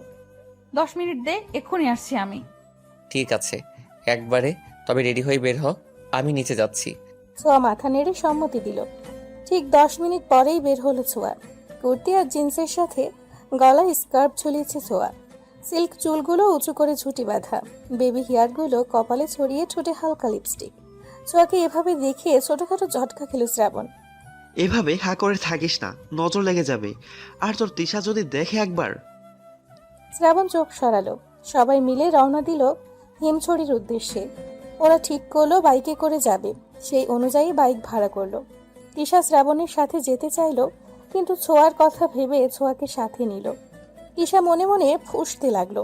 B: 10 মিনিট দে, এক্ষুনি আসছি আমি।
A: ঠিক আছে, একবারে। তবে রেডি হয়ে বের হ, আমি নিচে যাচ্ছি।
C: ছোঁয়া মাথা নেড়ে সম্মতি দিল। ঠিক 10 মিনিট পরেই বের হলো ছোঁয়া। কুর্তি আর জিন্সের সাথে গলায় স্কার্ফ ঝুলিয়েছে ছোঁয়া। সিল্ক চুলগুলো উঁচু করে ঝুঁটি বাঁধা, বেবি হেয়ারগুলো কপালে ছড়িয়ে, ঠোঁটে হালকা লিপস্টিক। ছোঁয়াকে এভাবে দেখে ছোটখাটো ঝটকা খেল শ্রাবণ।
F: এভাবে হা করে থাকিস না, নজর লেগে যাবে। আর তোর তিশা যদি দেখে একবার।
C: শ্রাবণ চোখ সরালো। সবাই মিলে রওনা দিল হিমছড়ির উদ্দেশ্যে। ওরা ঠিক করলো বাইকে করে যাবে, সেই অনুযায়ী বাইক ভাড়া করলো। তিশা শ্রাবণের সাথে যেতে চাইলো, কিন্তু ছোঁয়ার কথা ভেবে ছোঁয়াকে সাথে নিল। তিশা মনে মনে ফুঁসতে লাগলো।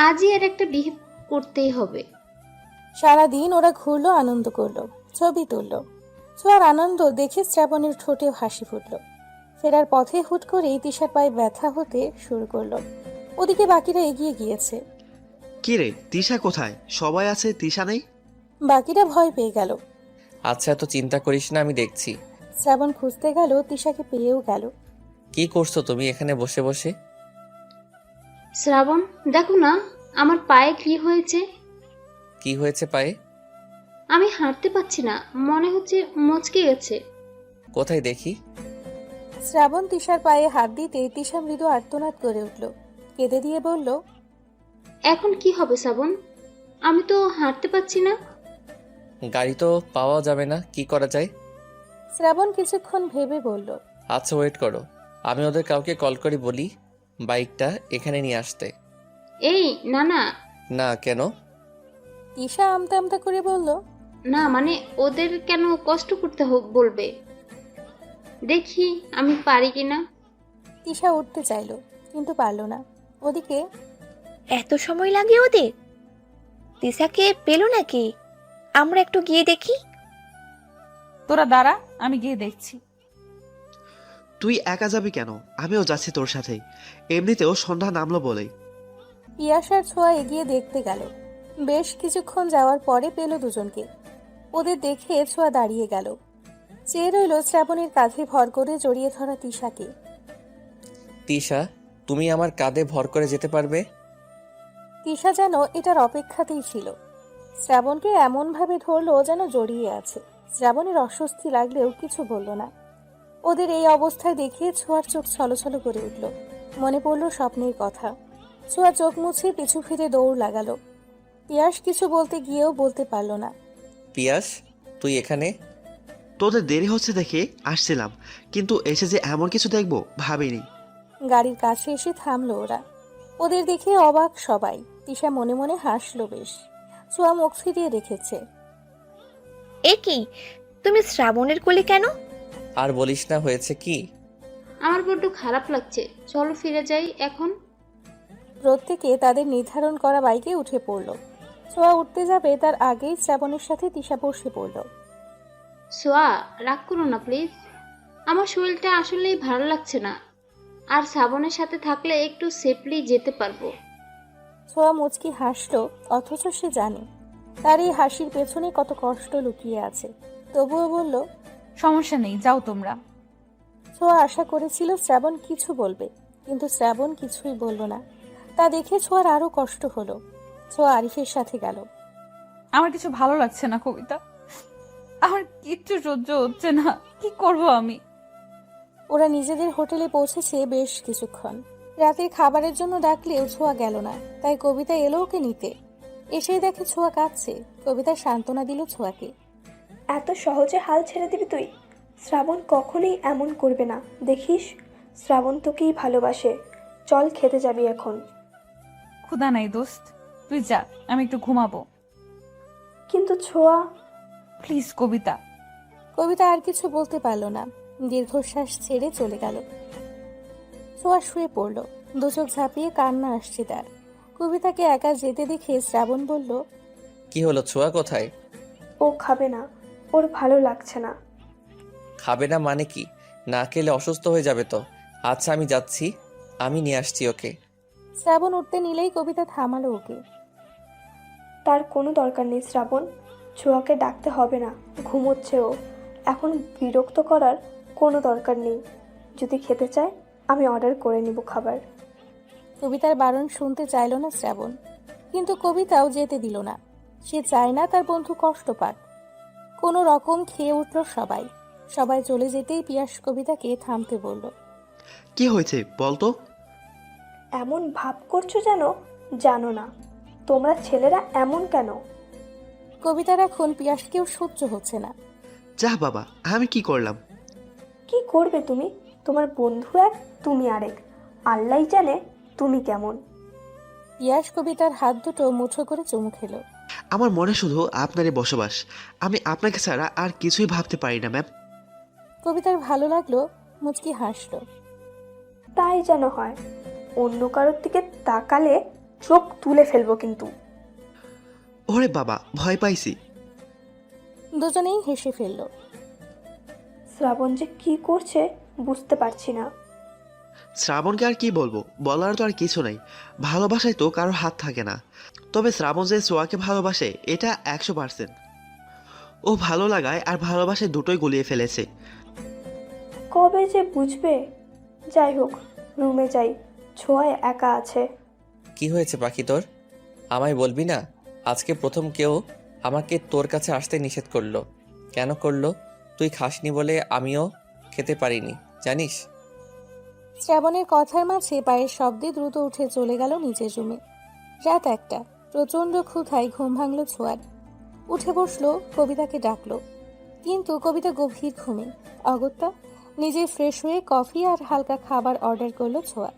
H: আজই এর একটা বিয়ে করতেই হবে।
C: সারাদিন ওরা ঘুরলো, আনন্দ করলো, ছবি তুললো। ছোঁয়ার আনন্দ দেখে শ্রাবণের ঠোঁটে হাসি ফুটলো। ফেরার পথে হুট করেই তিশার পায়ে ব্যথা হতে শুরু করলো। ওদিকে বাকিরা এগিয়ে গিয়েছে।
F: কি রে, তিশা কোথায়? সবাই আছে, তিশা নেই।
C: বাকিরা ভয় পেয়ে গেল।
A: আচ্ছা, এত চিন্তা করিস না, আমি দেখছি।
C: শ্রাবণ খুঁজতে গেল, তিশাকে পেয়েও গেল।
A: কি করছো তুমি এখানে বসে বসে?
H: শ্রাবণ, দেখো না আমার পায়ে কি হয়েছে।
A: কি হয়েছে পায়ে?
H: আমি হাঁটতে পারছি না, মনে হচ্ছে মচকে গেছে।
A: কোথায় দেখি?
C: শ্রাবণ তিশার পায়ে হাত দিতে তিশা মৃদু আর্তনাদ করে উঠল। কেঁদে দিয়ে বলল,
H: এখন কি হবে শ্রাবণ? আমি তো হাঁটতে পারছি না।
A: গাড়ি তো পাওয়া যাবে না, কি করা যায়?
C: শ্রাবণ কিছুক্ষণ ভেবে বলল,
A: আচ্ছা ওয়েট করো, আমি ওদের কাউকে কল করে বলি বাইকটা এখানে নিয়ে আসতে।
H: এই না না।
A: না কেন?
C: তিশা আমতা আমতা করে বলল,
H: না মানে ওদের কেন কষ্ট করতে বলবে? দেখি আমি পারি কিনা।
C: তিশা উঠতে চাইল, কিন্তু পারল না। ওদিকে
J: এত সময় লাগে ওদের? তিশাকে পেলো নাকি? আমরা একটু গিয়ে দেখি।
B: তোরা দাঁড়া, আমি গিয়ে দেখছি।
F: তুই একা যাবি কেন? আমিও যাচ্ছি তোর সাথে। এমনিতেও সন্ধ্যা নামলো বলেই।
C: পিয়াসার ছোঁয়া এগিয়ে দেখতে গেল। বেশ কিছুক্ষণ যাওয়ার পরে পেল দুজনকে। ওদের দেখে ছোঁয়া দাঁড়িয়ে গেল। চেয়ে রইল শ্রাবণের কাঁধে ভর করে জড়িয়ে ধরা তিশাকে।
A: তিশা, তুমি আমার কাঁধে ভর করে যেতে পারবে?
C: তিশা যেন এটার অপেক্ষাতেই ছিল। শ্রাবণকে এমনভাবে ধরলো যেন জড়িয়ে আছে। শ্রাবণের অস্বস্তি লাগলেও কিছু বলল না। ওদের এই অবস্থায় দেখে ছোঁয়ার চোখ ছলছল করে উঠল। মনে পড়ল স্বপ্নের কথা। ছোঁয়া চোখ মুছে পিছু ফিরে দৌড় লাগালো। পিয়াস কিছু বলতে গিয়েও বলতে পারল না।
A: পিয়াস, তুই এখানে?
F: তোদের দেরি হচ্ছে দেখে আসছিলাম, কিন্তু এসে যে এমন কিছু দেখবো ভাবিনি।
C: গাড়ির কাছে এসে থামলো ওরা। ওদের দেখে অবাক সবাই। তিশা মনে মনে হাসলো বেশ। ছোঁয়া মুখ ফিরিয়ে রেখেছে।
J: এ কি, তুমি শ্রাবণের কোলে কেন?
A: আর বলিস না, হয়েছে কি?
H: আমার বড্ড খারাপ লাগছে, চলো ফিরে যাই এখন।
C: প্রত্যেকে তাদের নির্ধারণ করা বাইকে উঠে পড়ল। ছোঁয়া উঠতে যাবে তার আগেই শ্রাবণের সাথে তিশা বসে পড়ল।
H: সোয়া, রাগ করো না প্লিজ। আমার শরীরটা আসলেই ভালো লাগছে না, আর শ্রাবণের সাথে থাকলে একটু সেফলি যেতে পারবো।
C: ছোঁয়া মুচকি হাসলো, অথচ সে জানে তার এই হাসির পেছনে কত কষ্ট লুকিয়ে আছে। তবুও বলল,
B: সমস্যা নেই, যাও তোমরা।
C: ছোঁয়া আশা করেছিল শ্রাবণ কিছু বলবে, কিন্তু শ্রাবণ কিছুই বলল না। তা দেখে ছোঁয়ার আরো কষ্ট হলো। ছোঁয়া আরিফের সাথে গেল।
B: আমার কিছু ভালো লাগছে না কবিতা, আমার কিচ্ছু সহ্য হচ্ছে না, কি করব আমি?
C: ওরা নিজেদের হোটেলে পৌঁছেছে বেশ কিছুক্ষণ। রাতের খাবারের জন্য ডাকলেও ছোঁয়া গেল না, তাই কবিতা এলো ওকে নিতে। এসেই দেখে ছোঁয়া কাঁদছে। কবিতা সান্ত্বনা দিল ছোঁয়াকে।
G: এত সহজে হাল ছেড়ে দিবি তুই? শ্রাবণ কখনোই এমন করবে না, দেখিস। শ্রাবণ তোকেই ভালোবাসে। চল, খেতে যাবি এখন।
B: ক্ষুধা নাই দোস্ত, তুই যা, আমি একটু ঘুমাবো।
G: কিন্তু ছোঁয়া।
B: প্লিজ কবিতা।
C: কবিতা আর কিছু বলতে পারল না, দীর্ঘশ্বাস ছেড়ে চলে গেল। ছোঁয়া শুয়ে পড়ল, দু চোখ ঝাঁপিয়ে কান্না আসছে তার। কবিতাকে একা যেতে দেখে শ্রাবণ বলল,
A: কি হলো, ছোঁয়া কোথায়?
G: ও খাবে না, ওর ভালো লাগছে না।
A: খাবে না মানে কি? না খেলে অসুস্থ হয়ে যাবে তো। আচ্ছা আমি যাচ্ছি, আমি নিয়ে আসছি ওকে।
C: শ্রাবণ উঠতে নিলেই কবিতা থামালো ওকে।
G: তার কোনো দরকার নেই শ্রাবণ, ছোঁয়াকে ডাকতে হবে না, ঘুমোচ্ছে ও। এখন বিরক্ত করার কোনো দরকার নেই। যদি খেতে চায় আমি অর্ডার করে নিব খাবার।
C: কবিতার বারণ শুনতে চাইল না শ্রাবণ, কিন্তু কবিতাও যেতে দিল না। সে চায় না তার বন্ধু কষ্ট পাক। কোনো রকম খেয়ে উঠল সবাই। সবাই চলে যেতেই পিয়াস কবিতাকে থামতে বলল।
F: কি হয়েছে বলতো?
G: এমন ভাব করছো যেন জানো না। তোমরা ছেলেরা এমন কেন?
C: কবিতার এখন পিয়াসকেও সহ্য হচ্ছে না।
F: যা বাবা, আমি কি করলাম?
G: কি করবে তুমি? তোমার বন্ধু এক, তুমি আরেক। আল্লাহই জানে তুমি কেমন।
C: পিয়াস কবিতার হাত দুটো মুঠো করে চুমু খেলো।
F: আমার মনে শুধু আপনারই বসবাস। আমি আপনাকে ছাড়া আর কিছুই ভাবতে পারি না ম্যাম।
C: কবিতার ভালো লাগলো, মুচকি হাসলো।
G: তাই যেন হয়। অন্য কারোর দিকে তাকালে চোখ তুলে ফেলবো কিন্তু।
F: ওরে বাবা, ভয় পাইছি।
C: দুজনেই হেসে ফেলল।
G: শ্রাবণ যে কি করছে বুঝতে পারছি না।
F: শ্রাবণকে আর কি বলবো, বলার তো আর কিছু নেই। ভালোবাসায় তো কারোর হাত থাকে না। তবে শ্রাবণ যে সোয়াকে ভালোবাসে এটা 100%। ও ভালো লাগায় আর ভালোবাসায় দুটোই গুলিয়ে ফেলেছে।
G: কবে যে বুঝবে? যাই হোক, রুমে যাই, ছোঁয়ায় একা আছে।
A: কি হয়েছে পাখি তোর? আমায় বলবি না? আজকে প্রথম কেউ আমাকে তোর কাছে আসতে নিষেধ করলো। কেন করলো? তুই খাসনি বলে আমিও খেতে পারিনি, জানিস?
C: শ্রাবণের কথার মাঝে পায়ের শব্দে দ্রুত উঠে চলে গেল নিচের রুমে। রাত 1টা, প্রচন্ড ক্ষুধায় ঘুম ভাঙল ছোঁয়ার। উঠে বসলো, কবিতাকে ডাকলো, কিন্তু কবিতা গভীর ঘুমে। অগত্যা নিজে ফ্রেশ হয়ে কফি আর হালকা খাবার অর্ডার করলো ছোঁয়া।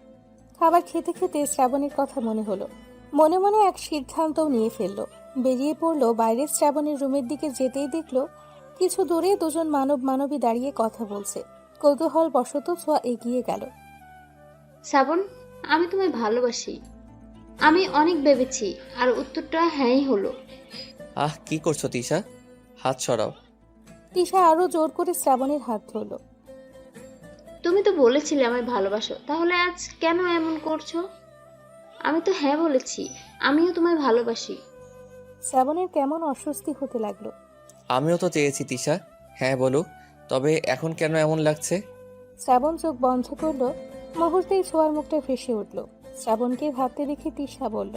C: খাবার খেতে খেতে শ্রাবণের কথা মনে হলো। মনে মনে এক সিদ্ধান্তও নিয়ে ফেললো। বেরিয়ে পড়লো বাইরে। শ্রাবণের রুমের দিকে যেতেই দেখলো কিছু দূরে দুজন মানবী দাঁড়িয়ে কথা বলছে। কৌতূহল বশত ছোঁয়া এগিয়ে গেল।
H: শ্রাবণ, আমি তোমায় ভালোবাসি। আমি অনেক ভেবেছি, আর উত্তরটা হ্যাঁই হলো।
A: আহ, কি করছো তিশা? হাত সরাও।
C: তিশা আরো জোর করে শ্রাবণের হাত ধরল।
H: তুমি তো বলেছিলে আমায় ভালোবাসো, তাহলে আজ কেন এমন করছো? আমি তো হ্যাঁ বলেছি, আমিও তোমায় ভালোবাসি।
C: শ্রাবণের কেমন অস্বস্তি হতে লাগলো।
A: আমিও তো চেয়েছি তিশা হ্যাঁ বলুক, তবে এখন কেন এমন লাগছে?
C: শ্রাবণ চোখ বন্ধ করলো। মুহূর্তেই ছোঁয়ার মুখটা ভেসে উঠল। শ্রাবণকে ভাবতে দেখে তিশা বলল,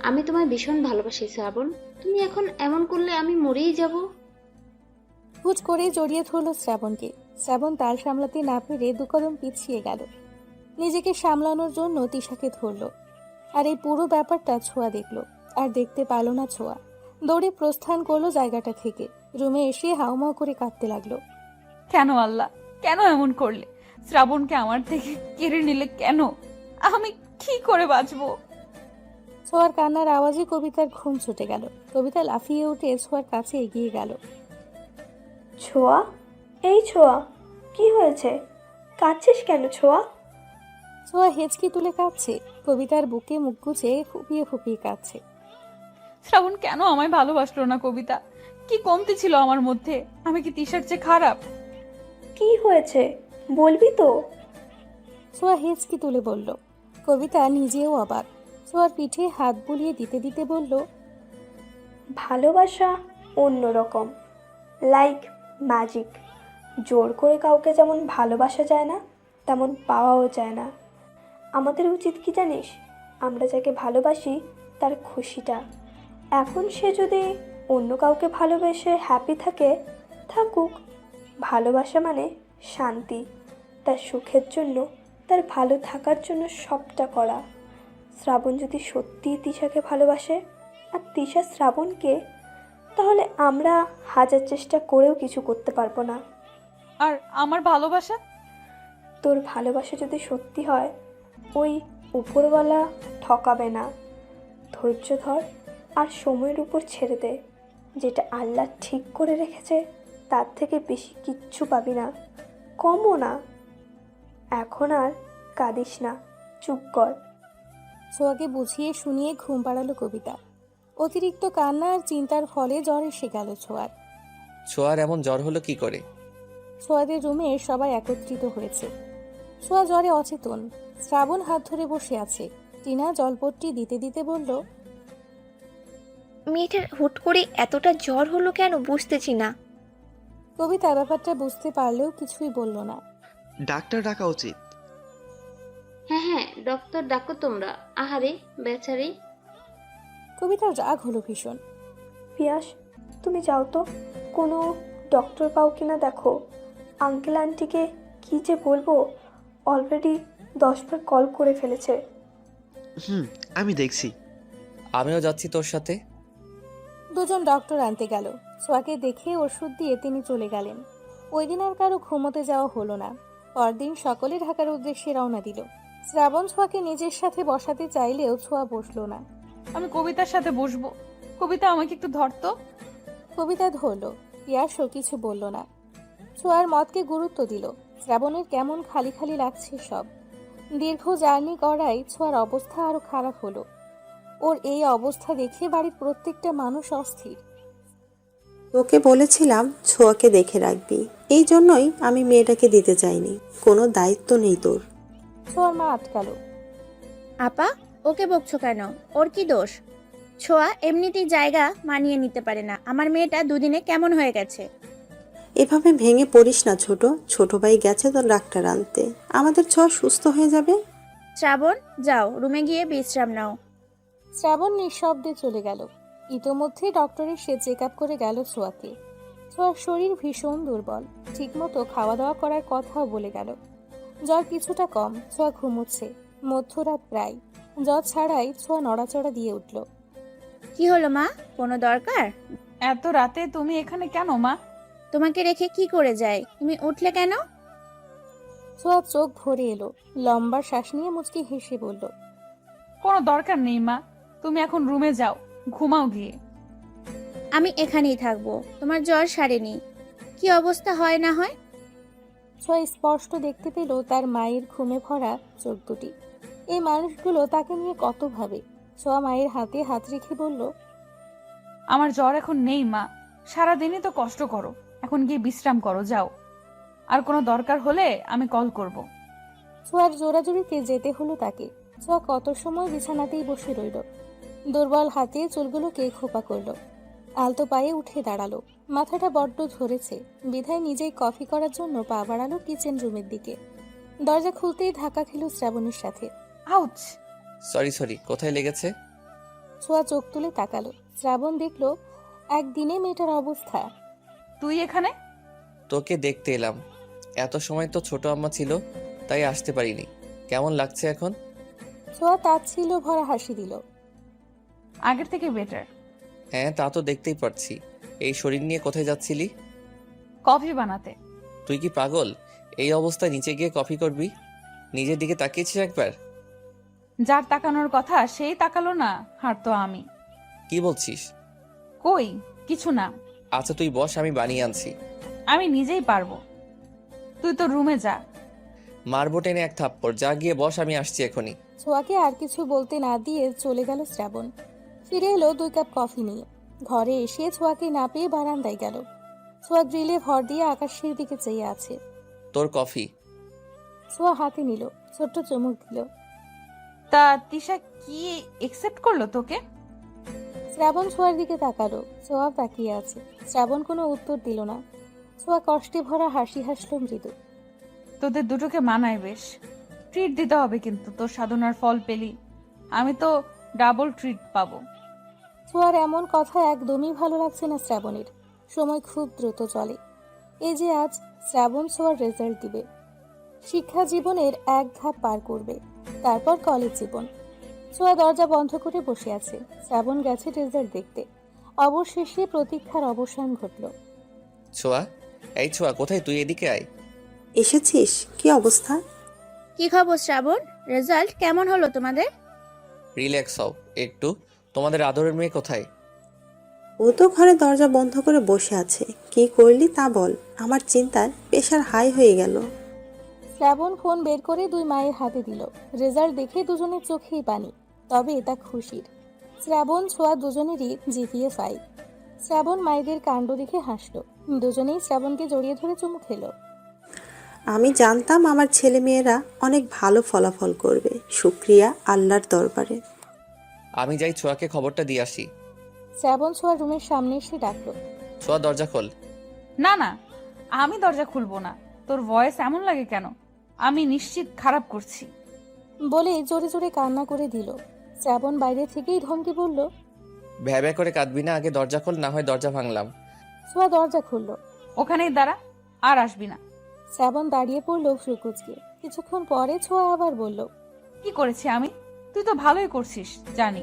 H: আমি তোমায় ভীষণ ভালোবাসি শ্রাবণ। তুমি এখন এমন করলে আমি মরেই যাব।
C: হুট করে জড়িয়ে ধরল শ্রাবণকে। শ্রাবণ তাল সামলাতে না পেরে দু কদম পিছিয়ে গেল। নিজেকে সামলানোর জন্য তিশাকে ধরল। আর এই পুরো ব্যাপারটা ছোঁয়া দেখলো, আর দেখতে পেল না ছোঁয়া। দৌড়ে প্রস্থান করলো জায়গাটা থেকে। রুমে এসে হাউমাউ করে কাঁদতে লাগলো।
B: কেন আল্লাহ, কেন এমন করলে? শ্রাবণকে আমার থেকে কেড়ে নিলে কেন? আমি কি করে বাঁচবো?
C: ছোঁয়ার কান্নার আওয়াজে কবিতার ঘুম ছুটে গেল। কবিতা লাফিয়ে উঠে ছোঁয়ার কাছে এগিয়ে গেল।
G: ছোঁয়া, এই ছোঁয়া, কি হয়েছে? কাঁদছিস কেন ছোঁয়া?
C: ছোঁয়া হেঁচকি তুলে কাঁদছে। কবিতার বুকে মুখ গুজে ফুপিয়ে ফুপিয়ে কাঁদছে।
B: শ্রাবণ কেন আমায় ভালোবাসলো না কবিতা? কি কমতি ছিল আমার মধ্যে? আমি কি তিশার চেয়ে খারাপ?
G: কি হয়েছে বলবি তো?
C: ছোঁয়া হেঁচকি তুলে বলল। কবিতা নিজেও অবাক। ছোঁয়ার পিঠে হাত বুলিয়ে দিতে দিতে বলল,
G: ভালোবাসা অন্যরকম, লাইক ম্যাজিক। জোর করে কাউকে যেমন ভালোবাসা যায় না, তেমন পাওয়াও যায় না। আমাদের উচিত কি জানিস, আমরা যাকে ভালোবাসি তার খুশিটা। এখন সে যদি অন্য কাউকে ভালোবেসে হ্যাপি থাকে, থাকুক। ভালোবাসা মানে শান্তি, তার সুখের জন্য, তার ভালো থাকার জন্য সবটা করা। শ্রাবণ যদি সত্যিই তিশাকে ভালোবাসে আর তিশা শ্রাবণকে, তাহলে আমরা হাজার চেষ্টা করেও কিছু করতে পারবো না।
B: আর আমার ভালোবাসা?
G: তোর ভালোবাসা যদি সত্যি হয়, ওই উপরওয়ালা ঠকাবে না। ধৈর্য ধর আর সময়ের উপর ছেড়ে দে। যেটা আল্লাহ ঠিক করে রেখেছে তার থেকে বেশি কিচ্ছু পাবি না, কমও না। এখন আর কাঁদিস না, চুপ কর।
C: ছোঁয়াকে বুঝিয়ে শুনিয়ে ঘুম পাড়ালো কবিতা। অতিরিক্ত কান্না আর চিন্তার ফলে জ্বর এসে গেল ছোঁয়ার।
A: ছোঁয়ার এমন জ্বর হলো কি করে?
C: ছোঁয়াদের রুমে সবাই একত্রিত হয়েছে। ছোঁয়া জ্বরে অচেতন। শ্রাবণ হাত ধরে বসে আছে। টিনা জলপট্টি দিতে দিতে বলল,
J: মেয়েটার হুট করে এতটা জ্বর হলো কেন বুঝতেছি না।
C: কবিতা ব্যাপারটা বুঝতে পারলেও কিছুই বলল না।
F: ডাক্তার ডাকা উচিত।
H: হ্যাঁ হ্যাঁ, ডক্টর ডাকো তোমরা। আহারে বেচারি।
C: কবিতার রাগ হলো ভীষণ।
G: পিয়াস, তুমি যাও তো, কোনো ডক্টর পাও কিনা দেখো। আঙ্কেল আন্টিকে কী যে বলবো, অলরেডি 10 বার কল করে ফেলেছে।
F: আমি দেখছি।
A: আমিও যাচ্ছি তোর সাথে।
C: দুজন ডক্টর আনতে গেল। ছোঁয়াকে দেখে ওষুধ দিয়ে তিনি চলে গেলেন। ওই দিন আর কারো ঘুমোতে যাওয়া হলো না। পরদিন সকলে ঢাকার উদ্দেশ্যে রওনা দিল। শ্রাবণ ছোঁয়াকে নিজের সাথে বসাতে চাইলেও ছোঁয়া বসলো না।
B: আমি কবিতার সাথে বসবো। কবিতা, আমাকে একটু ধরতো।
C: কবিতা ধরল। পিয়াসও কিছু বলল না। ছোঁয়ার মতকে গুরুত্ব দিল। শ্রাবণের কেমন খালি খালি লাগছে সব। দীর্ঘ জার্নি করায় ছোঁয়ার অবস্থা আরো খারাপ হলো। ওর এই অবস্থা দেখে বাড়ির প্রত্যেকটা মানুষ অস্থির।
E: তোকে বলেছিলাম ছোঁয়াকে দেখে রাখবি, এই জন্যই আমি মেয়েটাকে দিতে চাইনি। কোনো দায়িত্ব নেই তোর।
C: ছোঁয়ার মা আটকালো।
D: আপা, ওকে বকছো কেন? ওর কি দোষ? ছোঁয়া এমনিতেই জায়গা মানিয়ে নিতে পারে না। আমার মেয়েটা দুদিনে কেমন হয়ে গেছে।
E: এভাবে ভেঙে পড়িস না ছোট। ছোট ভাই গেছে তো ডাক্তার আনতে, আমাদের ছোঁয়া সুস্থ হয়ে যাবে।
D: শ্রাবণ, যাও রুমে গিয়ে বিশ্রাম নাও।
C: শ্রাবণ নিঃশব্দে চলে গেল। ইতোমধ্যে ডক্টরের সে চেক আপ করে গেল ছোঁয়াকে। ছোঁয়ার শরীর ভীষণ দুর্বল। ঠিকমতো খাওয়া দাওয়া করার কথাও বলে গেল। জ্বর কিছুটা কম। ছোঁয়া ঘুমোচ্ছে। মধ্যরাত প্রায়। জ্বর ছাড়াই ছোঁয়া নড়াচড়া দিয়ে উঠল।
D: কি হলো মা, কোনো দরকার?
B: এত রাতে তুমি এখানে কেন মা?
D: তোমাকে রেখে কি করে যায়? তুমি উঠলে কেন?
C: ছোঁয়া চোখ ভরে এলো। লম্বা শ্বাস নিয়ে মুচকি হেসে বলল,
B: কোনো দরকার নেই মা, তুমি এখন রুমে যাও, ঘুমাও গিয়ে।
D: আমি এখানেই থাকবো। তোমার জ্বর সারেনি, কি অবস্থা হয় না হয়।
C: ছোঁয়া স্পষ্ট দেখতে পেল তার মায়ের ঘুমে ভরা চোখ দুটি। এই মানুষগুলো তাকে নিয়ে কত ভাবে। ছোঁয়া মায়ের হাতে হাত রেখে বলল,
B: আমার জ্বর এখন নেই মা, সারাদিনই তো কষ্ট করো, এখন গিয়ে বিশ্রাম করো, যাও। আর কোনো দরকার হলে আমি কল করব।
C: ছোঁয়ার জোরাজুরিতে যেতে হলো তাকে। ছোঁয়া কত সময় বিছানাতেই বসে রইল। দুর্বল হাতে চুলগুলোকে খোপা করল। আলতো পায়ে উঠে দাঁড়ালো। মাথাটা বড্ড ধরেছে বিধায় নিজেই কফি করার জন্য পা বাড়ালো কিচেন রুমের দিকে। দরজা খুলতেই ধাক্কা খেল শ্রাবণীর সাথে।
B: আউচ!
A: সরি, কোথায় লেগেছে?
C: ছোঁয়া চোখ তুলে তাকালো। শ্রাবণ দেখলো একদিনে মেয়েটার অবস্থা।
B: তুই এখানে?
A: তোকে দেখতে এলাম। এত সময় তো ছোট আম্মা ছিল, তাই আসতে পারিনি। কেমন লাগছে এখন?
C: ছোঁয়া তাচ্ছিল ভরা হাসি দিল।
B: আগের থেকে বেটার।
A: হ্যাঁ, তা তো দেখতেই পারছি। এই শরীর নিয়ে কোথায় যাচ্ছিলি?
B: কফি বানাতে।
A: তুই কি পাগল? এই অবস্থায় নিচে গিয়ে কফি করবি? নিজের দিকে তাকিয়েছিস একবার?
B: যার তাকানোর কথা সেই তাকালো না, আর তো আমি।
A: কি বলছিস?
B: কই কিছু না।
A: আচ্ছা তুই বস, আমি বানিয়ে আনছি।
B: আমি নিজেই পারবো, তুই তো রুমে যা।
A: মারবো টেনে এক থাপ্পড়। যা গিয়ে বস, আমি আসছি এখনই।
C: ছোঁয়াকে আর কিছু বলতে না দিয়ে চলে গেল শ্রাবণ। ফিরে এলো 2 কাপ কফি নিয়ে। ঘরে এসে ছোঁয়াকে না পেয়ে বারান্দায় গেল। ছোঁয়া গ্রিলে ভর দিয়ে আকাশের দিকে চেয়ে আছে।
A: তোর কফি।
C: ছোঁয়া হাতে নিল, ছোট্ট চুমুক দিল।
B: তা তিশা কি একসেপ্ট করলো তোকে?
C: শ্রাবণ ছোঁয়ার দিকে তাকালো। ছোঁয়া তাকিয়ে আছে। শ্রাবণ কোনো উত্তর দিল না। ছোঁয়া কষ্টে ভরা হাসি হাসল মৃদু।
B: তোদের দুটোকে মানায় বেশ। ট্রিট দিতে হবে কিন্তু, তোর সাধনার ফল পেলি। আমি তো ডাবল ট্রিট পাবো।
C: ছোঁয়ার এমন কথা একদমই ভালো লাগছে না শ্রাবণের। সময় খুব দ্রুত চলে। এই যে আজ শ্রাবণ ছোঁয়ার রেজাল্ট দিবে, শিক্ষা জীবনের এক ধাপ পার করবে, তারপর কলেজ জীবন। ছোঁয়া দরজা বন্ধ করে বসে আছে। শ্রাবণ গেছে রেজাল্ট দেখতে। অবশেষে প্রতীক্ষার অবসান ঘটল।
A: ছোঁয়া, এই ছোঁয়া, কোথায় তুই? এদিকে আয়।
E: এসেছিস? কি অবস্থা?
D: কি খবর শ্রাবণ? রেজাল্ট কেমন হলো তোমাদের?
A: রিল্যাক্স হও একটু। তোমাদের আদরের মেয়ে কোথায়?
E: ও তো ঘরে দরজা বন্ধ করে বসে আছে। কি করলি তা বল, আমার চিন্তার প্রেশার হাই হয়ে গেল।
C: শ্রাবণ ফোন বের করে দুই মায়ের হাতে দিল। রেজাল্ট দেখে দুজনের চোখেই পানি, তবে এটা খুশির। শ্রাবণ ছোঁয়া দুজনেরই জিপিএ 5। শ্রাবণ মায়েদের কাণ্ড দেখে হাসল। দুজনেই শ্রাবণকে জড়িয়ে ধরে চুমু খেলো।
E: আমি জানতাম আমার ছেলে মেয়েরা অনেক ভালো ফলাফল করবে। শুক্রিয়া আল্লাহর দরবারে।
A: আমি যাই ছোঁয়াকে খবরটা দিয়ে আসি।
C: শ্রাবণ ছোঁয়া রুমের সামনে এসে ডাকলো।
A: ছোঁয়া, দরজা খোল।
B: না না, আমি দরজা খুলবো না। তোর ভয়েস এমন লাগে কেন? আমি নিশ্চিত খারাপ করছি।
C: বলে জোরে জোরে কান্না করে দিল। শ্রাবণ বাইরে থেকেই ধমকে বলল,
A: ভ্যা করে কাঁদবি না, আগে দরজা খোল, না হয় দরজা ভাঙলাম।
C: ছোঁয়া দরজা খুলল।
B: ওখানেই দাঁড়া, আর আসবি না।
C: শ্রাবণ দাঁড়িয়ে পড়ল ফ্রুকুচকে। কিছুক্ষণ পরে ছোঁয়া আবার বলল,
B: কি করেছি আমি? তুই তো ভালোই করছিস জানি।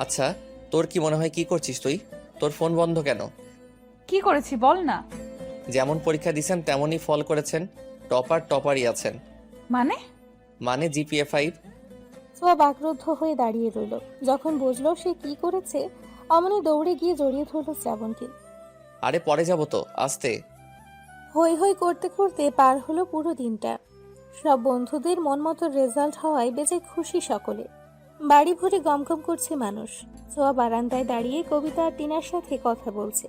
A: আচ্ছা, তোর কি মনে হয় কি করছিস তুই? তোর ফোন বন্ধ কেন?
B: কি করেছি বল না।
A: যেমন পরীক্ষা দিয়েছেন তেমনই ফল করেছেন। টপারই আছেন। মানে জিপিএ 5।
C: ছোঁয়া বাকরুদ্ধ হয়ে দাঁড়িয়ে রইল। যখন বুঝলো সে কি করেছে, অমনি দৌড়ে গিয়ে জড়িয়ে ধরল শ্রাবণকে।
A: আরে পরে যাব তো, আস্তে।
C: হই হই করতে করতে পার হলো পুরো দিনটা। সব বন্ধুদের মন মতো রেজাল্ট হওয়ায় বেজে খুশি সকলে। বাড়ি ভরে গমগম করছে মানুষ। ছোঁয়া বারান্দায় দাঁড়িয়ে কবিতা আর টিনার সাথে কথা বলছে।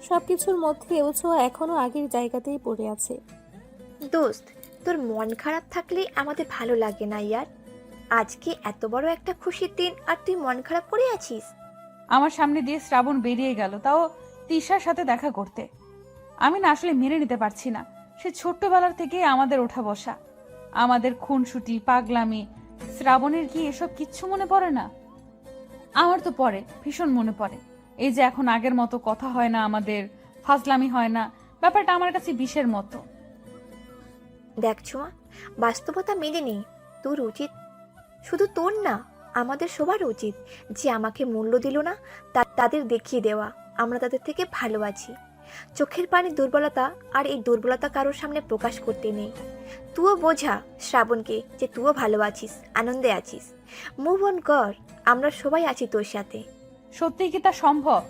C: সবকিছুর মধ্যেও ছোঁয়া এখনো আগের জায়গাতেই পড়ে আছে।
J: দোস্ত, তোর মন খারাপ থাকলে আমাদের ভালো লাগে না ইয়ার। আজকে এত বড় একটা খুশির দিন আর তুই মন খারাপ করে আছিস।
B: আমার সামনে দিয়ে শ্রাবণ বেরিয়ে গেল, তাও তিশার সাথে দেখা করতে। আমি না আসলে মেনে নিতে পারছি না। সে ছোট্টবেলার থেকে আমাদের ওঠা বসা, আমাদের খুনসুটি, পাগলামি। শ্রাবণের কি এসব কিচ্ছু মনে পড়ে না? আমার তো পড়ে, ভীষণ মনে পড়ে। এই যে এখন আগের মতো কথা হয় না, আমাদের ফাজলামি হয় না, ব্যাপারটা আমার কাছে বিষের মতো।
J: দেখ ছোঁয়া, বাস্তবতা মেনে নেই। তোর উচিত, শুধু তোর না, আমাদের সবার উচিত যে আমাকে মূল্য দিল না তাদের দেখিয়ে দেওয়া আমরা তাদের থেকে ভালো আছি। চোখের পানি দুর্বলতা, আর এই দুর্বলতা কারোর সামনে প্রকাশ করতে নেই। তুইও বোঝা শ্রাবণকে যে তুইও ভালো আছিস, আনন্দে আছিস। মুভ অন কর, আমরা সবাই আছি তোর সাথে।
B: সত্যি কি তা সম্ভব?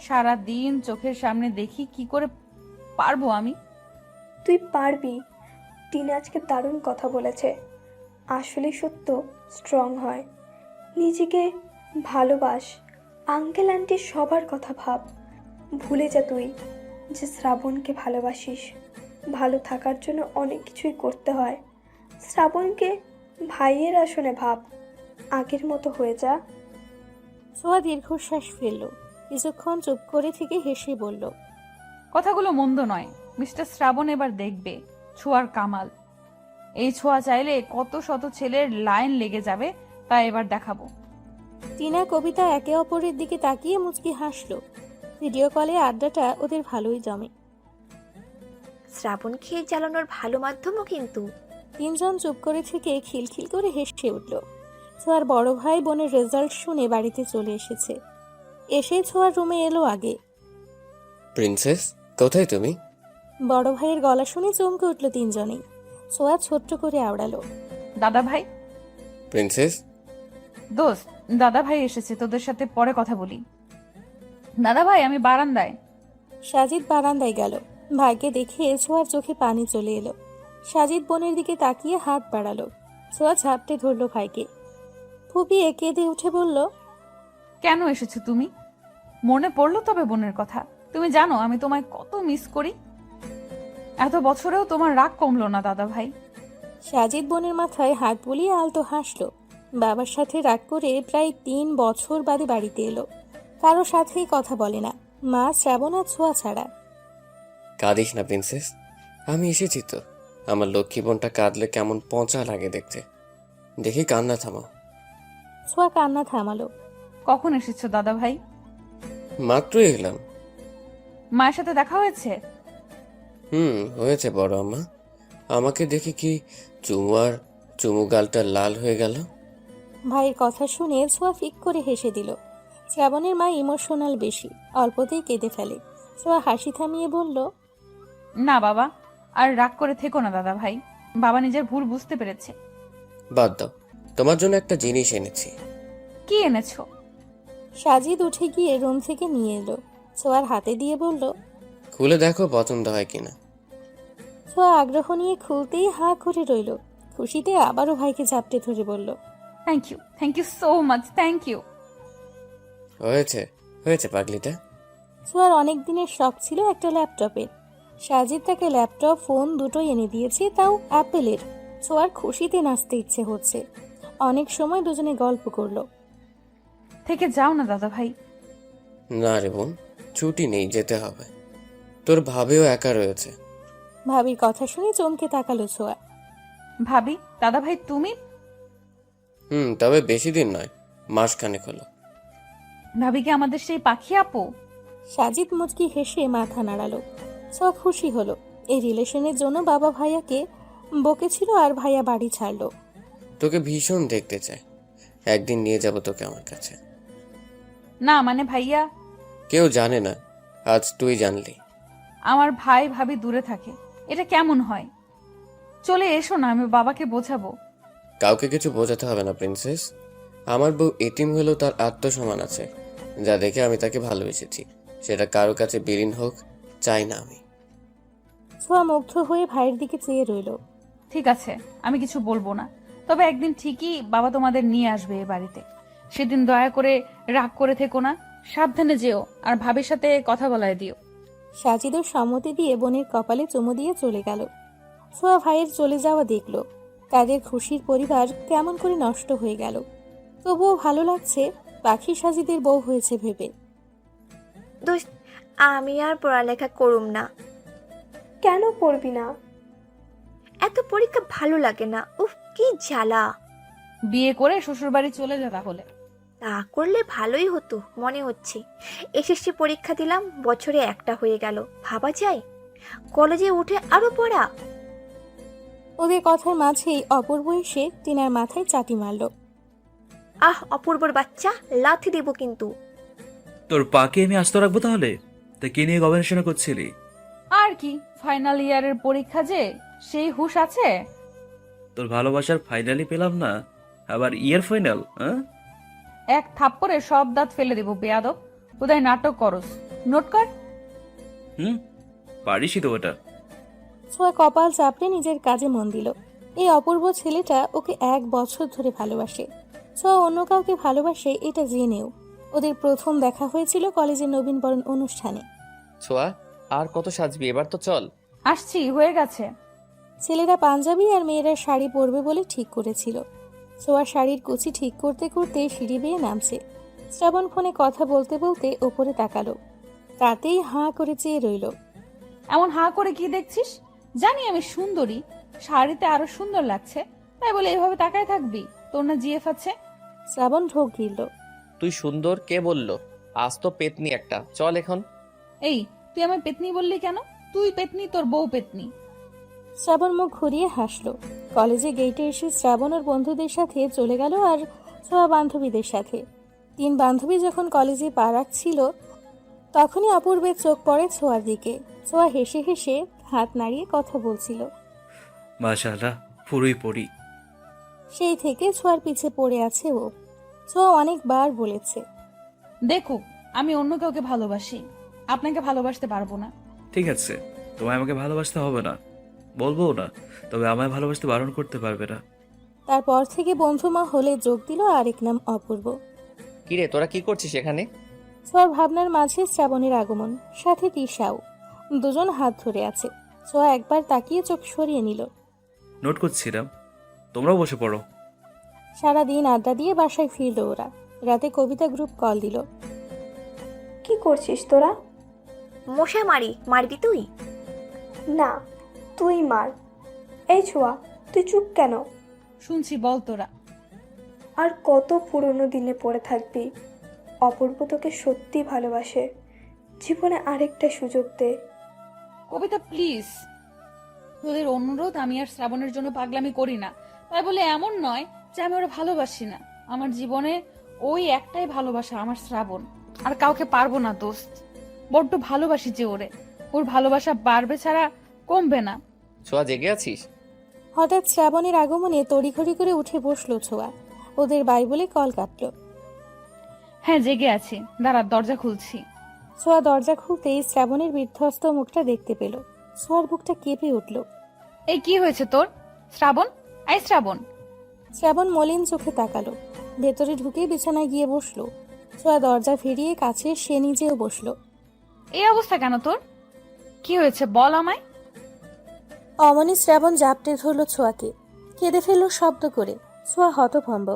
B: সারা দিন চোখের সামনে দেখি, কি করে পারবো আমি?
G: তুই পারবি। টিনা আজকে দারুণ কথা বলেছে। আসলে সত্য স্ট্রং হয়। নিজেকে ভালোবাস। আঙ্কেল আন্টি সবার কথা ভাব। ভুলে যা তুই যে শ্রাবণকে ভালোবাসিস। ভালো থাকার জন্য অনেক কিছুই করতে হয়। শ্রাবণকে ভাইয়ের আসনে ভাব। আগের মতো হয়ে যা।
C: ছোঁয়া দীর্ঘশ্বাস ফেলল। কিছুক্ষণ চুপ করে থেকে হেসে বলল,
B: কথাগুলো মন্দ নয়। মিস্টার শ্রাবণ এবার দেখবে ছোঁয়ার কামাল। এই ছোঁয়া চাইলে কত শত ছেলের লাইন লেগে যাবে, তা এবার দেখাবো।
C: টিনা কবিতা একে অপরের দিকে তাকিয়ে মুচকি হাসল। ভিডিও কলে আড্ডাটা ওদের ভালোই জমে।
J: শ্রাবণ খেয়ে জ্বালানোর ভালো মাধ্যমও কিন্তু।
C: তিনজন চুপ করে থেকে খিলখিল করে হেসে উঠল। ছোঁয়ার বড় ভাই বোনের রেজাল্ট শুনে বাড়িতে চলে এসেছে। এসে ছোঁয়ার রুমে এলো আগে।
A: প্রিন্সেস, কোথায় তুমি?
C: বড় ভাইয়ের গলা শুনে চমকে উঠল তিনজনেই। ছোঁয়া ছোট্ট করে আওড়ালো,
B: দাদা ভাই।
A: প্রিন্সেস।
B: দোস্ত, দাদা ভাই এসেছে, তোদের সাথে পরে কথা বলি। দাদা ভাই, আমি বারান্দায়।
C: সাজিদ বারান্দায় গেল। ভাইকে দেখে ছোঁয়ার চোখে পানি চলে এলো। সাজিদ বোনের দিকে তাকিয়ে হাত বাড়ালো। ছোঁয়া ঝাপটে ধরল ভাইকে। ফুপিয়ে কেঁদে উঠে বলল,
B: কেন এসেছো তুমি? মনে পড়লো তবে বোনের কথা? তুমি জানো আমি তোমায় কত মিস করি। এত বছরেও তোমার রাগ কমলো না দাদা ভাই।
C: সাজিদ বোনের মাথায় হাত বুলিয়ে আলতো হাসলো। বাবার সাথে রাগ করে প্রায় 3 বছর বাদে বাড়িতে এলো। কারো সাথেই কথা বলে না, মা, শ্রাবণ আর ছোঁয়া ছাড়া।
L: কাঁদিস না প্রিন্সেস, আমি এসেছি তো। আমার লক্ষ্মী বোনটা কাঁদলে কেমন পচা লাগে দেখতে। দেখি কান্না থামাও।
C: ছোঁয়া কান্না থামালো।
B: কখন এসেছো দাদা ভাই?
L: মাত্রই এলাম।
B: মায়ের সাথে দেখা হয়েছে?
L: হয়েছে বড় আম্মা। আমাকে দেখে কি চুমু গালটা লাল হয়ে গেল।
C: ভাইয়ের কথা শুনে ছোঁয়া ফিক করে হেসে দিল। শ্রাবণের মা ইমোশনাল বেশি, অল্পতেই কেঁদে ফেলে। ছোঁয়া হাসি থামিয়ে বলল,
B: না বাবা, আর রাগ করে থেকো না দাদা ভাই, বাবা নিজের ভুল বুঝতে পেরেছে।
L: বাদ দাও, তোমার জন্য একটা জিনিস এনেছি।
B: কি এনেছো?
C: সাজিদ উঠে গিয়ে রুম থেকে নিয়ে এলো। ছোঁয়ার হাতে দিয়ে বলল,
L: খুলে দেখো পছন্দ হয় কিনা।
C: ছোঁয়া আগ্রহ নিয়ে খুলতেই হাঁ করে রইল। খুশিতে আবারও ভাইকে ঝাপটে ধরে বলল,
B: thank you so much, thank you.
L: হয়েছে পাগলিটা।
C: ছোঁয়ার অনেক দিনের শখ ছিল একটা ল্যাপটপের। সাজিদ তাকে ল্যাপটপ, ফোন দুটোই এনে দিয়েছে, তাও অ্যাপেলের। ছোঁয়ার খুশিতে নাচতে ইচ্ছে হচ্ছে। অনেক সময় দুজনে গল্প করলো।
B: থেকে যাও না দাদা ভাই।
L: না রে বোন, ছুটি নেই, যেতে হবে। তোর ভাবেও একা রয়েছে।
C: ভাবির কথা শুনে চমকে তাকালো ছোঁয়া।
B: ভাবি, দাদা ভাই তুমি?
L: তবে বেশি দিন নয়, মাসখানেক হলো।
B: ভাবিকে আমাদের সেই পাখি আপু?
C: সাজিদ মুচকি হেসে মাথা নাড়ালো। ছোঁয়া খুশি হলো। এই রিলেশনের জন্য বাবা ভাইয়াকে বকেছিল আর ভাইয়া বাড়ি ছাড়লো।
L: তোকে ভীষণ দেখতে চাই, একদিন নিয়ে যাব তোকে আমার কাছে।
B: না মানে ভাইয়া।
L: কেউ জানে না, আজ তুই জানলি।
B: আমার ভাই ভাবি দূরে থাকে, এটা কেমন হয়? চলে এসো না, আমি বাবাকে বোঝাবো।
L: কাউকে কিছু বোঝাতে হবে না প্রিন্সেস। আমার বউ এতিম হলেও তার আত্মসম্মান আছে, যা দেখে আমি তাকে ভালোবেসেছি। সেটা কারো কাছে বিলীন হোক চাই না আমি।
C: ছোঁয়া মুগ্ধ হয়ে ভাইয়ের দিকে চেয়ে রইল।
B: ঠিক আছে, আমি কিছু বলবো না, তবে একদিন ঠিকই বাবা তোমাদের নিয়ে আসবে এ বাড়িতে। সেদিন দয়া করে রাগ করে থেকো না, সাবধানে যেও, আর ভাবির সাথে কথা বলায় দিও।
C: সাজিদও সম্মতি দিয়ে বোনের কপালে চুমু দিয়ে চলে গেল। ছোঁয়া ভাইয়ের চলে যাওয়া দেখল। তাদের খুশির পরিবার কেমন করে নষ্ট হয়ে গেল। তবুও ভালো লাগছে, পাখি সাজিদের বউ হয়েছে ভেবে।
J: দোস্ত, আমি আর পড়ালেখা করুম না।
G: কেন পড়বি না?
J: এত পরীক্ষা ভালো লাগে না, উফ কি জ্বালা।
B: বিয়ে করে শ্বশুর বাড়ি চলে যা তাহলে।
J: তা করলে ভালোই হতো মনে হচ্ছে। এসএসসি পরীক্ষা দিলাম, বছরে একটা হয়ে গেল, ভাবা যায়? কলেজে উঠে আরো পড়া।
C: ওদের কথার মাঝেই অপূর্ব এসে টিনার মাথায় চাটি মারল।
J: অপূর্বর বাচ্চা, লাথি দেব কিন্তু।
M: তোর পাকে আমি আস্ত রাখবো তাহলে? তা কি নিয়ে গবেষণা করছিলি?
B: আর কি, ফাইনাল ইয়ারের পরীক্ষা যে, সেই হুঁশ আছে?
M: তোর ভালোবাসার ফাইনালি পেলাম না, আবার ইয়ার ফাইনাল? হ্যাঁ,
B: এক থাপ্পড়ে সব দাঁত ফেলে দেবো বেয়াদব। কোথায় নাটক করস, নোট কর।
M: পারিসই তো ওটা।
C: ছোঁয়া কপাল চাপড়ে নিজের কাজে মন দিল। এই অপূর্ব ছেলেটা ওকে 1 বছর ধরে ভালোবাসে। ছোঁয়া অন্য কাউকে ভালোবাসে এটা জেনেও। ওদের প্রথম দেখা হয়েছিল কলেজের নবীনবরণ অনুষ্ঠানে।
A: ছোঁয়া, আর কত সাজবি, এবার তো চল।
B: আসছি, হয়ে গেছে।
C: ছেলেরা পাঞ্জাবি আর মেয়েরা শাড়ি পরবে বলে ঠিক করেছিল। ছোঁয়া শাড়ির কুচি ঠিক করতে করতে সিঁড়ি বেয়ে নামছে। শ্রাবণ ফোনে কথা বলতে বলতে ওপরে তাকালো। তাতেই হাঁ করে চেয়ে রইল।
B: এমন হাঁ করে কি দেখছিস? জানি আমি সুন্দরী, শাড়িতে আরো সুন্দর লাগছে, তাই বলে এভাবে তাকায় থাকবি? তোর না জিএফ আছে?
C: শ্রাবণ ঢোক গিলল।
A: তুই সুন্দর কে বললো? আজ তো পেতনি একটা, চল এখন।
B: এই, তুই আমায় পেতনি বললি কেন? তুই পেতনি, তোর বউ পেতনি।
C: শ্রাবণ মুখ ঘুরিয়ে হাসলো। কলেজে গেটে এসে শ্রাবণ ওর বন্ধুদের সাথে চলে গেল আর ছোঁয়া বান্ধবীদের সাথে। 3 বান্ধবী যখন কলেজে পা রাখছিল তখনই অপূর্বের চোখ পড়ে ছোঁয়ার দিকে। ছোঁয়া হেসে হেসে হাত নাড়িয়ে কথা বলছিল।
M: মাশাআল্লাহ, পুরোই পড়ি।
C: সেই থেকে ছোঁয়ার পিছে পড়ে আছে ও। ছোঁয়া অনেকবার বলেছে,
B: দেখুক, আমি অন্য কাউকে ভালোবাসি, আপনাকে ভালোবাসতে পারবো না।
M: ঠিক আছে, তোমায় আমাকে ভালোবাসতে হবে না, বলবো না, তবে আমায় ভালোবাসতে বারণ করতে পারবে না।
C: তারপর থেকে বন্ধুমা হলে যোগ দিল আরেক নাম অপূর্ব।
A: কিরে, তোরা কি করছিস এখানে?
C: ছোঁয়ার ভাবনার মাঝে শ্রাবণের আগমন, সাথে তিশাও। দুজন হাত ধরে আছে। ছোঁয়া একবার তাকিয়ে চোখ সরিয়ে নিল।
M: নোট করছিলাম, তোমরাও বসে পড়ো।
C: সারাদিন আড্ডা দিয়ে বাসায় ফিরল ওরা। রাতে কবিতা গ্রুপ কল দিল।
G: কি করছিস তোরা?
J: মশা মারবি তুই?
G: না, তুই মার। এই ছোঁয়া, তুই চুপ কেন?
B: শুনছি, বল তোরা।
G: আর কত পুরনো দিনে পড়ে থাকবি? অপূর্ব তোকে সত্যি ভালোবাসে। জীবনে আরেকটা সুযোগ দে।
B: কবিতা প্লিজ, তোদের অনুরোধ, আমি আর শ্রাবণের জন্য পাগলামি করি না। তাই বলে এমন নয় যে আমি ওরা ভালোবাসি না। আমার জীবনে ওই একটাই ভালোবাসা, আমার শ্রাবণ। আর কাউকে পারবো না দোস্ত। বড্ড ভালোবাসি যে ওরে। ওর ভালোবাসা বাড়বে ছাড়া কমবে না।
A: ছোঁয়া, জেগে আছিস?
C: হঠাৎ শ্রাবণের আগমনে তড়িঘড়ি করে উঠে বসলো ছোঁয়া। ওদের বাই বলে কল কাটলো।
B: হ্যাঁ, জেগে আছি, দাঁড়া, দরজা খুলছি।
C: ছোঁয়া দরজা খুলতেই শ্রাবণের বিধ্বস্ত মুখটা দেখতে পেল। ছোঁয়ার বুকটা কেঁপে উঠল।
B: এই কি হয়েছে তোর? শ্রাবণ, এই শ্রাবণ।
C: শ্রাবণ মলিন চোখে তাকালো। ভেতরে ঢুকে বিছানায় গিয়ে বসলো। ছোঁয়া দরজা ফিরিয়ে কাছে সে নিজেও বসলো।
B: এই অবস্থা কেন তোর? কি হয়েছে বল আমায়।
C: অমনি শ্রাবণ জাপটে ধরল ছোঁয়াকে। কেঁদে ফেলল শব্দ করে। ছোঁয়া হতভম্ব।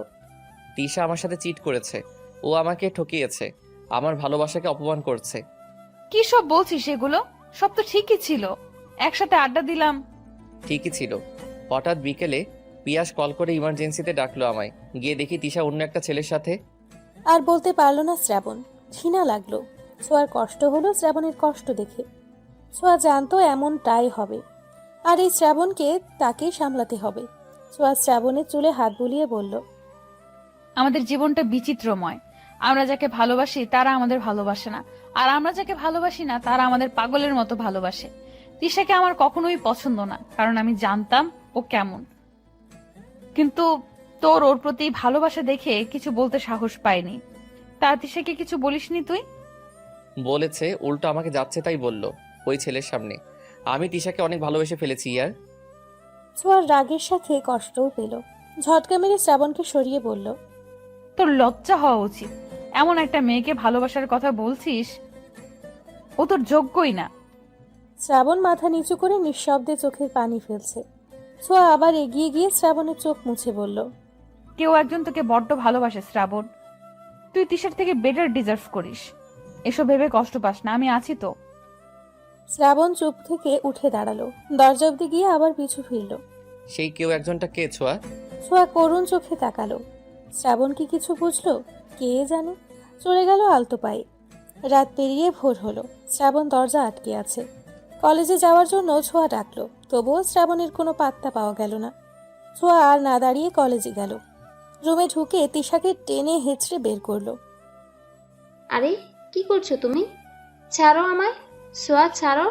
A: তিশা আমার সাথে চিট করেছে। ও আমাকে ঠকিয়েছে, আমার ভালোবাসাকে অপমান করছে।
B: কি সব বলছিস এগুলো? সব তো ঠিকই ছিল, একসাথে আড্ডা দিলাম।
A: ঠিকই ছিল। হঠাৎ বিকেলে পিয়াস কল করে ইমার্জেন্সিতে ডাকলো আমায়। গিয়ে দেখি তিশা অন্য একটা ছেলের সাথে।
C: আর বলতে পারল না শ্রাবণ। ঘৃণা লাগলো। ছোঁয়ার কষ্ট হলো শ্রাবণের কষ্ট দেখে। ছোঁয়া জানতো এমনটাই হবে, আর এই শ্রাবণকে তাকেই সামলাতে হবে। ছোঁয়া শ্রাবণের চুলে হাত বুলিয়ে বলল,
B: আমাদের জীবনটা বিচিত্রময়। আমরা যাকে ভালোবাসি তারা আমাদের ভালোবাসে না, আর আমরা যাকে ভালোবাসি না তারা আমাদের পাগলের মতো ভালোবাসে। তিশাকে আমার কখনোই পছন্দ না, কারণ আমি জানতাম ও কেমন। কিন্তু তোর ওর প্রতি ভালোবাসা দেখে কিছু বলতে সাহস পাইনি। তা তিশাকে কিছু বলিসনি তুই?
A: বলেছে, উল্টো আমাকে যাচ্ছে তাই বলল ওই ছেলের সামনে। আমি তিশাকে অনেক ভালোবেসে ফেলেছি ইয়ার।
C: ছোঁয়ার রাগের সাথে কষ্টও পেল। ঝটকা মেরে শ্রাবণকে সরিয়ে বলল,
B: তোর লজ্জা হওয়া উচিত। এমন একটা মেয়েকে ভালোবাসার কথা বলছিস, ও তোর যোগ্যই না।
C: শ্রাবণ মাথা নিচু করে নিঃশব্দে চোখের পানি ফেলছে। ছোঁয়া আবার এগিয়ে গিয়ে শ্রাবণের চোখ মুছে বলল,
B: কেউ একজন তোকে বড্ড ভালোবাসে শ্রাবণ। তুই তিশার থেকে বেটার ডিজার্ভ করিস। এসব ভেবে কষ্ট পাস না, আমি আছি তো।
C: শ্রাবণ চুপ থেকে উঠে দাঁড়ালো। দরজা অব্দি গিয়ে আবার পিছু ফিরল।
A: সেই কেউ একজনটা কে ছোঁয়া?
C: ছোঁয়া করুণ চোখে তাকালো। শ্রাবণ কি কিছু বুঝলো? কে জানে। চলে গেল আলতো পায়ে। রাত পেরিয়ে ভোর হলো। শ্রাবণ দরজা আটকে আছে। কলেজে যাওয়ার জন্য ছোঁয়া ডাকলো, তবুও শ্রাবণের কোনো পাত্তা পাওয়া গেল না। ছোঁয়া আর না দাঁড়িয়ে কলেজে গেল। রুমে ঢুকে তিশাকে টেনে হেঁচড়ে বের করলো।
H: আরে কি করছো তুমি? ছাড়ো আমায়, সোয়া ছাড়ো।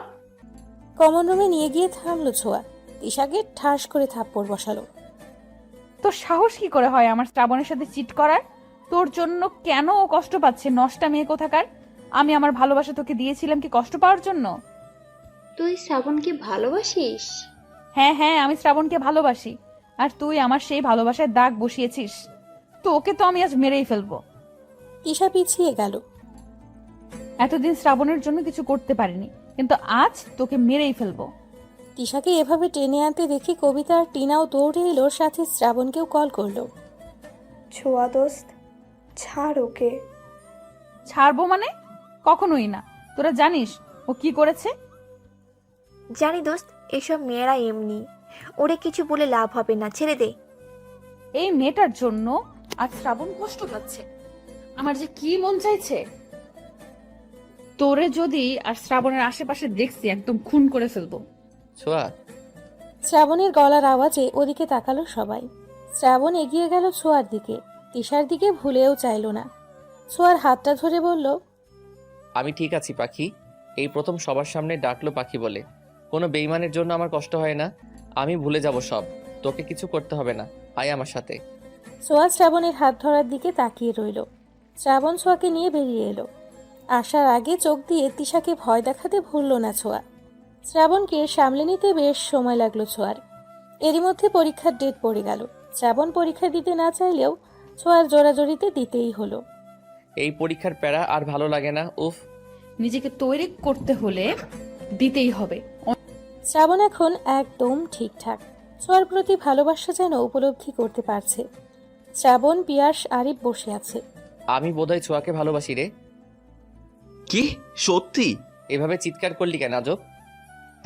C: কমন রুমে নিয়ে গিয়ে থামলো ছোঁয়া। তিশাকে ঠাস করে থাপ্পড় বসালো।
B: তোর সাহস কি করে হয় আমার শ্রাবণের সাথে চিট করার? তোর জন্য কেন ও কষ্ট পাচ্ছে, নষ্টা মেয়ে কোথাকার? আমি আমার ভালোবাসা তোকে দিয়েছিলাম কি কষ্ট পাওয়ার জন্য?
H: তুই শ্রাবণকে ভালোবাসিস?
B: হ্যাঁ হ্যাঁ, আমি শ্রাবণকে ভালোবাসি। আর তুই আমার সেই ভালোবাসায় দাগ বসিয়েছিস। তো ওকে তো আমি আজ মেরেই ফেলবো।
C: তিশা পিছিয়ে গেল।
B: এতদিন শ্রাবণের জন্য কিছু করতে পারিনি, কিন্তু আজ তোকে মেরেই ফেলবো।
C: তিশাকে এভাবে টেনে আনতে দেখে কবিতা আর টিনাও দৌড়ে এলো, সাথে শ্রাবণকেও কল করলো।
G: ছোঁয়া দোস্ত, ছাড় ওকে।
B: ছাড়বো মানে? কখনোই না। তোরা জানিস ও কি করেছে?
J: জানি দোস্ত, এসব মেয়েরা এমনি, ওরে কিছু বলে লাভ হবে না, ছেড়ে দে।
B: এই মেয়েটার জন্য আজ শ্রাবণ কষ্ট পাচ্ছে। আমার যে কি মন চাইছে, তোরে যদি আর শ্রাবণের আশেপাশে দেখছি একদম খুন করে ফেলবো।
A: ছোঁয়া,
C: শ্রাবণের গলার আওয়াজে ওদিকে তাকালো সবাই। শ্রাবণ এগিয়ে গেল ছোঁয়ার দিকে। তিশার দিকে ভুলেও চাইল না। ছোঁয়ার হাতটা ধরে বলল,
A: আমি ঠিক আছি পাখি। এই প্রথম সবার সামনে ডাকলো পাখি বলে। কোনো বেইমানের জন্য আমার কষ্ট হয় না। আমি ভুলে যাব সব। তোকে কিছু করতে হবে না, আয় আমার সাথে।
C: ছোঁয়া শ্রাবণের হাত ধরার দিকে তাকিয়ে রইল। শ্রাবণ ছোঁয়াকে নিয়ে বেরিয়ে এলো। আসার আগে চোখ দিয়ে তিশাকে ভয় দেখাতে ভুলল না ছোঁয়া। শ্রাবণকে সামলে নিতে বেশ সময় লাগলো ছোঁয়ার। এরই মধ্যে পরীক্ষার ডেট পড়ে গেল। শ্রাবণ পরীক্ষা দিতে না চাইলেও ছোঁয়ার জোরাজোরিতে দিতেই হলো।
A: এই পরীক্ষার প্যারা আর ভালো লাগে না। উফ,
B: নিজেকে তৈরি করতে হলে দিতেই হবে।
C: শ্রাবণ এখন একদম ঠিকঠাক। ছোঁয়ার প্রতি ভালোবাসা যেন উপলব্ধি করতে পারছে। শ্রাবণ, পিয়াস, আরিফ বসে আছে।
A: আমি বোধহয় ছোঁয়াকে ভালোবাসি রে।
F: কি সত্যি?
A: এভাবে চিৎকার করলি কেন আজব?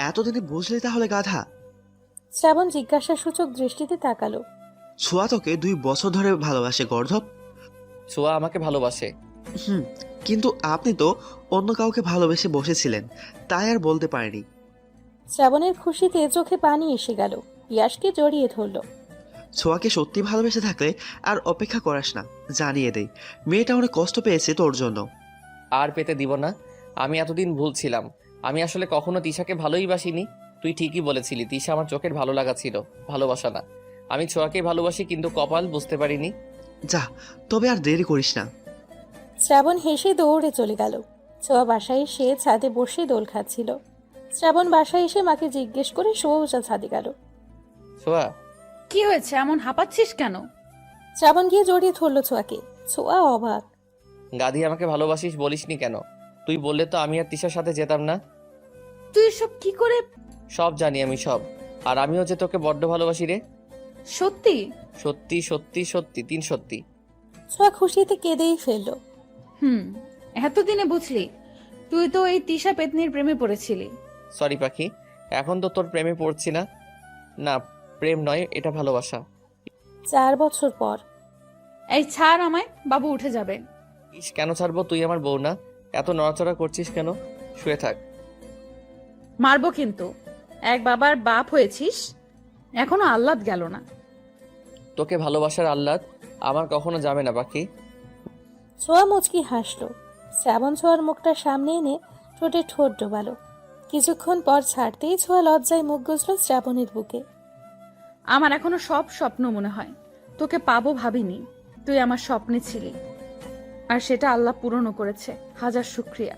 F: এতদিনে বুঝলি তাহলে গাধা?
C: শ্রাবণ জিজ্ঞাসাসূচক দৃষ্টিতে তাকালো।
F: ছোঁয়া তোকে 2 বছর ধরে ভালোবাসে গর্ধব।
A: ছোঁয়া আমাকে ভালোবাসে।
F: হুম, কিন্তু আপনি তো অন্য কাউকে ভালোবেসে বসেছিলেন, তাই আর বলতে পারেনি।
C: শ্রাবণের খুশিতে চোখে পানি এসে গেল। পিয়াসকে জড়িয়ে ধরল।
F: ছোঁয়াকে সত্যি ভালোবেসে থাকলে আর অপেক্ষা করাস না, জানিয়ে দেই মেয়েটা অনেক কষ্ট পেয়েছে তোর জন্য।
A: আর পেতে দিব না। আমি এতদিন ভুল ছিলাম। আমি আসলে কখনো তিশাকে ভালোই বাসিনি। তুই ঠিকই বলেছিলি, তিশা আমার চোখের ভালো লাগা ছিল, ভালোবাসা না। আমি ছোঁয়াকে ভালোবাসি, কিন্তু কপাল বুঝতে পারিনি।
F: যা, তবে আর দেরি করিস না।
C: শ্রাবণ হেসে দৌড়ে চলে গেল। ছোঁয়া বাসায় এসে ছাদে বসে দোল খাচ্ছিল। শ্রাবণ বাসায় এসে মাকে জিজ্ঞেস করে সোজা ছাদে গেল।
A: ছোঁয়া,
B: কি হয়েছে, এমন হাঁপাচ্ছিস কেন?
C: শ্রাবণ গিয়ে জড়িয়ে ধরল ছোঁয়াকে। ছোঁয়া অবাক।
A: গাধি আমাকে ভালোবাসিস বলিসনি কেন? তুই বললে তো আমি আর তিশার সাথে যেতাম না।
B: তুই সব কি করে?
A: সব জানি আমি, সব। আর আমিও যে তোকে বড্ড ভালোবাসি রে।
B: সত্যি?
A: সত্যি সত্যি সত্যি, 3 সত্যি।
C: ছোঁয়া খুশিতে কেঁদেই ফেলল।
B: এতদিনে বুঝলি? তুই তো এই তিশা পেতনির প্রেমে পড়েছিলি।
A: সরি পাখি, এখন তো তোর প্রেমে পড়ছি না। না, প্রেম নয়, এটা ভালোবাসা।
C: 4 বছর পর।
B: এই ছাড় আমায়, বাবু উঠে যাবে।
A: ইস, কেন ছাড়বো? তুই আমার বউ না? এত নড়াচড়া করছিস কেন? শুয়ে থাক।
B: মারবো কিন্তু। এক বাবার বাপ হয়েছিস, এখনো আহ্লাদ গেল না।
A: তোকে ভালোবাসার আহ্লাদ আমার কখনো যাবে না পাখি।
C: ছোঁয়া মুচকি হাসলো। শ্রাবণ ছোঁয়ার মুখটা সামনে এনে ঠোঁটে ঠোঁট ডোবালো। কিছুক্ষণ পর ছাড়তেই ছোঁয়া লজ্জায় মুখ গুজল শ্রাবণের বুকে।
B: আমার এখনো সব স্বপ্ন মনে হয়। তোকে পাবো ভাবিনি। তুই আমার স্বপ্নে ছিলি, আর সেটা আল্লাহ পূরণও করেছে। হাজার শুকরিয়া।